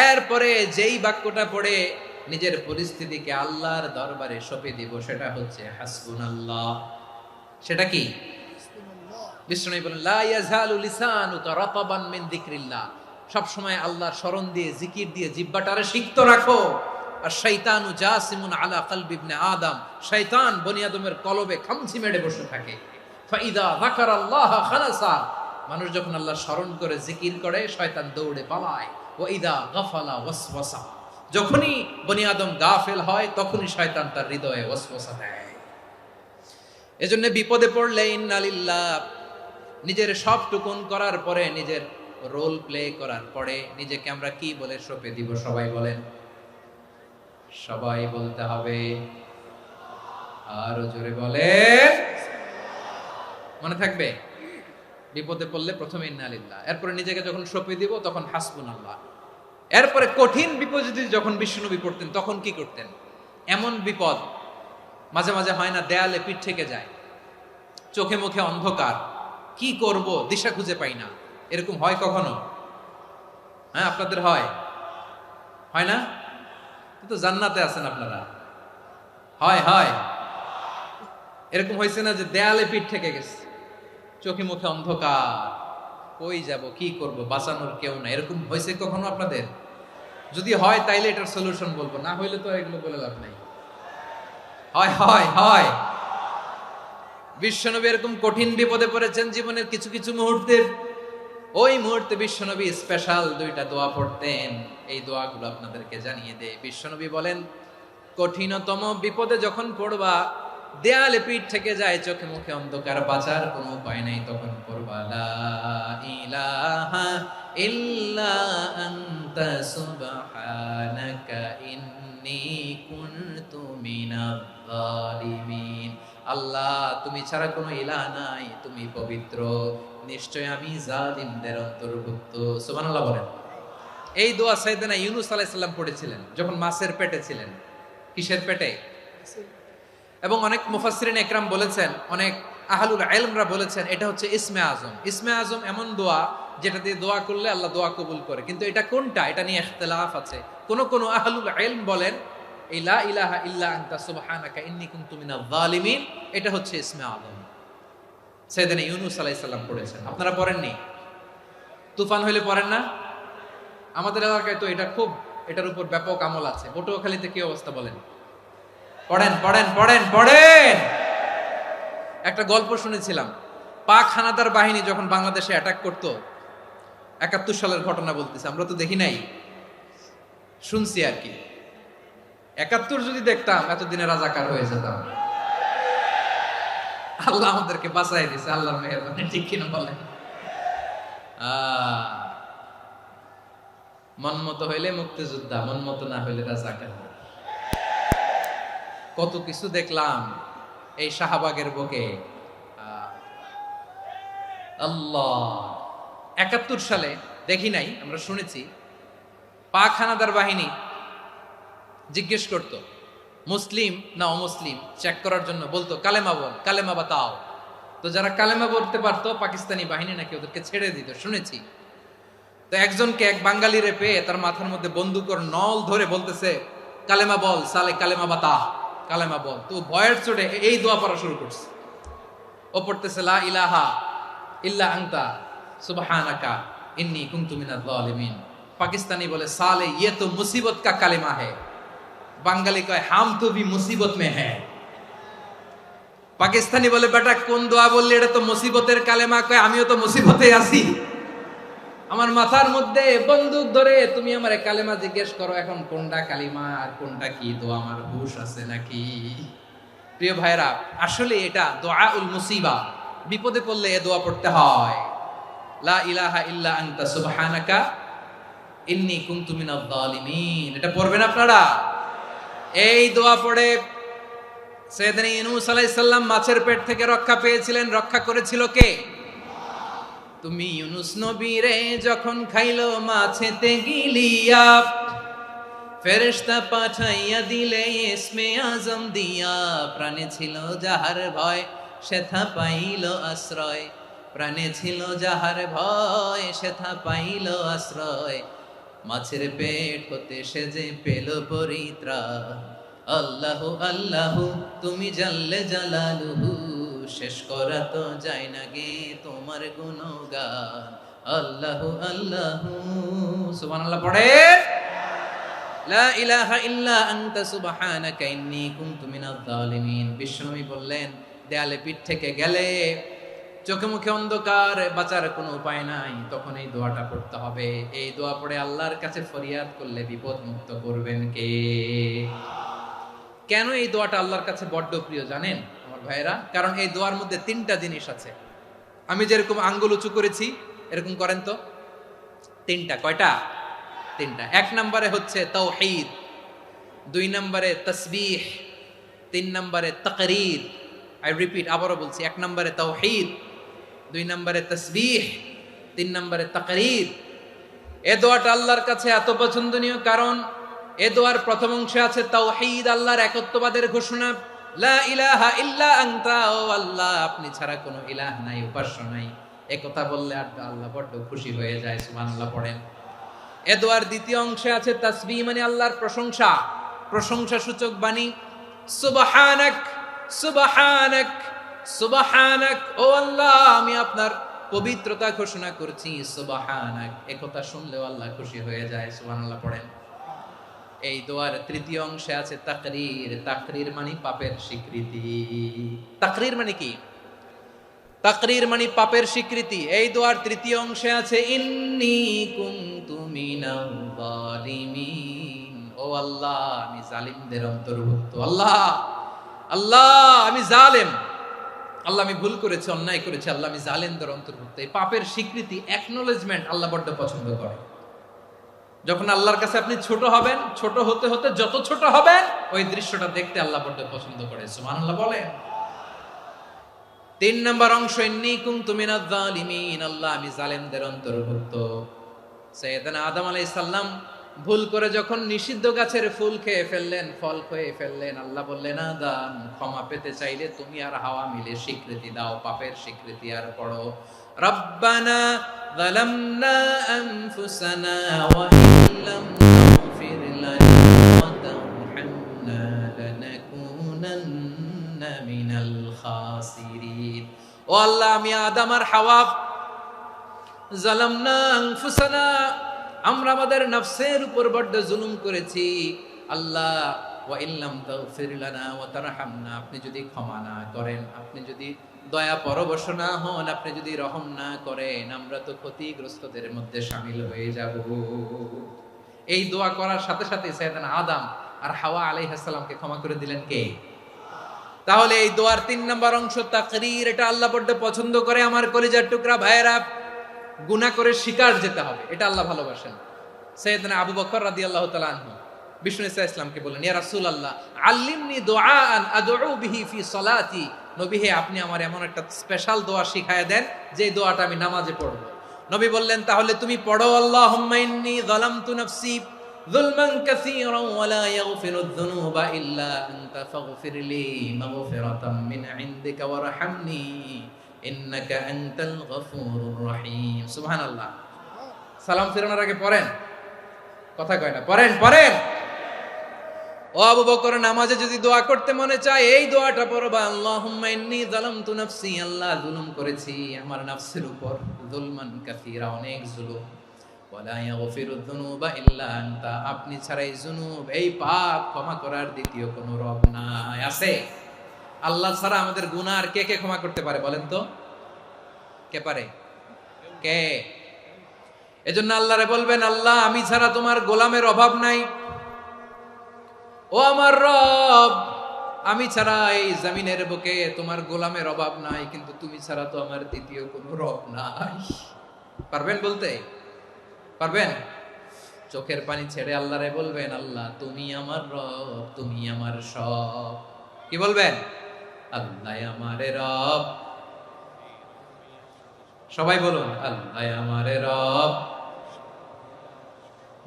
এরপরে যেই বাক্যটা পড়ে নিজের পরিস্থিতিকে আল্লাহর দরবারে সঁপে দিব, সেটা হচ্ছে হাসবুনাল্লাহ। সেটা কি? বিষ্ণু বলেন, লা ইয়াজালু লিসানুকা রাতাবান মিন যিকরিল্লাহ, সব সময় আল্লাহর স্মরণ দিয়ে, জিকির দিয়ে জিহ্বাটারে সিক্ত রাখো। আর শয়তানু জাসিমুন আলা কলবি ইবনে আদম, শয়তান বনি আদমের কলবে খামচি মেরে বসে থাকে। ফাইদা যাকারাল্লাহ খালাসা, মানুষ যখন আল্লাহর স্মরণ করে জিকির করে, শয়তান দৌড়ে পালায়। ওয়া ইদা গাফালা ওয়াসওয়াসা, যখনই বনি আদম গাফেল হয়, তখনই শয়তান তার হৃদয়ে ওয়াসওয়াসা দেয়। এজন্য বিপদে পড়লে ইন্না লিল্লাহ, নিজের সব টুকুন করার পরে, নিজের রোল প্লে করার পরে নিজেকে আমরা কি বলে সঁপে দিব? সবাই বলেন, সবাই বলতে হবে। আরো জোরে বলে, মনে থাকবে? বিপদে পড়লে প্রথমে ইন্না লিল্লাহ, এরপরে নিজেকে যখন সঁপে দিব তখন হাসবুনাল্লাহ। এরপরে কঠিন বিপদে যখন বিশ্বনবী পড়তেন তখন কি করতেন? এমন বিপদ মাঝে মাঝে হয় না, দেয়ালে পিঠ থেকে যায়, চোখে মুখে অন্ধকার, কি করব দিশা খুঁজে পাই না, এরকম হয় কখনো? হ্যাঁ, আপনাদের হয়? হয় না? কিন্তু জান্নাতে আছেন আপনারা। হয় হয় এরকম হয়েছে না যে দেয়ালে পিঠ থেকে গেছে, চোখে মুখে অন্ধকার, কই যাব, কি করব, বাঁচানোর কেউ না, এরকম হয়েছে কখনো আপনাদের? যদি হয় তাইলে এটার সলিউশন বলবো, না হইলে তো এগুলো বলে লাভ নাই। হয় হয় হয় বিশ্বনবী এরকম কঠিন বিপদে পড়েছেন জীবনের কিছু কিছু মুহূর্তে। ওই মুহূর্তে বিশ্বনবী স্পেশাল দুইটা দোয়া পড়তেন, এই দোয়াগুলো আপনাদেরকে জানিয়ে দেয়। বিশ্বনবী বলেন, কঠিনতম বিপদে যখন পড়বা, দেয়ালে পিঠ থেকে যায়, চোখে মুখে অন্ধকার, বাঁচার কোনো উপায় নাই, তখন পড়বা লা ইলাহা ইল্লা আনতা সুবহানাকা ইন্নী কুনতু মিনাজ জালিমিন। আল্লাহ, তুমি ছাড়া কোনো ইলাহ নাই, তুমি পবিত্র, নিশ্চয় আমি জালিমদের অন্তর্ভুক্ত। সুবহানাল্লাহ বলেন। এই দোয়া সাইয়েদনা ইউনূস আলাইহিস সালাম পড়েছিলেন যখন মাছের পেটে ছিলেন। কিসের পেটে? এবং অনেক মুফাসসিরিন একরাম বলেছেন, অনেক আহলুল ইলমরা বলেছেন, এটা হচ্ছে ইসমে আজম। ইসমে আজম এমন দোয়া যেটা দিয়ে দোয়া করলে আল্লাহ দোয়া কবুল করে, কিন্তু এটা কোনটা, এটা নিয়ে ইখতিলাফ আছে। কোন কোন আহলুল ইলম বলেন এই লা ইলাহা ইল্লা আনতা সুবহানাকা ইন্নী কুনতু মিনাজ জালিমিন, এটা হচ্ছে ইসমে আজম। সাইয়েদনা ইউনূস আলাইহিস সালাম পড়েছেন, আপনারা পড়েননি? তুফান হইলে পড়েন না? আমাদের এলাকায় তো এটা খুব, এটার উপর ব্যাপক আমল আছে। পটুয়াখালীতে কি অবস্থা বলেন? পড়েন পড়েন পড়েন পড়েন। একটা গল্প শুনেছিলাম, পাক হানাদার বাহিনী যখন বাংলাদেশে অ্যাটাক করত, 71 সালের ঘটনা বলতেছি, আমরা তো দেখি নাই, শুনছি আর কি। 71 যদি দেখতাম এতদিনে রাজাকার হয়ে যেতাম। আল্লাহ আমাদেরকে বাঁচাই দিছে, আল্লাহর মেহেরবানি, ঠিক কিনা বলেন? মন মতো হইলে মুক্তিযোদ্ধা, মন মতো না হইলে রাজাকার। কত কিছু দেখলাম এই শাহবাগের বুকে। আল্লাহ, 71 সালে দেখি নাই, আমরা শুনেছি পাক হানাদার বাহিনী জিজ্ঞেস করত মুসলিম না অমুসলিম চেক করার জন্য, বলতো কালেমা বল, কালেমা বাতাও। তো যারা কালেমা বলতে পারতো পাকিস্তানি বাহিনী নাকি ওদেরকে ছেড়ে দিত, শুনেছি। তো একজনকে, এক বাঙালিরে পেয়ে তার মাথার মধ্যে বন্দুকের নল ধরে বলতেছে কালেমা বল সালে, কালেমা বাতা, কালেমা বল। তো ভয়ের চোটে এই দোয়া পড়া শুরু করছে। ও পড়তেছে লা ইলাহা ইল্লা আনতা সুবহানাকা ইন্নী কুনতু মিনাজ জালিমিন। পাকিস্তানি বলে সালে ইয়ে তো মুসিবত কা কালেমা है। বাঙালি কয় হাম তো ভি মুসিবত মে হ্যায়। পাকিস্তানি বলে বেটা কোন দোয়া বললি, এটা তো মুসিবতের কালেমা। কয় আমিও তো মুসিবতে আছি, আমার মাথার মধ্যে বন্দুক ধরে তুমি আমারে কালেমা জিজ্ঞেস করো, এখন কোনটা কালিমা আর কোনটা কি দোয়া, আমার হুশ আছে নাকি? প্রিয় ভাইরা, আসলে এটা দোয়াউল মুসিবা, বিপদে পড়লে এ দোয়া পড়তে হয়। লা ইলাহা ইল্লা আনতা সুবহানাকা ইন্নী কুনতু মিনাজ জালিমিন। এটা পড়বেন আপনারা। এই দোয়া পড়ে সাইয়েদনা ইউনূস আলাইহিস সালাম মাছের পেট থেকে রক্ষা পেয়েছিলেন। রক্ষা করেছিল কে? তুমি ইউনূস নবীরে যখন খাইলো মাছেতে গিলিয়া, ফেরেশতা পাঠাইয়া দিলে ইসমে আজম দিয়া। প্রাণে ছিল যাহার ভয় সেথা পাইল আশ্রয়, প্রাণে ছিল যাহার ভয় সেথা পাইল আশ্রয়। মাছের পেট হতে সে যে পেল পরিত্রাণ। আল্লাহু আল্লাহু তুমি জাল্লে জালালুহু, শেষ করা তো যায় না গে তোমার গুণগান। আল্লাহু আল্লাহু সুবহানাল্লাহ পড়ে। লা ইলাহা ইল্লা আনতা সুবহানাকা ইন্নী কুনতু মিনাজ জালিমিন। বিশ্বনবী বললেন, দেয়ালে পিঠ থেকে গেলে, চোখে মুখে অন্ধকার, বাঁচার কোনো উপায় নাই, তখন এই দোয়াটা পড়তে হবে। এই দোয়া পড়ে আল্লাহর কাছে ফরিয়াদ করলে বিপদ মুক্ত করবেন কে? কেন এই দোয়াটা আল্লাহর কাছে বড্ড প্রিয় জানেন আমার ভাইয়েরা? কারণ এই দোয়ার মধ্যে 3টা জিনিস আছে। আমি যেরকম আঙ্গুল উঁচু করেছি এরকম করেন তো। 3টা। কয়টা? 3টা। 1 নম্বরে হচ্ছে তাওহীদ, 2 নম্বরে তাসবিহ, 3 নম্বরে তাকরীর। আই রিপিট, আবারও বলছি, 1 নম্বরে তাওহীদ, 2 নম্বরে তাসবিহ, 3 নম্বরে তাকরীর। এ দোয়াটা আল্লাহর কাছে এত পছন্দনীয় কারণ এ দোয়ার প্রথম অংশে আছে তাওহীদ, আল্লাহর একত্ববাদের ঘোষণা। লা ইলাহা ইল্লা আনতা, ও আল্লাহ আপনি ছাড়া কোনো ইলাহ নাই, উপাস্য নাই। এ কথা বললে আর আল্লাহ বড্ড খুশি হয়ে যায়। সুবহানাল্লাহ পড়েন। এ দোয়ার দ্বিতীয় অংশে আছে তাসবিহ, মানে আল্লাহর প্রশংসা, প্রশংসা সূচক বাণী। সুবহানাক সুবহানাক সুবহানাক, ও আল্লাহ আমি আপনার পবিত্রতা ঘোষণা করছি। সুবহানাক, এ কথা শুনলেও আল্লাহ খুশি হয়ে যায়। সুবহানাল্লাহ পড়েন। এই দোয়ার তৃতীয় অংশে আছে তাকরীর। তাকরীর মানে পাপের স্বীকৃতি। তাকরীর মানে কি? তাকরীর মানে পাপের স্বীকৃতি। এই দোয়ার তৃতীয় অংশে আছে ইন্নী কুনতু মিনাল জালিমিন, ও আল্লাহ আমি জালিমদের অন্তর্ভুক্ত। আল্লাহ আল্লাহ আমি জালেম, আল্লাহ আমি ভুল করেছি, অন্যায় করেছি, আল্লাহ আমি জালেমদের অন্তর্ভুক্ত। এই পাপের স্বীকৃতি, অ্যাকনোলেজমেন্ট আল্লাহ বড্ড পছন্দ করে। যখন আল্লাহর কাছে আপনি ছোট হবেন, ছোট হতে হতে যত ছোট হবেন, ওই দৃশ্যটা দেখতে আল্লাহ বড্ড পছন্দ করে। সুবহানাল্লাহ বলেন। 3 নম্বর অংশ ইন্নী কুনতু মিনাজ জালিমিন, আল্লাহ আমি জালেমদের অন্তর্ভুক্ত। সাইয়েদনা আদম আলাইহিস সালাম ভুল করে যখন নিষিদ্ধ গাছের ফুল খেয়ে ফেললেন, ফল খেয়ে ফেললেন, আল্লাহ বললেন আদম ক্ষমা পেতে চাইলে তুমি আর হাওয়া মিলে স্বীকৃতি দাও, পাপের স্বীকৃতি। আর পড়ো রব্বানা যালামনা আনফুসানা ওয়া ইল্লাম তাগফির লানা ওয়া তারহামনা লানাকুনান্না মিনাল খাসিরিন। ও আল্লাহ আমি আদম আর হাওয়া যালামনা আনফুসানা, আমরা আমাদের নফসের উপর বড্ড জুলুম করেছি। আল্লাহ ওয়া ইল্লাম তাগফির লানা ওয়া তারহামনা, আপনি যদি ক্ষমা না করেন, আপনি যদি দয়া পরবশ না হন, আপনি যদি রহম না করেন, আমরা তো ক্ষতিগ্রস্তদের মধ্যে শামিল হয়ে যাব। এই দোয়া করার সাথে সাথে সাইয়েদনা আদম আর হাওয়া আলাইহিস সালামকে ক্ষমা করে দিলেন কে? তাহলে এই দোয়ার 3 নম্বর অংশ তাকরীর, এটা আল্লাহ বড় পছন্দ করে। আমার কলিজার টুকরা ভাইয়েরা, গুনাহ করে শিকার যেতে হবে, এটা আল্লাহ ভালোবাসেন। সাইয়েদনা আবু বকর রাদিয়াল্লাহু তাআলা আনহু বিষ্ণু ইসা ইসলামকে বললেন, ইয়া রাসূলুল্লাহ আল্লিমনি দুআআন আদউ বিহি ফি সলাতি, নবী হে আপনি আমার এমন একটা স্পেশাল দোয়া শিখায়া দেন যে দোয়াটা আমি নামাজে পড়ব। নবী বললেন, তাহলে তুমি পড়ো, আল্লাহুম্মা ইন্নী যালামতু নাফসি যুলমান কাসীরান ওয়া লা ইয়াগফিরুয যুনুবা ইল্লা আনতা ফাগফিরলি মাগফিরাতাম মিন ইনদিকা ওয়ারহামনি ইন্নাকা আনতাল গফুরুর রহিম। সুবহানাল্লাহ। সালাম ফিরানোর আগে পড়েন, কথা কয় না, পড়েন পড়েন। ও আবু বকর, নামাজে যদি দোয়া করতে মনে চায় এই দোয়াটা পড়বা, আল্লাহুম্মা ইন্নী যালামতু নাফসি, আল্লাহ জুলুম করেছি আমার নফসের উপর, যুলমান কাসীরা, অনেক জুলুম, ওয়া লা ইয়াগফিরুয যুনুবা ইল্লা আনতা, আপনি ছাড়া এই জুনুব, এই পাপ ক্ষমা করার দ্বিতীয় কোনো রব নাই। আছে? আল্লাহ ছাড়া আমাদের গুনাহ আর কে কে ক্ষমা করতে পারে বলেন তো? কে পারে? কে? এজন্য আল্লাহরে বলবেন, আল্লাহ আমি ছাড়া তোমার গোলামের অভাব নাই, ও আমার রব আমি ছাড়া এই জমিনের বুকে তোমার গোলামের অভাব নাই, কিন্তু তুমি ছাড়া তো আমার দ্বিতীয় কোনো রব নাই। পারবেন বলতে? পারবেন? চোখের পানি ছেড়ে আল্লাহরে বলবেন, আল্লাহ তুমি আমার রব, তুমি আমার সব। কি বলবেন? আল্লাহ আমারে রব। সবাই বলুন, আল্লাহ আমারে রব,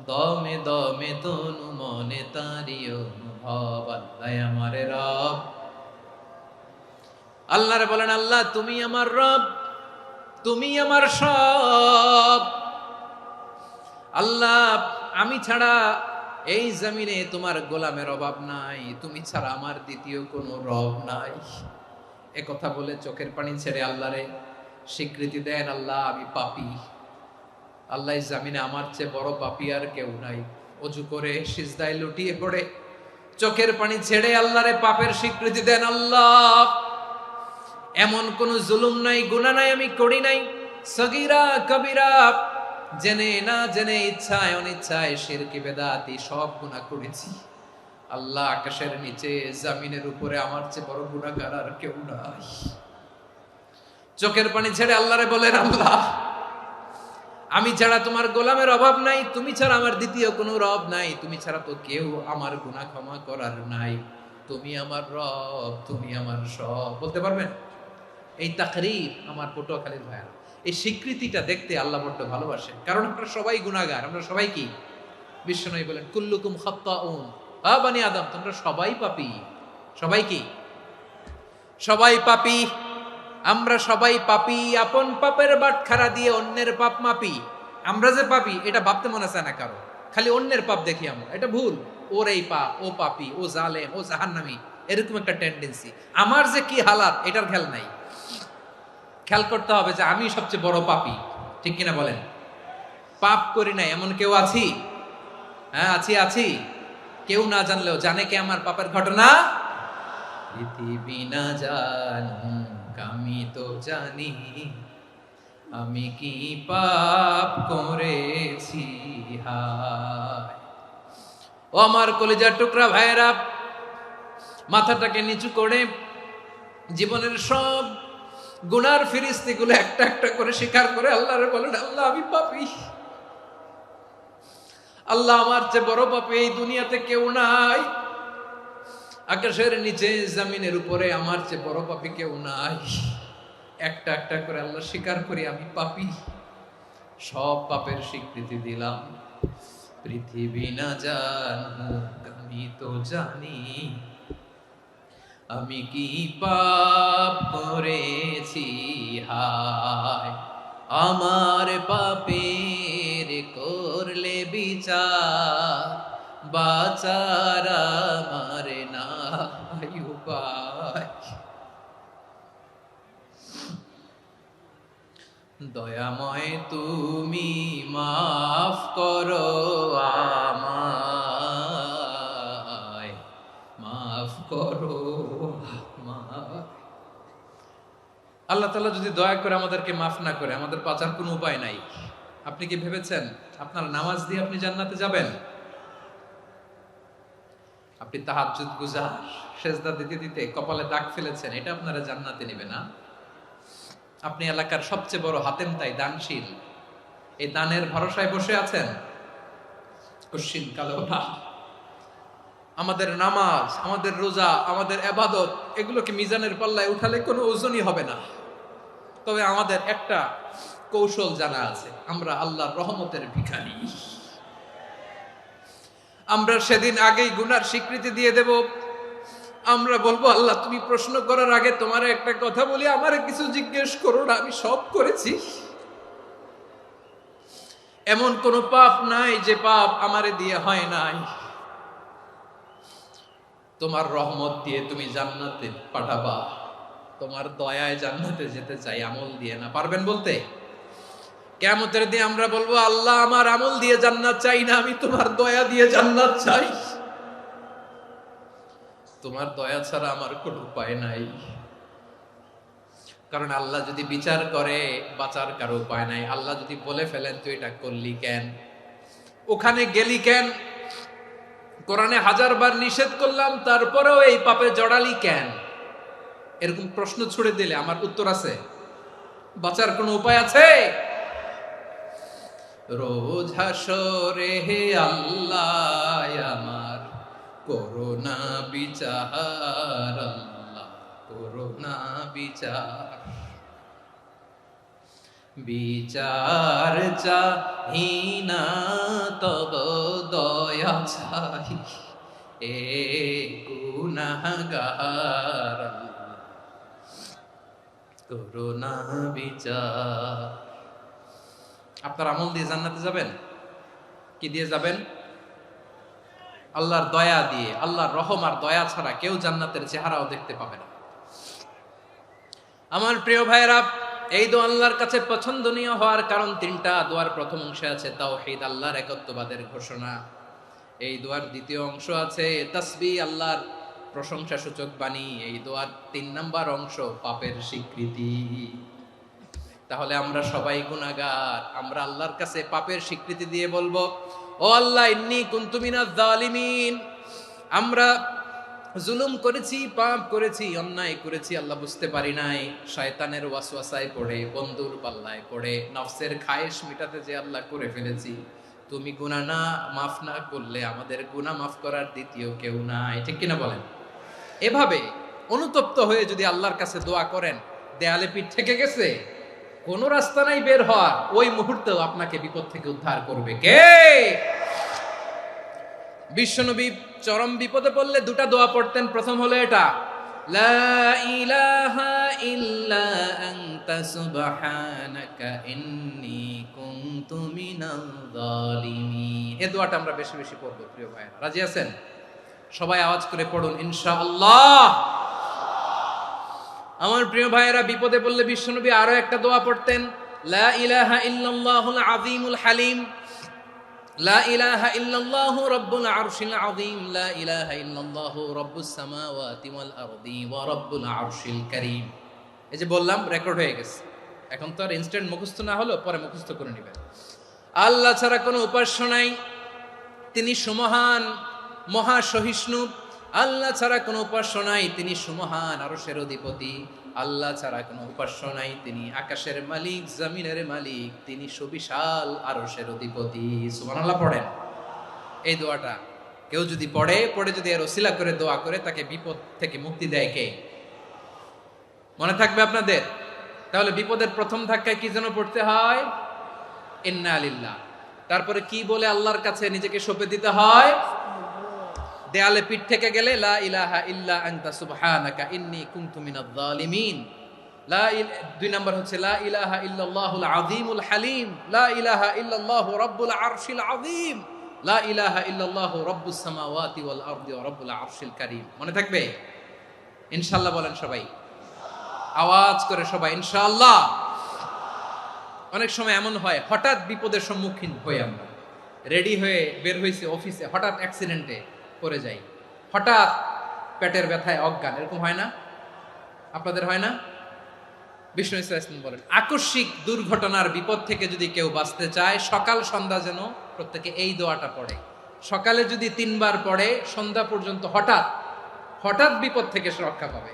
দমে দমে তনু মনে তারি অনুভব, আল্লাহ আমারে রব। আল্লাহরে বলেন, আল্লাহ তুমি আমার রব, তুমি আমার সব। আল্লাহ আমি ছাড়া এই জমিনে তোমার গোলামের অভাব নাই, তুমি ছাড়া আমার দ্বিতীয় কোনো রব নাই। এ কথা বলে চোখের পানি ছেড়ে আল্লাহরে স্বীকৃতি দেন, আল্লাহ আমি পাপী, আল্লাহ জামিনে আমার চেয়ে বড় পাপী আর কেউ নাই। অজু করে সিজদায় লুটিয়ে পড়ে চোখের পানি ছেড়ে আল্লাহরে পাপের স্বীকৃতি দেন, আল্লাহ এমন কোন জুলুম নাই, গুনাহ নাই আমি করি নাই, সগীরা কবিরা, জেনে না জেনে, ইচ্ছায় অনিচ্ছায়, শিরকি বেদাতি সব গুনাহ করেছি। আল্লাহ আকাশের নিচে জমিনের উপরে আমার চেয়ে বড় গুনাহগার আর কেউ নাই। চোখের পানি ছেড়ে আল্লাহরে বলেন, আল্লাহ আমি ছাড়া তোমার গোলামের অভাব নাই, তুমি ছাড়া আমার দ্বিতীয় কোনো রব নাই, তুমি ছাড়া তো কেউ আমার গুনাহ ক্ষমা করার নাই, তুমি আমার রব, তুমি আমার সব। বলতে পারবেন? এই তাকরীর আমার পটুয়াখালীর ভাইয়া, এই স্বীকৃতিটা দেখতে আল্লাহ বড্ড ভালোবাসেন, কারণ আমরা সবাই গুনাহগার, আমরা সবাই কি? বিশ্বনবী বলেন, কুল্লুকুম খাত্তাউন, আ বনি আদম তোমরা সবাই পাপী। সবাই কি? সবাই পাপী। আমরা সবাই পাপী, আপন পাপের বাটখারা দিয়ে অন্যের পাপ মাপি। আমরা যে পাপী এটা ভাবতে মনে চায় না কারো, খালি অন্যের পাপ দেখি আমরা, এটা ভুল। ওর এই পাপ, ও পাপী, ও জালেম, ও জাহান্নামী, এরকম একটা টেন্ডেন্সি। আমার যে কি হালাত এটার খেয়াল নাই। খেয়াল করতে হবে যে আমি সবচেয়ে বড় পাপী, ঠিক কিনা বলেন? পাপ করি নাই এমন কেউ আছি? হ্যাঁ আছি, আছি। কেউ না জানলেও জানে কে আমার পাপের ঘটনা? পৃথিবী না জানুক আমি তো জানি, আমি কি পাপ করেছি হায়। ও আমার কলিজার টুকরা ভাইয়েরা, মাথাটাকে নিচু করে জীবনের সব গুনার ফিরিস্তিগুলো একটা একটা করে স্বীকার করে আল্লাহরে বলেন, আল্লাহ আমি পাপী, আল্লাহ আমার চেয়ে বড় পাপী এই দুনিয়াতে কেউ নাই, আকাশের নিচে জমিনের উপরে আমার চেয়ে বড় পাপী কেউ নাই। একটা একটা করে আল্লাহ স্বীকার করি আমি পাপী, সব পাপের স্বীকৃতি দিলাম। পৃথিবী না জানুক আমি তো জানি, আমি কি পাপ করেছি হায়। আমার পাপের করলে বিচার, বাঁচার আমার নাই উপায়। দয়াময় তুমি মাফ করো আমায়, করো আমার। আল্লাহ তাআলা যদি দয়া করে আমাদেরকে মাফ না করে, আমাদের বাঁচার কোনো উপায় নাই। আপনি কি ভেবেছেন আপনার নামাজ দিয়ে আপনি জান্নাতে যাবেন? আপনি তাহাজ্জুদ গুজার, সেজদা দিতে দিতে কপালে দাগ ফেলেছেন, এটা আপনারা জান্নাতে নেবে না? আপনি এলাকার সবচেয়ে বড় হাতেম তাই দানশীল, এই দানের ভরসায় বসে আছেন? কশিন কালো না। আমাদের নামাজ, আমাদের রোজা, আমাদের ইবাদত, এগুলোকে মিজানের পাল্লায় উঠালে কোনো ওজনই হবে না। তবে আমাদের একটা কৌশল জানা আছে, আমরা আল্লাহর রহমতের ভিখারি। আমরা সেদিন আগেই গুনার স্বীকৃতি দিয়ে দেব। আমরা বলবো, আল্লাহ তুমি প্রশ্ন করার আগে তোমার একটা কথা বলি, আমারে কিছু জিজ্ঞেস করো না, আমি সব করেছি। এমন কোন পাপ নাই যে পাপ আমারে দিয়ে হয় নাই। তোমার রহমত দিয়ে তুমি জান্নাতে পাঠাবা, তোমার দয়ায় জান্নাতে যেতে চাই, আমল দিয়ে না। পারবেন বলতে? কিয়ামতের দিন আমরা বলবো, আল্লাহ আমার আমল দিয়ে জান্নাত চাই না, আমি তোমার দয়া দিয়ে জান্নাত চাই। তোমার দয়া ছাড়া আমার কোনো উপায় নাই। কারণ আল্লাহ যদি বিচার করে, বাঁচার কারো উপায় নাই। আল্লাহ যদি বলে ফেলেন তুই এটা করলি কেন, ওখানে গেলি কেন, কোরআনে 1000 বার নিষেধ করলাম তারপরেও এই পাপে জড়ালি কেন, এরকম প্রশ্ন ছুড়ে দিলে আমার উত্তর আছে? বাঁচার কোনো উপায় আছে? রোজ হাসরে হে আল্লাহ আমার করোনা বিচার, আল্লাহ করোনা বিচার। বিচার চাহি না তব দয়া চাই, এ গুনাহগার, আল্লাহ করোনা বিচার। আপনার আমল দিয়ে জান্নাতে যাবেন? কি দিয়ে যাবেন? আল্লাহর দয়া দিয়ে। আল্লাহর রহম আর দয়া ছাড়া কেউ জান্নাতের চেহারাও দেখতে পাবে না। আমার প্রিয় ভাইরা, এই দোয়া আল্লাহর কাছে পছন্দনীয় হওয়ার কারণ 3টা। দোয়ার প্রথম অংশে আছে তাওহীদ, আল্লাহর একত্ববাদের ঘোষণা। এই দোয়ার দ্বিতীয় অংশ আছে তাসবিহ, আল্লাহর প্রশংসা সূচক বাণী। এই দোয়ার 3 নাম্বার অংশ পাপের স্বীকৃতি। তাহলে আমরা সবাই গুনাহগার। আমরা আল্লাহর কাছে পাপের স্বীকৃতি দিয়ে বলবো, ও আল্লাহ ইন্নী কুনতু মিনাজ জালিমিন, আমরা জুলুম করেছি, পাপ করেছি, অন্যায় করেছি, আল্লাহ বুঝতে পারি নাই। শয়তানের ওয়াসওয়াসায় পড়ে, বন্ধুর পাল্লায় পড়ে, নফসের খায়েশ মিটাতে যে আল্লাহ করে ফেলেছি। তুমি গুনাহ না মাফ না করলে আমাদের গুনাহ মাফ করার দ্বিতীয় কেউ নাই। ঠিক কিনা বলেন? এভাবে অনুতপ্ত হয়ে যদি আল্লাহর কাছে দোয়া করেন, দেয়ালে পিঠ থেকে গেছে, কোনো রাস্তা নাই বের হওয়ার, ওই মুহূর্তেও আপনাকে বিপদ থেকে উদ্ধার করবে কে? বিশ্বনবী চরম বিপদে পড়লে 2টা দোয়া পড়তেন। প্রথম হলো এটা, লা ইলাহা ইল্লা আনতা সুবহানাকা ইন্নী কুনতু মিনাল জালিমিন। এই দোয়াটা আমরা বেশি বেশি পড়ব প্রিয় ভাইরা। রাজি আছেন? সবাই আওয়াজ করে পড়ুন ইনশাআল্লাহ। আমার প্রিয় ভাইয়েরা, বিপদে পড়লে বিশ্বনবী আরো একটা দোয়া পড়তেন, লা ইলাহা ইল্লাল্লাহুল আযীমুল হালিম, লা ইলাহা ইল্লাল্লাহু রাব্বুল আরশিল আযীম, লা ইলাহা ইল্লাল্লাহু রাব্বুস সামাওয়াতি ওয়াল আরদি ওয়া রাব্বুল আরশিল কারীম। এই যে বললাম, রেকর্ড হয়ে গেছে। এখন তো আর ইনস্ট্যান্ট মুখস্থ না হলো, পরে মুখস্থ করে নেবেন। আল্লাহ ছাড়া কোনো উপাস্য নাই, তিনি সুমহান, মহা সহিষ্ণু। আল্লাহ ছাড়া কোনো উপাস্য নাই, তিনি সুমহান, আরশের অধিপতি। আল্লাহ ছাড়া কোনো উপাস্য নাই, তিনি আকাশের মালিক, জমিনের মালিক, তিনি সুবিশাল, আরশের অধিপতি। সুবহানাল্লাহ পড়েন। এই দোয়াটা কেউ যদি পড়ে যদি এর ওসিলা করে দোয়া করে, তাকে বিপদ থেকে মুক্তি দেয় কে? মনে থাকবে আপনাদের? তাহলে বিপদের প্রথম ধাক্কায় কি যেন পড়তে হয়? ইন্না লিল্লাহ। তারপরে কি বলে আল্লাহর কাছে নিজেকে সঁপে দিতে হয়? দেয়ালে পিঠ থেকে গেলে লা ইলাহা ইল্লা আনতা সুবহানাকা ইন্নী কুনতু মিনাজ জালিমিন। 2 নম্বর হচ্ছে লা ইলাহা ইল্লাল্লাহুল আযীমুল হালিম, লা ইলাহা ইল্লাল্লাহু রাব্বুল আরশিল আযীম, লা ইলাহা ইল্লাল্লাহু রাব্বুস সামাওয়াতি ওয়াল আরদি ওয়া রাব্বুল আরশিল কারীম। মনে থাকবে? ইনশাআল্লাহ বলেন সবাই, আওয়াজ করে সবাই ইনশাআল্লাহ। অনেক সময় এমন হয়, হঠাৎ বিপদের সম্মুখীন হই আমরা, রেডি হয়ে বের হইছে অফিসে, হঠাৎ অ্যাক্সিডেন্টে পড়ে যাই, হঠাৎ পেটের ব্যথায় অজ্ঞান, এরকম হয় না? আপনাদের হয় না? বিষ্ণু ইসলাম বলেন আকস্মিক দুর্ঘটনার বিপদ থেকে যদি কেউ বাঁচতে চায় সকাল সন্ধ্যা যেন প্রত্যেকে এই দোয়াটা পড়ে। সকালে যদি 3 বার পড়ে সন্ধ্যা পর্যন্ত হঠাৎ হঠাৎ বিপদ থেকে সে রক্ষা পাবে।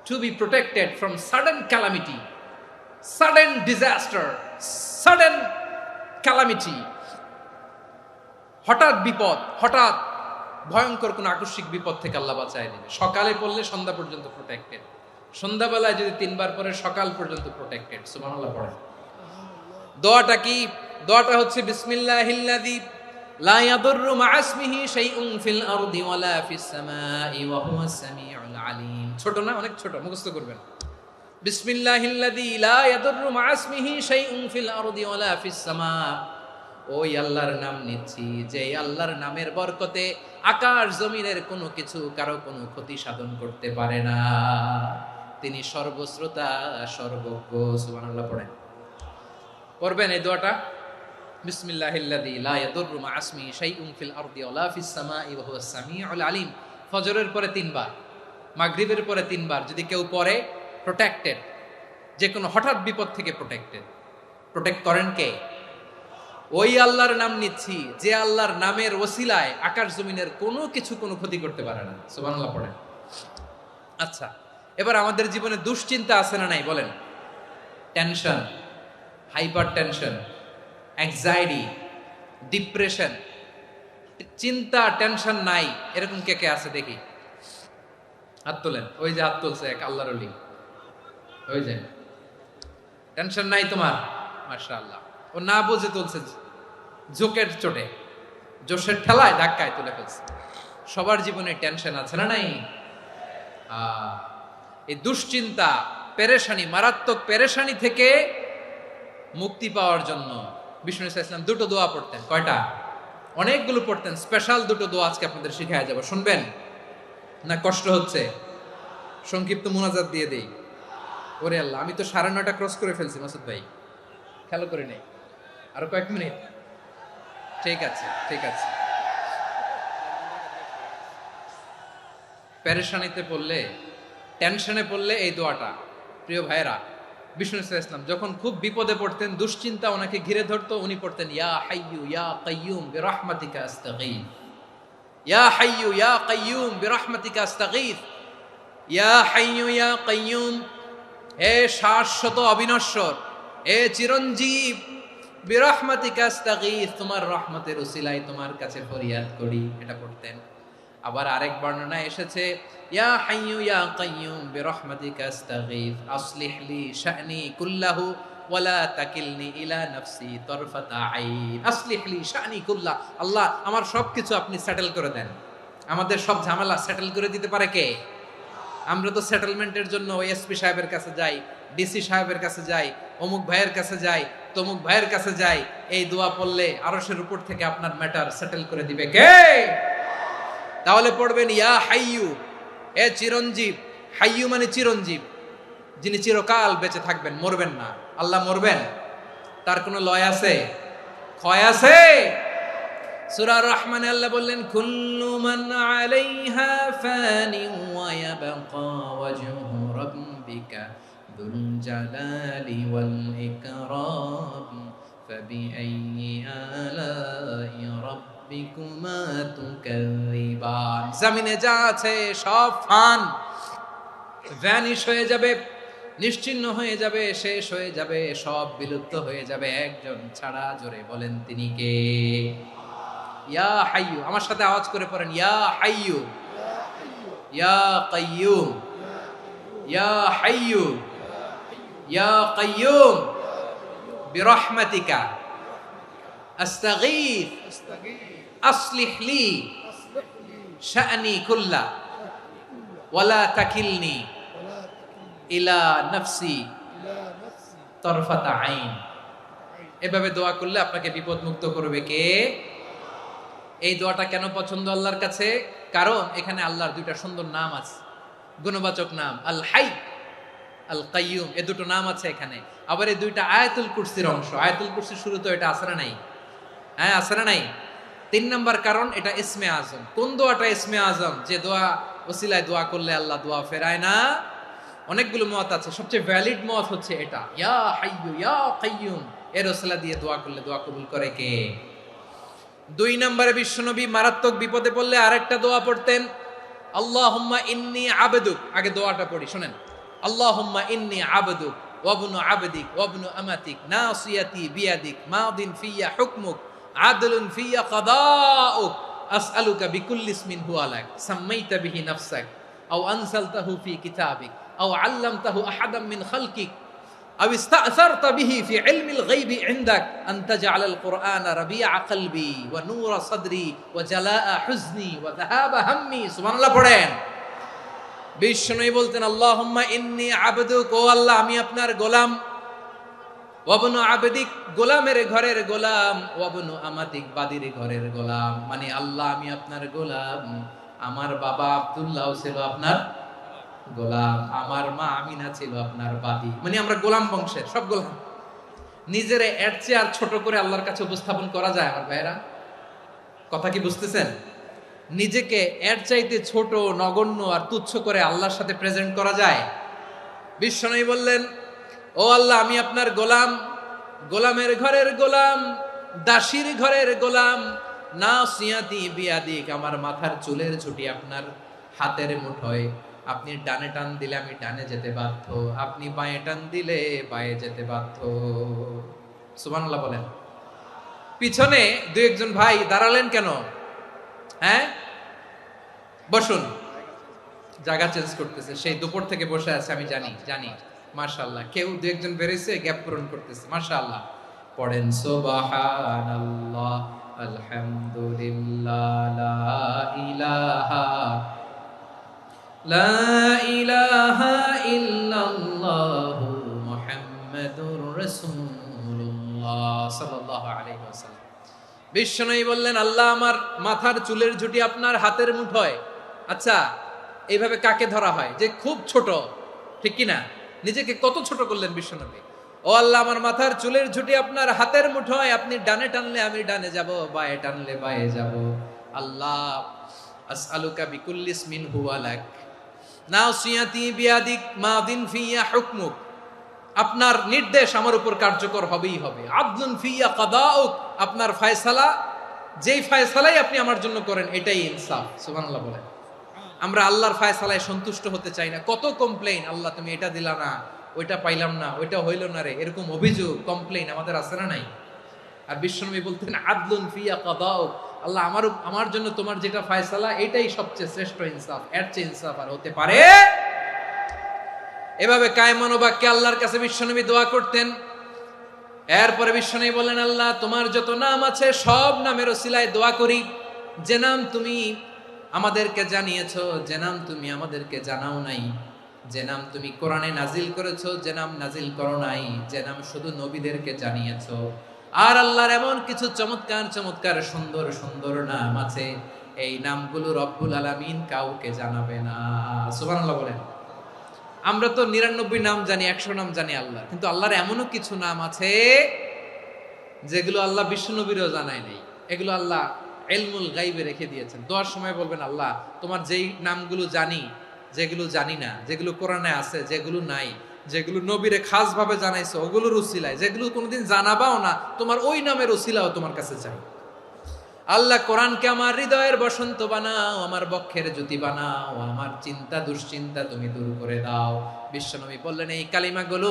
To be protected from sudden calamity, sudden disaster, sudden calamity, হঠাৎ বিপদ, হঠাৎ ভয়ঙ্কর কোন আকস্মিক বিপদ থেকে আল্লাহ বাঁচায় দিবে। সকালে পড়লে সন্ধ্যা পর্যন্ত প্রোটেক্টেড, সন্ধ্যাবেলায় যদি 3 বার পরে সকাল পর্যন্ত প্রোটেক্টেড। সুবহানাল্লাহ পড়েন। দোয়াটা কি? দোয়াটা হচ্ছে বিসমিল্লাহিল্লাযী লা ইয়াদুররু মা ইসমিহি শাইউন ফিল আরদি ওয়ালা ফিস সামাই ওয়া হুয়াস সামিউল আলিম। ছোট না? অনেক ছোট, মুখস্থ করবেন। বিসমিল্লাহিল্লাযী লা ইয়াদুররু মা ইসমিহি শাইউন ফিল আরদি ওয়ালা ফিস সামা। ওই আল্লাহর নাম নিচ্ছি যে আল্লাহর নামের বরকতে আকাশ জমিনের কোনো কিছু কারো কোনো ক্ষতি সাধন করতে পারে না। তিনি সর্বশ্রোতা, সর্বজ্ঞ। সুবহানাল্লাহ পড়েন। পড়বেন এই দোয়াটা, বিসমিল্লাহিল্লাযী লা ইয়াদুররু মা ইসমিহি শাইউন ফিল আরদি ওয়ালা ফিস সামাই ওয়া হুয়াস সামিউল আলিম। ফজরের পরে 3 বার, মাগরিবের পরে 3 বার যদি কেউ পড়ে প্রোটেক্টেড, যে কোনো হঠাৎ বিপদ থেকে প্রোটেক্টেড। প্রোটেক্ট করেন কে? ওই আল্লাহর নাম নিচ্ছি যে আল্লাহর নামের ওসিলায় আকাশ জমিনের কোনো কিছু কোনো ক্ষতি করতে পারে না। সুবহানাল্লাহ পড়েন। আচ্ছা, এবার আমাদের জীবনে দুশ্চিন্তা আছে না নাই বলেন? Tension, hyper tension, anxiety, depression, চিন্তা টেনশন নাই এরকম কে কে আছে দেখি? হাত তোলেন। ওই যে হাত তুলছে এক আল্লাহর ওলি, ওই যে। টেনশন নাই তোমার? মাশাআল্লাহ। ও না বুঝে তুলছে, জোকের চোটে, জোশের ঠেলায় ধাক্কায় তুলে ফেলছে। সবার জীবনে টেনশন আছে না নাই? এই দুশ্চিন্তা, পেরেশানি, মারাত্মক পেরেশানি থেকে মুক্তি পাওয়ার জন্য বিষ্ণু ইসলাম 2টো দোয়া পড়তেন। কয়টা? অনেকগুলো পড়তেন। স্পেশাল 2টো দোয়া আজকে আপনাদের শিখায় যাব, শুনবেন না? কষ্ট হচ্ছে? সংক্ষিপ্ত মুনাজাত দিয়ে দেই। ওরে আল্লাহ, আমি তো 9:30 ক্রস করে ফেলছি মাসুদ ভাই, খেয়াল করে নেই। আরো কয়েক মিনিট? ঠিক আছে, ঠিক আছে। পেরেশানিতে পড়লে, টেনশনে পড়লে এই দোয়াটা, প্রিয় ভাইরা, বিষ্ণু ইসলাম যখন খুব বিপদে পড়তেন, দুশ্চিন্তা ওনাকে ঘিরে ধরতো, উনি পড়তেন ইয়া হাইয়ু ইয়া কাইয়ুম বিরহমাতিকা আস্তাগীথ, ইয়া হাইয়ু ইয়া কাইয়ুম বিরহমাতিকা আস্তাগীথ, ইয়া হাইয়ু ইয়া কাইয়ুম, হে শাশ্বত অবিনশ্বর, হে চিরঞ্জীব, বিরহমাতিকা আস্তাগীথ, তোমার রহমতের উসিলায় তোমার কাছে ফরিয়াদ করি। এটা পড়তেন। আবার আরেক বর্ণনা এসেছে ইয়া হাইয়ু ইয়া কাইয়ুম বিরহমাতিকা আস্তাগীথ আসলিহ লি শা'নি কুল্লাহু ওয়ালা তাকিলনি ইলা নাফসি তারফাতা আইন। আসলিহ লি শা'নি কুল্লাহ, আল্লাহ আমার সবকিছু আপনি সেটেল করে দেন। আমাদের সব ঝামেলা সেটেল করে দিতে পারে কে? আমরা তো সেটেলমেন্টের জন্য ওই এসপি সাহেবের কাছে যাই, ডিসি সাহেবের কাছে যাই, অমুক ভাইয়ের কাছে যাই, তমুক ভাইয়ের কাছে যাই। এই দোয়া পড়লে আরশের উপর থেকে আপনার ম্যাটার সেটেল করে দিবে কে? তাহলে পড়বেন ইয়া হাইয়ু, এ চিরঞ্জীব। হাইয়ু মানে চিরঞ্জীব, যিনি চিরকাল বেঁচে থাকবেন, মরবেন না। আল্লাহ মরবেন? তার কোনো লয় আছে? ক্ষয় আছে? সূরা রহমানে আল্লাহ বললেন কুল্লু মান আলাইহা ফানি ওয়া ইয়াবকা ওয়াজহু রাব্বিকা যুল জালালি ওয়াল ইকরাম ফাবিআইয়ি আলাই রাব্বিকুমা তুকাযিবান। জমিনে যা আছে সব ফান, ভ্যানিশ হয়ে যাবে, নিশ্চিহ্ন হয়ে যাবে, শেষ হয়ে যাবে, সব বিলুপ্ত হয়ে যাবে, একজন ছাড়া। জোরে বলেন তিনি কে? ইয়া হাইয়ু। আমার সাথে আওয়াজ করে পড়েন ইয়া হাইয়ু ইয়া কাইয়ুম ইয়া হাইয়ু ইয়া কাইয়ুম বিরহমাতিকা আস্তাগীথ আসলিহ লি শা'নি কুল্লা ওয়ালা তাকিলনি ইলা নাফসি তারফাতা আইন। এভাবে দোয়া করলে আপনাকে বিপদ মুক্ত করবে কে? এই দোয়াটা কেন পছন্দ আল্লাহর কাছে? কারণ এখানে আল্লাহর 2টা সুন্দর নাম আছে, গুণবাচক নাম, আল হাই, আল কাইয়ুম। এই 2টো নাম আছে এখানে। আবার এই 2টা আয়াতুল কুরসির অংশ। আয়াতুল কুরসির শুরু তো এটা আছে না নাই? হ্যাঁ, আছে না নাই? 3 নাম্বার কারণ এটা ইসমে আজম। কোন দোয়াটা ইসমে আজম? যে দোয়া ওসিলায় দোয়া করলে আল্লাহ দোয়া ফেরায় না? অনেকগুলো মত আছে, সবচেয়ে ভ্যালিড মত হচ্ছে এটা, ইয়া হাইয়ু ইয়া কাইয়ুম, এর ওসিলা দিয়ে দোয়া করলে দোয়া কবুল করে কে? 2 নম্বরে বিশ্বনবী মারাত্মক বিপদে পড়লে আরেকটা দোয়া পড়তেন, আল্লাহুম্মা ইন্নী আবদুক। আগে দোয়াটা পড়ি, শুনেন। আল্লাহুম্মা ইন্নী আবদুক ওয়া ইবনু আবদিক ওয়া ইবনু আমাতিক নাসিয়াতি বিয়াদিক মাদিন ফিয়া হুকমুক আদলুন ফিয়া কাদাউক আসআলুকা বিকুল্লি ইসমিন হুয়া লাক সাম্মাইতা বিহি নাফসাক আও আনসালতাহু ফি কিতাবিক আও আল্লামতাহু আহাদাম মিন খালকিক আও ইস্তা'সারতা বিহি ফি ইলমিল গায়বি ইনদাক আন তাজআলাল কুরআনা রাবিআ কলবি ওয়া নূরা সাদরি ওয়া জালাআ হুজনি ওয়া যাহাবা হাম্মি। সুবহানাল্লাহ পড়েন। বিষ্ণুই বলতেন, আল্লাহুম্মা ইন্নী আবদুক, ও আল্লাহ আমি আপনার গোলাম, ওয়া ইবনু আবদিক, গোলামের ঘরের গোলাম, ওয়া ইবনু আমাতিক, বাদীর ঘরের গোলাম। মানে আল্লাহ আমি আপনার গোলাম, আমার বাবা আব্দুল্লাহ ছিল আপনার গোলাম, আমার মা আমিনা ছিল আপনার বাদী। মানে আমরা গোলাম বংশের, সব গোলাম। নিজের এর চেয়ে আর ছোট করে আল্লাহর কাছে উপস্থাপন করা যায় আমার ভাইরা? কথা কি বুঝতেছেন? নিজেকে এর চাইতে ছোট, নগণ্য আর তুচ্ছ করে আল্লাহর সাথে প্রেজেন্ট করা যায়? বিশ্বনবী বললেন, ও আল্লাহ আমি আপনার গোলাম, গোলামের ঘরের গোলাম, দাসীর ঘরের গোলাম, নাসিয়াতি বিয়াদিক, আমার মাথার চুলের ছুটি আপনার হাতের মুঠোয়, আপনি ডানে টান দিলে আমি ডানে যেতে বাধ্য, আপনি বাঁয়ে টান দিলে বাঁয়ে যেতে বাধ্য। সুবহানাল্লাহ বলেন। পিছনে 2-1 ভাই দাঁড়ালেন কেন? হ্যাঁ, বসুন। জায়গা চেঞ্জ করতেছে, সেই দুপুর থেকে বসে আছে আমি জানি। মাশাআল্লাহ, কেউ 2-1 বেরিয়েছে, গ্যাপ পূরণ করতেছে। মাশাআল্লাহ। পড়েন সুবহানাল্লাহ আলহামদুলিল্লাহ লা ইলাহা ইল্লাল্লাহু মুহাম্মাদুর রাসূলুল্লাহ সাল্লাল্লাহু আলাইহি ওয়াসাল্লাম। বিশ্বনবী বললেন, আল্লাহ আমার মাথার চুলের ঝুঁটি আপনার হাতের মুঠোয়। আচ্ছা, এইভাবে কাকে ধরা হয়? যে খুব ছোট, ঠিক কি না? নিজেকে কত ছোট করলেন বিশ্বনবী। ও আল্লাহ আমার মাথার চুলের ঝুঁটি আপনার হাতের মুঠোয়, আপনি ডানে টানলে আমি ডানে যাব, বাঁয়ে টানলে বাঁয়ে যাব। আল্লাহ আসআলুকা বিকুল্লি ইসমিন হুয়া লাক নাসিয়াতি বিয়াদিক মাদিন ফিয়া হুকমুক, আপনার নির্দেশ আমার উপর কার্যকর হবেই হবে। আদলুন ফিয়া কাদাউক, আপনার ফয়সালা, যেই ফয়সালাই আপনি আমার জন্য করেন এটাই ইনসাফ। সুবহানাল্লাহ বলেন। আমরা আল্লাহর ফয়সালায় সন্তুষ্ট হতে চাই না। কত কমপ্লেইন, আল্লাহ তুমি এটা দিলা না, ওইটা পাইলাম না, ওইটা হইল না রে, এরকম অভিযোগ, কমপ্লেইন আমাদের আছে না নাই? আর বিশ্বনবী বলতেন, আদলুন ফিয়া কাদাউক, আল্লাহ আমার জন্য তোমার যেটা ফয়সালা এটাই সবচেয়ে শ্রেষ্ঠ ইনসাফ, এর চেয়ে ইনসাফ আর হতে পারে? এভাবে কায়মান বাক্যে আল্লাহর কাছে বিশ্বনবী দোয়া করতেন। এরপরে বিশ্বনবী বললেন, আল্লাহ তোমার যত নাম আছে সব নামের ওসিলায় দোয়া করি, যে নাম তুমি আমাদেরকে জানিয়েছো, যে নাম তুমি আমাদেরকে জানাও নাই, যে নাম তুমি কোরআনে নাজিল করেছো, যে নাম নাজিল করো নাই, যে নাম শুধু নবীদেরকে জানিয়েছো। আর আল্লাহর এমন কিছু চমৎকার চমৎকার সুন্দর সুন্দর নাম আছে, এই নামগুলো রব্বুল আলামিন কাউকে জানাবে না। সুবহানাল্লাহ বলেন। আমরা তো 99 নাম জানি, 100 নাম জানি আল্লাহ, কিন্তু আল্লাহর এমনও কিছু নাম আছে যেগুলো আল্লাহ বিশ্বনবীরও জানায় নাই। এগুলো আল্লাহ ইলমুল গায়বে রেখে দিয়েছেন। দোয়ার সময় বলবেন, আল্লাহ তোমার যেই নামগুলো জানি, যেগুলো জানি না, যেগুলো কোরআনে আছে, যেগুলো নাই, যেগুলো নবীরে খাস ভাবে জানাইছো ওগুলোর উসিলায়, যেগুলো কোনোদিন জানাবাও না, তোমার ওই নামের উসিলাও তোমার কাছে চাই। আল্লাহ কোরআনকে আমার হৃদয়ের বসন্ত বানাও, আমার বক্ষের জ্যোতি বানাও, আমার চিন্তা দুশ্চিন্তা তুমি দূর করে দাও। বিশ্বনবী বললেন, এই কালিমাগুলো,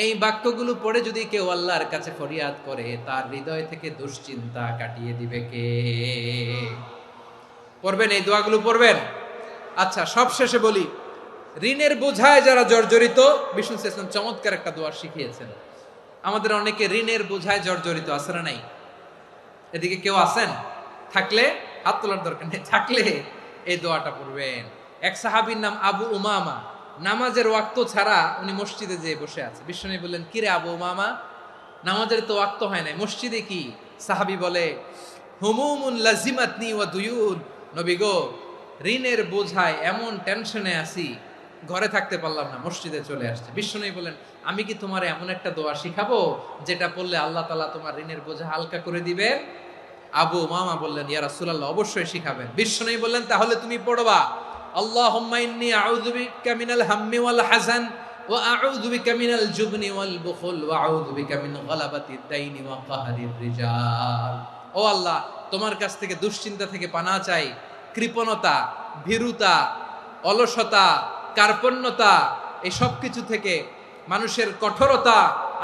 এই বাক্যগুলো পড়ে যদি কেউ আল্লাহর কাছে ফরিয়াদ করে, তার হৃদয় থেকে দুশ্চিন্তা কাটিয়ে দিবে কে? পড়বেন, এই দোয়াগুলো পড়বেন। আচ্ছা, সব শেষে বলি, ঋণের বোঝায় যারা জর্জরিত, বিষ্ণু ইসলাম চমৎকার একটা দোয়া শিখিয়েছেন। আমাদের অনেকে ঋণের বোঝায় জর্জরিত, আছে না নাই? এদিকে কেউ আছেন? থাকলে হাত তোলার দরকার নেই, থাকলে এই দোয়াটা পড়বেন। এক সাহাবীর নাম আবু উমামা, নামাজের ওয়াক্ত ছাড়া উনি মসজিদে যেয়ে বসে আছে। বিশ্বনবী বললেন, কি রে আবু উমামা, নামাজের তো ওয়াক্ত হয় নাই, মসজিদে কি? সাহাবী বলে, হুমুমুন লাজিমাতনি ওয়া দুয়ুন, নবী গো ঋণের বোঝায় এমন টেনশনে আছি, ঘরে থাকতে পারলাম না, মসজিদে চলে আসছে। বিশ্বনবী বলেন, আমি কি তোমার এমন একটা দোয়া শিখাবো যেটা পড়লে আল্লাহ তাআলা তোমার ঋণের বোঝা হালকা করে দিবে? আবু উমামা বললেন, ইয়া রাসূলুল্লাহ অবশ্যই শিখাবেন। বিশ্বনবী বললেন, তাহলে তুমি পড়বা, আল্লাহুম্মা ইন্নী আউযু বিকা মিনাল হাম্মি ওয়াল হাযান ওয়া আউযু বিকা মিনাল জুবনি ওয়াল বুখল ওয়া আউযু বিকা মিন গালাবাতিদ দাইনি ওয়া কাহরির রিজাল। ও আল্লাহ, তোমার কাছ থেকে দুশ্চিন্তা থেকে পানাহ চাই, কৃপণতা, ভীরুতা, অলসতা, কার্পণ্যতা, এই সব কিছু থেকে, মানুষের কঠোরতা,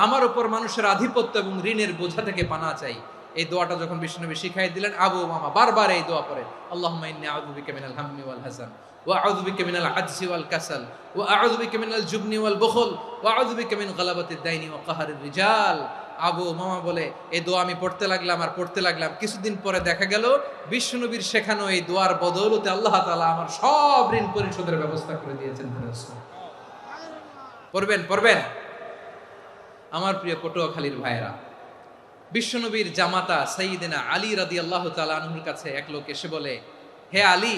আমার উপর মানুষের আধিপত্য এবং ঋণের বোঝা থেকে পানাহ চাই। এই দোয়াটা যখন বিশ্বনবী শিখাই দিলেন, আবু মামা বারবার এই দোয়া পড়ে, আল্লাহুম্মা ইন্নী আউযু বিকা মিনাল হাম্মি ওয়াল হাযান ওয়া আউযু বিকা মিনাল আজজি ওয়াল কাসাল ওয়া আউযু বিকা মিনাল জুবনি ওয়াল বুখল ওয়া আউযু বিকা মিন গালাবাতিদ দাইনি ওয়া কাহরির রিজাল। আবু মামা বলে এই দোয়া আমি পড়তে লাগলাম। কিছুদিন পরে দেখা গেল বিশ্বনবীর শেখানো এই দোয়ার বদৌলতে আল্লাহ তাআলা আমার সব ঋণ পরিশোধের ব্যবস্থা করে দিয়েছেন। পড়বেন আমার প্রিয় পটুয়াখালীর ভাইয়েরা, বিশ্বনবীর জামাতা সাইয়্যিদিনা আলী রাদিয়াল্লাহু তাআলা আনহুর কাছে এক লোক এসে বলে, হে আলী,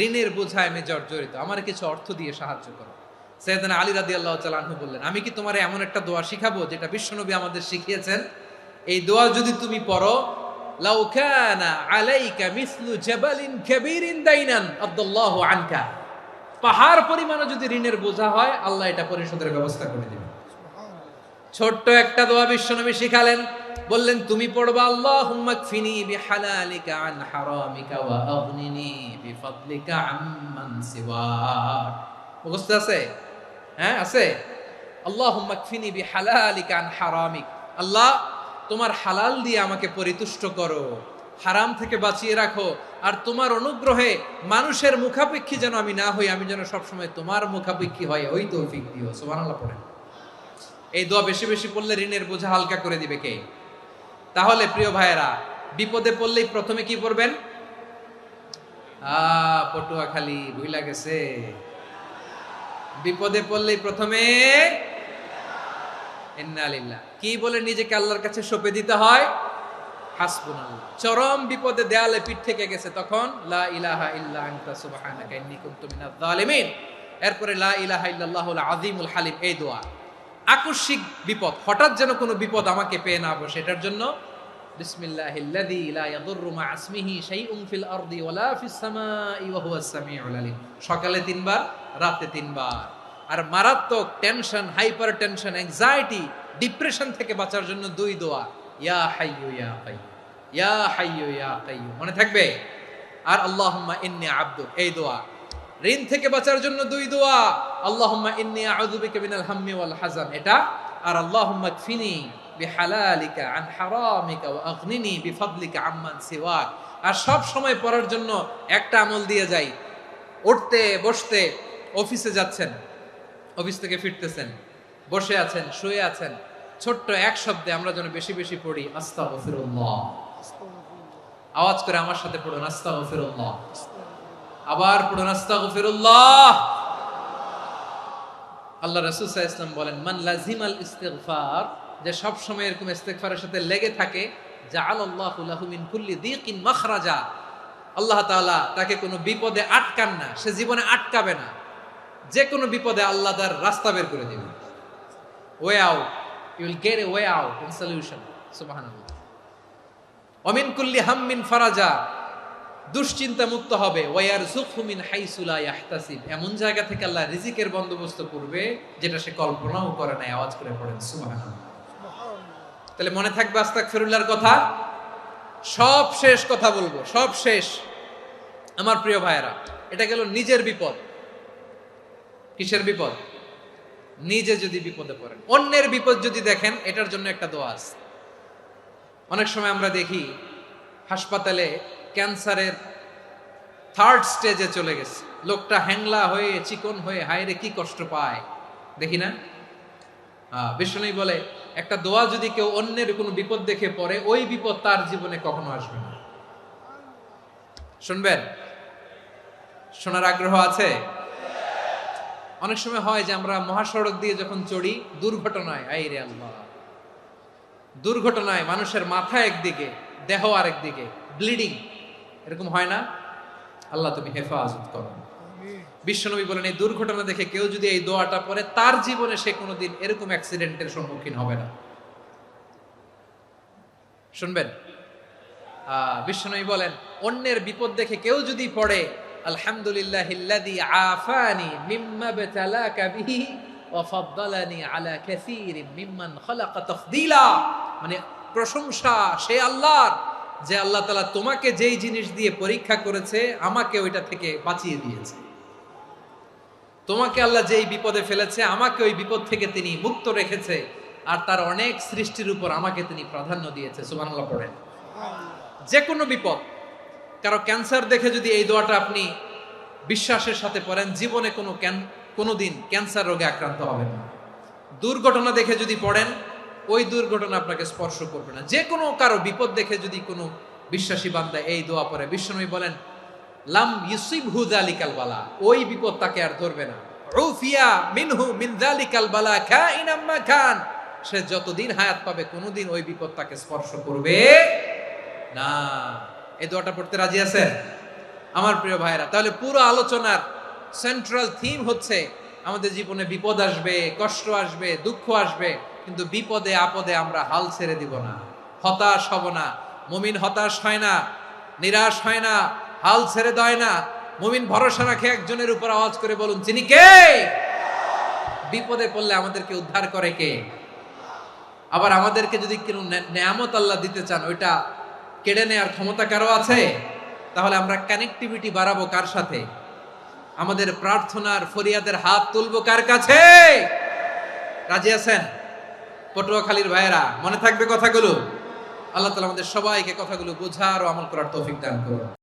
ঋণের বোঝায় আমি জর্জরিত, আমার কিছু অর্থ দিয়ে সাহায্য করো। সাইয়্যিদিনা আলী রাদিয়াল্লাহু তাআলা আনহু বললেন, আমি কি তোমারে এমন একটা দোয়া শিখাবো যেটা বিশ্বনবী আমাদের শিখিয়েছেন? এই দোয়া যদি তুমি পড়ো, লাউ কানা আলাইকা মিসলু জাবালিন কাবীরিন দাইনান আদাল্লাহু আনকা, পাহাড় পরিমাণে যদি ঋণের বোঝা হয়, আল্লাহ এটা পরিশোধের ব্যবস্থা করে দিবেন। ছোট্ট একটা দোয়া বিশ্বনবী শিখালেন, বললেন তুমি পড়বা, আল্লাহুম্মা কফিনি বিহালালিকা আন হারামিকা ওয়া আগনিনি বিফাদলিকা আম্মান সিওয়াক। মুখস্থ আছে? হ্যাঁ আছে। আল্লাহুম্মা কফিনি বিহালালিকা আন হারামিক, আল্লাহ তোমার হালাল দিয়ে আমাকে পরিতুষ্ট করো, হারাম থেকে বাঁচিয়ে রাখো, আর তোমার অনুগ্রহে মানুষের মুখাপেক্ষী যেন আমি না হই, আমি যেন সবসময় তোমার মুখাপেক্ষী হয়, ওই তৌফিক দিও। সুবহানাল্লাহ পড়েন। এই দোয়া বেশি বেশি পড়লে ঋণের বোঝা হালকা করে দিবে কে? তাহলে প্রিয় ভাইয়েরা, বিপদে পড়লেই প্রথমে কি পড়বেন? পটুয়াখালী ভুইলা গেছে। বিপদে পড়লেই প্রথমে ইন্না লিল্লাহ কি বলে নিজেকে আল্লাহর কাছে সঁপে দিতে হয়? হাসবুনাল্লাহ। চরম বিপদে দেয়ালে পিঠ থেকে গেছে, তখন লা ইলাহা ইল্লা আনতা সুবহানাকা ইন্নী কুনতু মিনাজ জালিমিন। এরপরে লা ইলাহা ইল্লাল্লাহুল আযীমুল হালিম, এই দোয়া। আকস্মিক বিপদ, হঠাৎ যেন কোনো বিপদ আমাকে পেয়ে না বসে, এটার জন্য বিসমিল্লাহিল্লাযী লা ইয়াদুররু মা ইসমিহি শাইউন ফিল আরদি ওয়ালা ফিস সামাই ওয়া হুয়াস সামিউল আলিম। সকালে 3 বার, রাতে 3 বার। আর মারাত্মক tension, hyper tension, anxiety, depression থেকে বাঁচার জন্য 2 দোয়া, ইয়া হাইয়্যু ইয়া কাইয়্যুম, ইয়া হাইয়্যু ইয়া কাইয়্যুম, মনে থাকবে? আর আল্লাহুম্মা ইন্নী আবদুক, এই দোয়া। ঋণ থেকে বাঁচার জন্য 2 দোয়া, আল্লাহুম্মা ইন্নী আউযু বিকা মিনাল হাম্মি ওয়াল হাযান, এটা। আর আল্লাহুম্মা কফিনি বিহালালিকা আন হারামিকা ওয়া আগনিনি বিফাদলিকা আম্মান সিওয়াক। আর সব সময় পড়ার জন্য একটা আমল দিয়ে যাই, উঠতে বসতে, অফিসে যাচ্ছেন, অফিস থেকে ফিরতেছেন, বসে আছেন, শুয়ে আছেন, ছোট্ট এক শব্দে আমরা যেন বেশি বেশি পড়ি আস্তাগফিরুল্লাহ। আওয়াজ করে আমার সাথে পড়ুন, আস্তাগফিরুল্লাহ। আবার পড়ুন, আস্তাগফিরুল্লাহ। আল্লাহ রাসূল সাল্লাল্লাহু আলাইহি ওয়াসাল্লাম বলেন, মান লাজিমাল ইস্তিগফার, যে সব সময় এরকম ইস্তিগফারের সাথে লেগে থাকে, জাআলাল্লাহু লাহু মিন কুল্লি দীকিন মাখরাজা, আল্লাহ তাআলা তাকে কোনো বিপদে আটকান না, সে জীবনে আটকাবে না, যে কোনো বিপদে আল্লাহ তার রাস্তা বের করে দিবেন। Way out, you will get a way out in solution. সুবহানাল্লাহ। ওয়া মিন কুল্লি হাম্মিন ফারাজা, দুশ্চিন্তা মুক্ত হবে। ওয়ায়ারযুকহু মিন হাইসু লা ইয়াহতাসিব, এমন জায়গা থেকে আল্লাহ রিজিকের বন্দোবস্ত করবে যেটা সে কল্পনাও করে নাই। আওয়াজ করে পড়েন সুবহানাল্লাহ। তাহলে মনে থাকবে আস্তাগফিরুল্লাহর কথা। সব শেষ কথা বলবো, সব শেষ আমার প্রিয় ভাইয়েরা। এটা গেল নিজের বিপদ। কিসের বিপদ? নিজে যদি বিপদে পড়েন। অন্যের বিপদ যদি দেখেন, এটার জন্য একটা দোয়া আছে। অনেক সময় আমরা দেখি হাসপাতালে ক্যান্সারের 3rd স্টেজে চলে গেছে, লোকটা হ্যাংলা হয়ে, চিকন হয়ে, হায়রে কি কষ্ট পায়, দেখি না? বিষ্ণু বলে, একটা দোয়া যদি কেউ অন্যের কোনো বিপদ দেখে পড়ে, ওই বিপদ তার জীবনে কখনো আসবে না। শুনবেন? শোনার আগ্রহ আছে? অনেক সময় হয় যে আমরা মহাসড়ক দিয়ে যখন চড়ি, দুর্ঘটনায়, আইরে আল্লাহ, দুর্ঘটনায় মানুষের মাথা একদিকে, দেহ আরেকদিকে, ব্লিডিং, এরকম হয় না? আল্লাহ তুমি হেফাজত করো। বিশ্বনবী বলেন, এই দুর্ঘটনা দেখে কেউ যদি এই দোয়াটা পড়ে, তার জীবনে সে কোনোদিন এরকম অ্যাক্সিডেন্টের সম্মুখীন হবে না। শুনবেন? বিশ্বনবী বলেন, অন্যের বিপদ দেখে কেউ যদি পড়ে, আলহামদুলিল্লাহিল্লাযী আফানি মিম্মা বতালাকা বিহি ওয়া ফাদ্দালানি আলা কাসীরিন মিম্মান খালাকা তাফদীলা। মানে প্রশংসা সে আল্লাহর, যে আল্লাহ তাআলা তোমাকে যেই জিনিস দিয়ে পরীক্ষা করেছে আমাকে ওইটা থেকে বাঁচিয়ে দিয়েছে। তোমাকে আল্লাহ যেই বিপদে ফেলেছে আমাকে ওই বিপদ থেকে তিনি মুক্ত রেখেছে, আর তার অনেক সৃষ্টির উপর আমাকে তিনি প্রাধান্য দিয়েছে। সুবহানাল্লাহ পড়েন। যে কোনো বিপদ, কারো ক্যান্সার দেখে যদি এই দোয়াটা আপনি বিশ্বাসের সাথে পড়েন, জীবনে কোনোদিন ক্যান্সার রোগে আক্রান্ত হবেন না। দুর্ঘটনা দেখে যদি পড়েন, ওই দুর্ঘটনা আপনাকে স্পর্শ করবে না। যে কোনো কারো বিপদ দেখে যদি কোনো বিশ্বাসী বান্দা এই দোয়া পড়ে, বিশ্বনবী বলেন লাম ইউসিবহু যালিকাল বালা, ওই বিপদ তাকে আর ধরবে না। উফিয়া মিনহু মিন যালিকাল বালা কাইনাম মা কান, সে যতদিন হায়াত পাবে কোনোদিন ওই বিপদ তাকে স্পর্শ করবে না। এই দোয়াটা পড়তে রাজি আছেন আমার প্রিয় ভাইরা? তাহলে পুরো আলোচনার সেন্ট্রাল থিম হচ্ছে আমাদের জীবনে বিপদ আসবে, কষ্ট আসবে, দুঃখ আসবে, কিন্তু বিপদে আপদে আমরা হাল ছেড়ে দিব না, হতাশ হব না। মুমিন হতাশ হয় না, নিরাশ হয় না, হাল ছেড়ে দেয় না। মুমিন ভরসা রাখে একজনের উপর। আওয়াজ করে বলুন, যিনি কে? বিপদে পড়লে আমাদেরকে উদ্ধার করে কে? আবার আমাদেরকে যদি কোনো নেয়ামত আল্লাহ দিতে চান, ওইটা কেড়ে নেওয়ার ক্ষমতা কারো আছে? তাহলে আমরা কানেক্টিভিটি বাড়াবো কার সাথে? আমাদের প্রার্থনার ফরিয়াদের হাত তুলবো কার কাছে? রাজি আছেন পটুয়াখালীর ভাইয়েরা? মনে থাকবে কথাগুলো? আল্লাহ তাআলা আমাদের সবাইকে কথাগুলো বোঝার ও আমল করার তৌফিক দান করুন।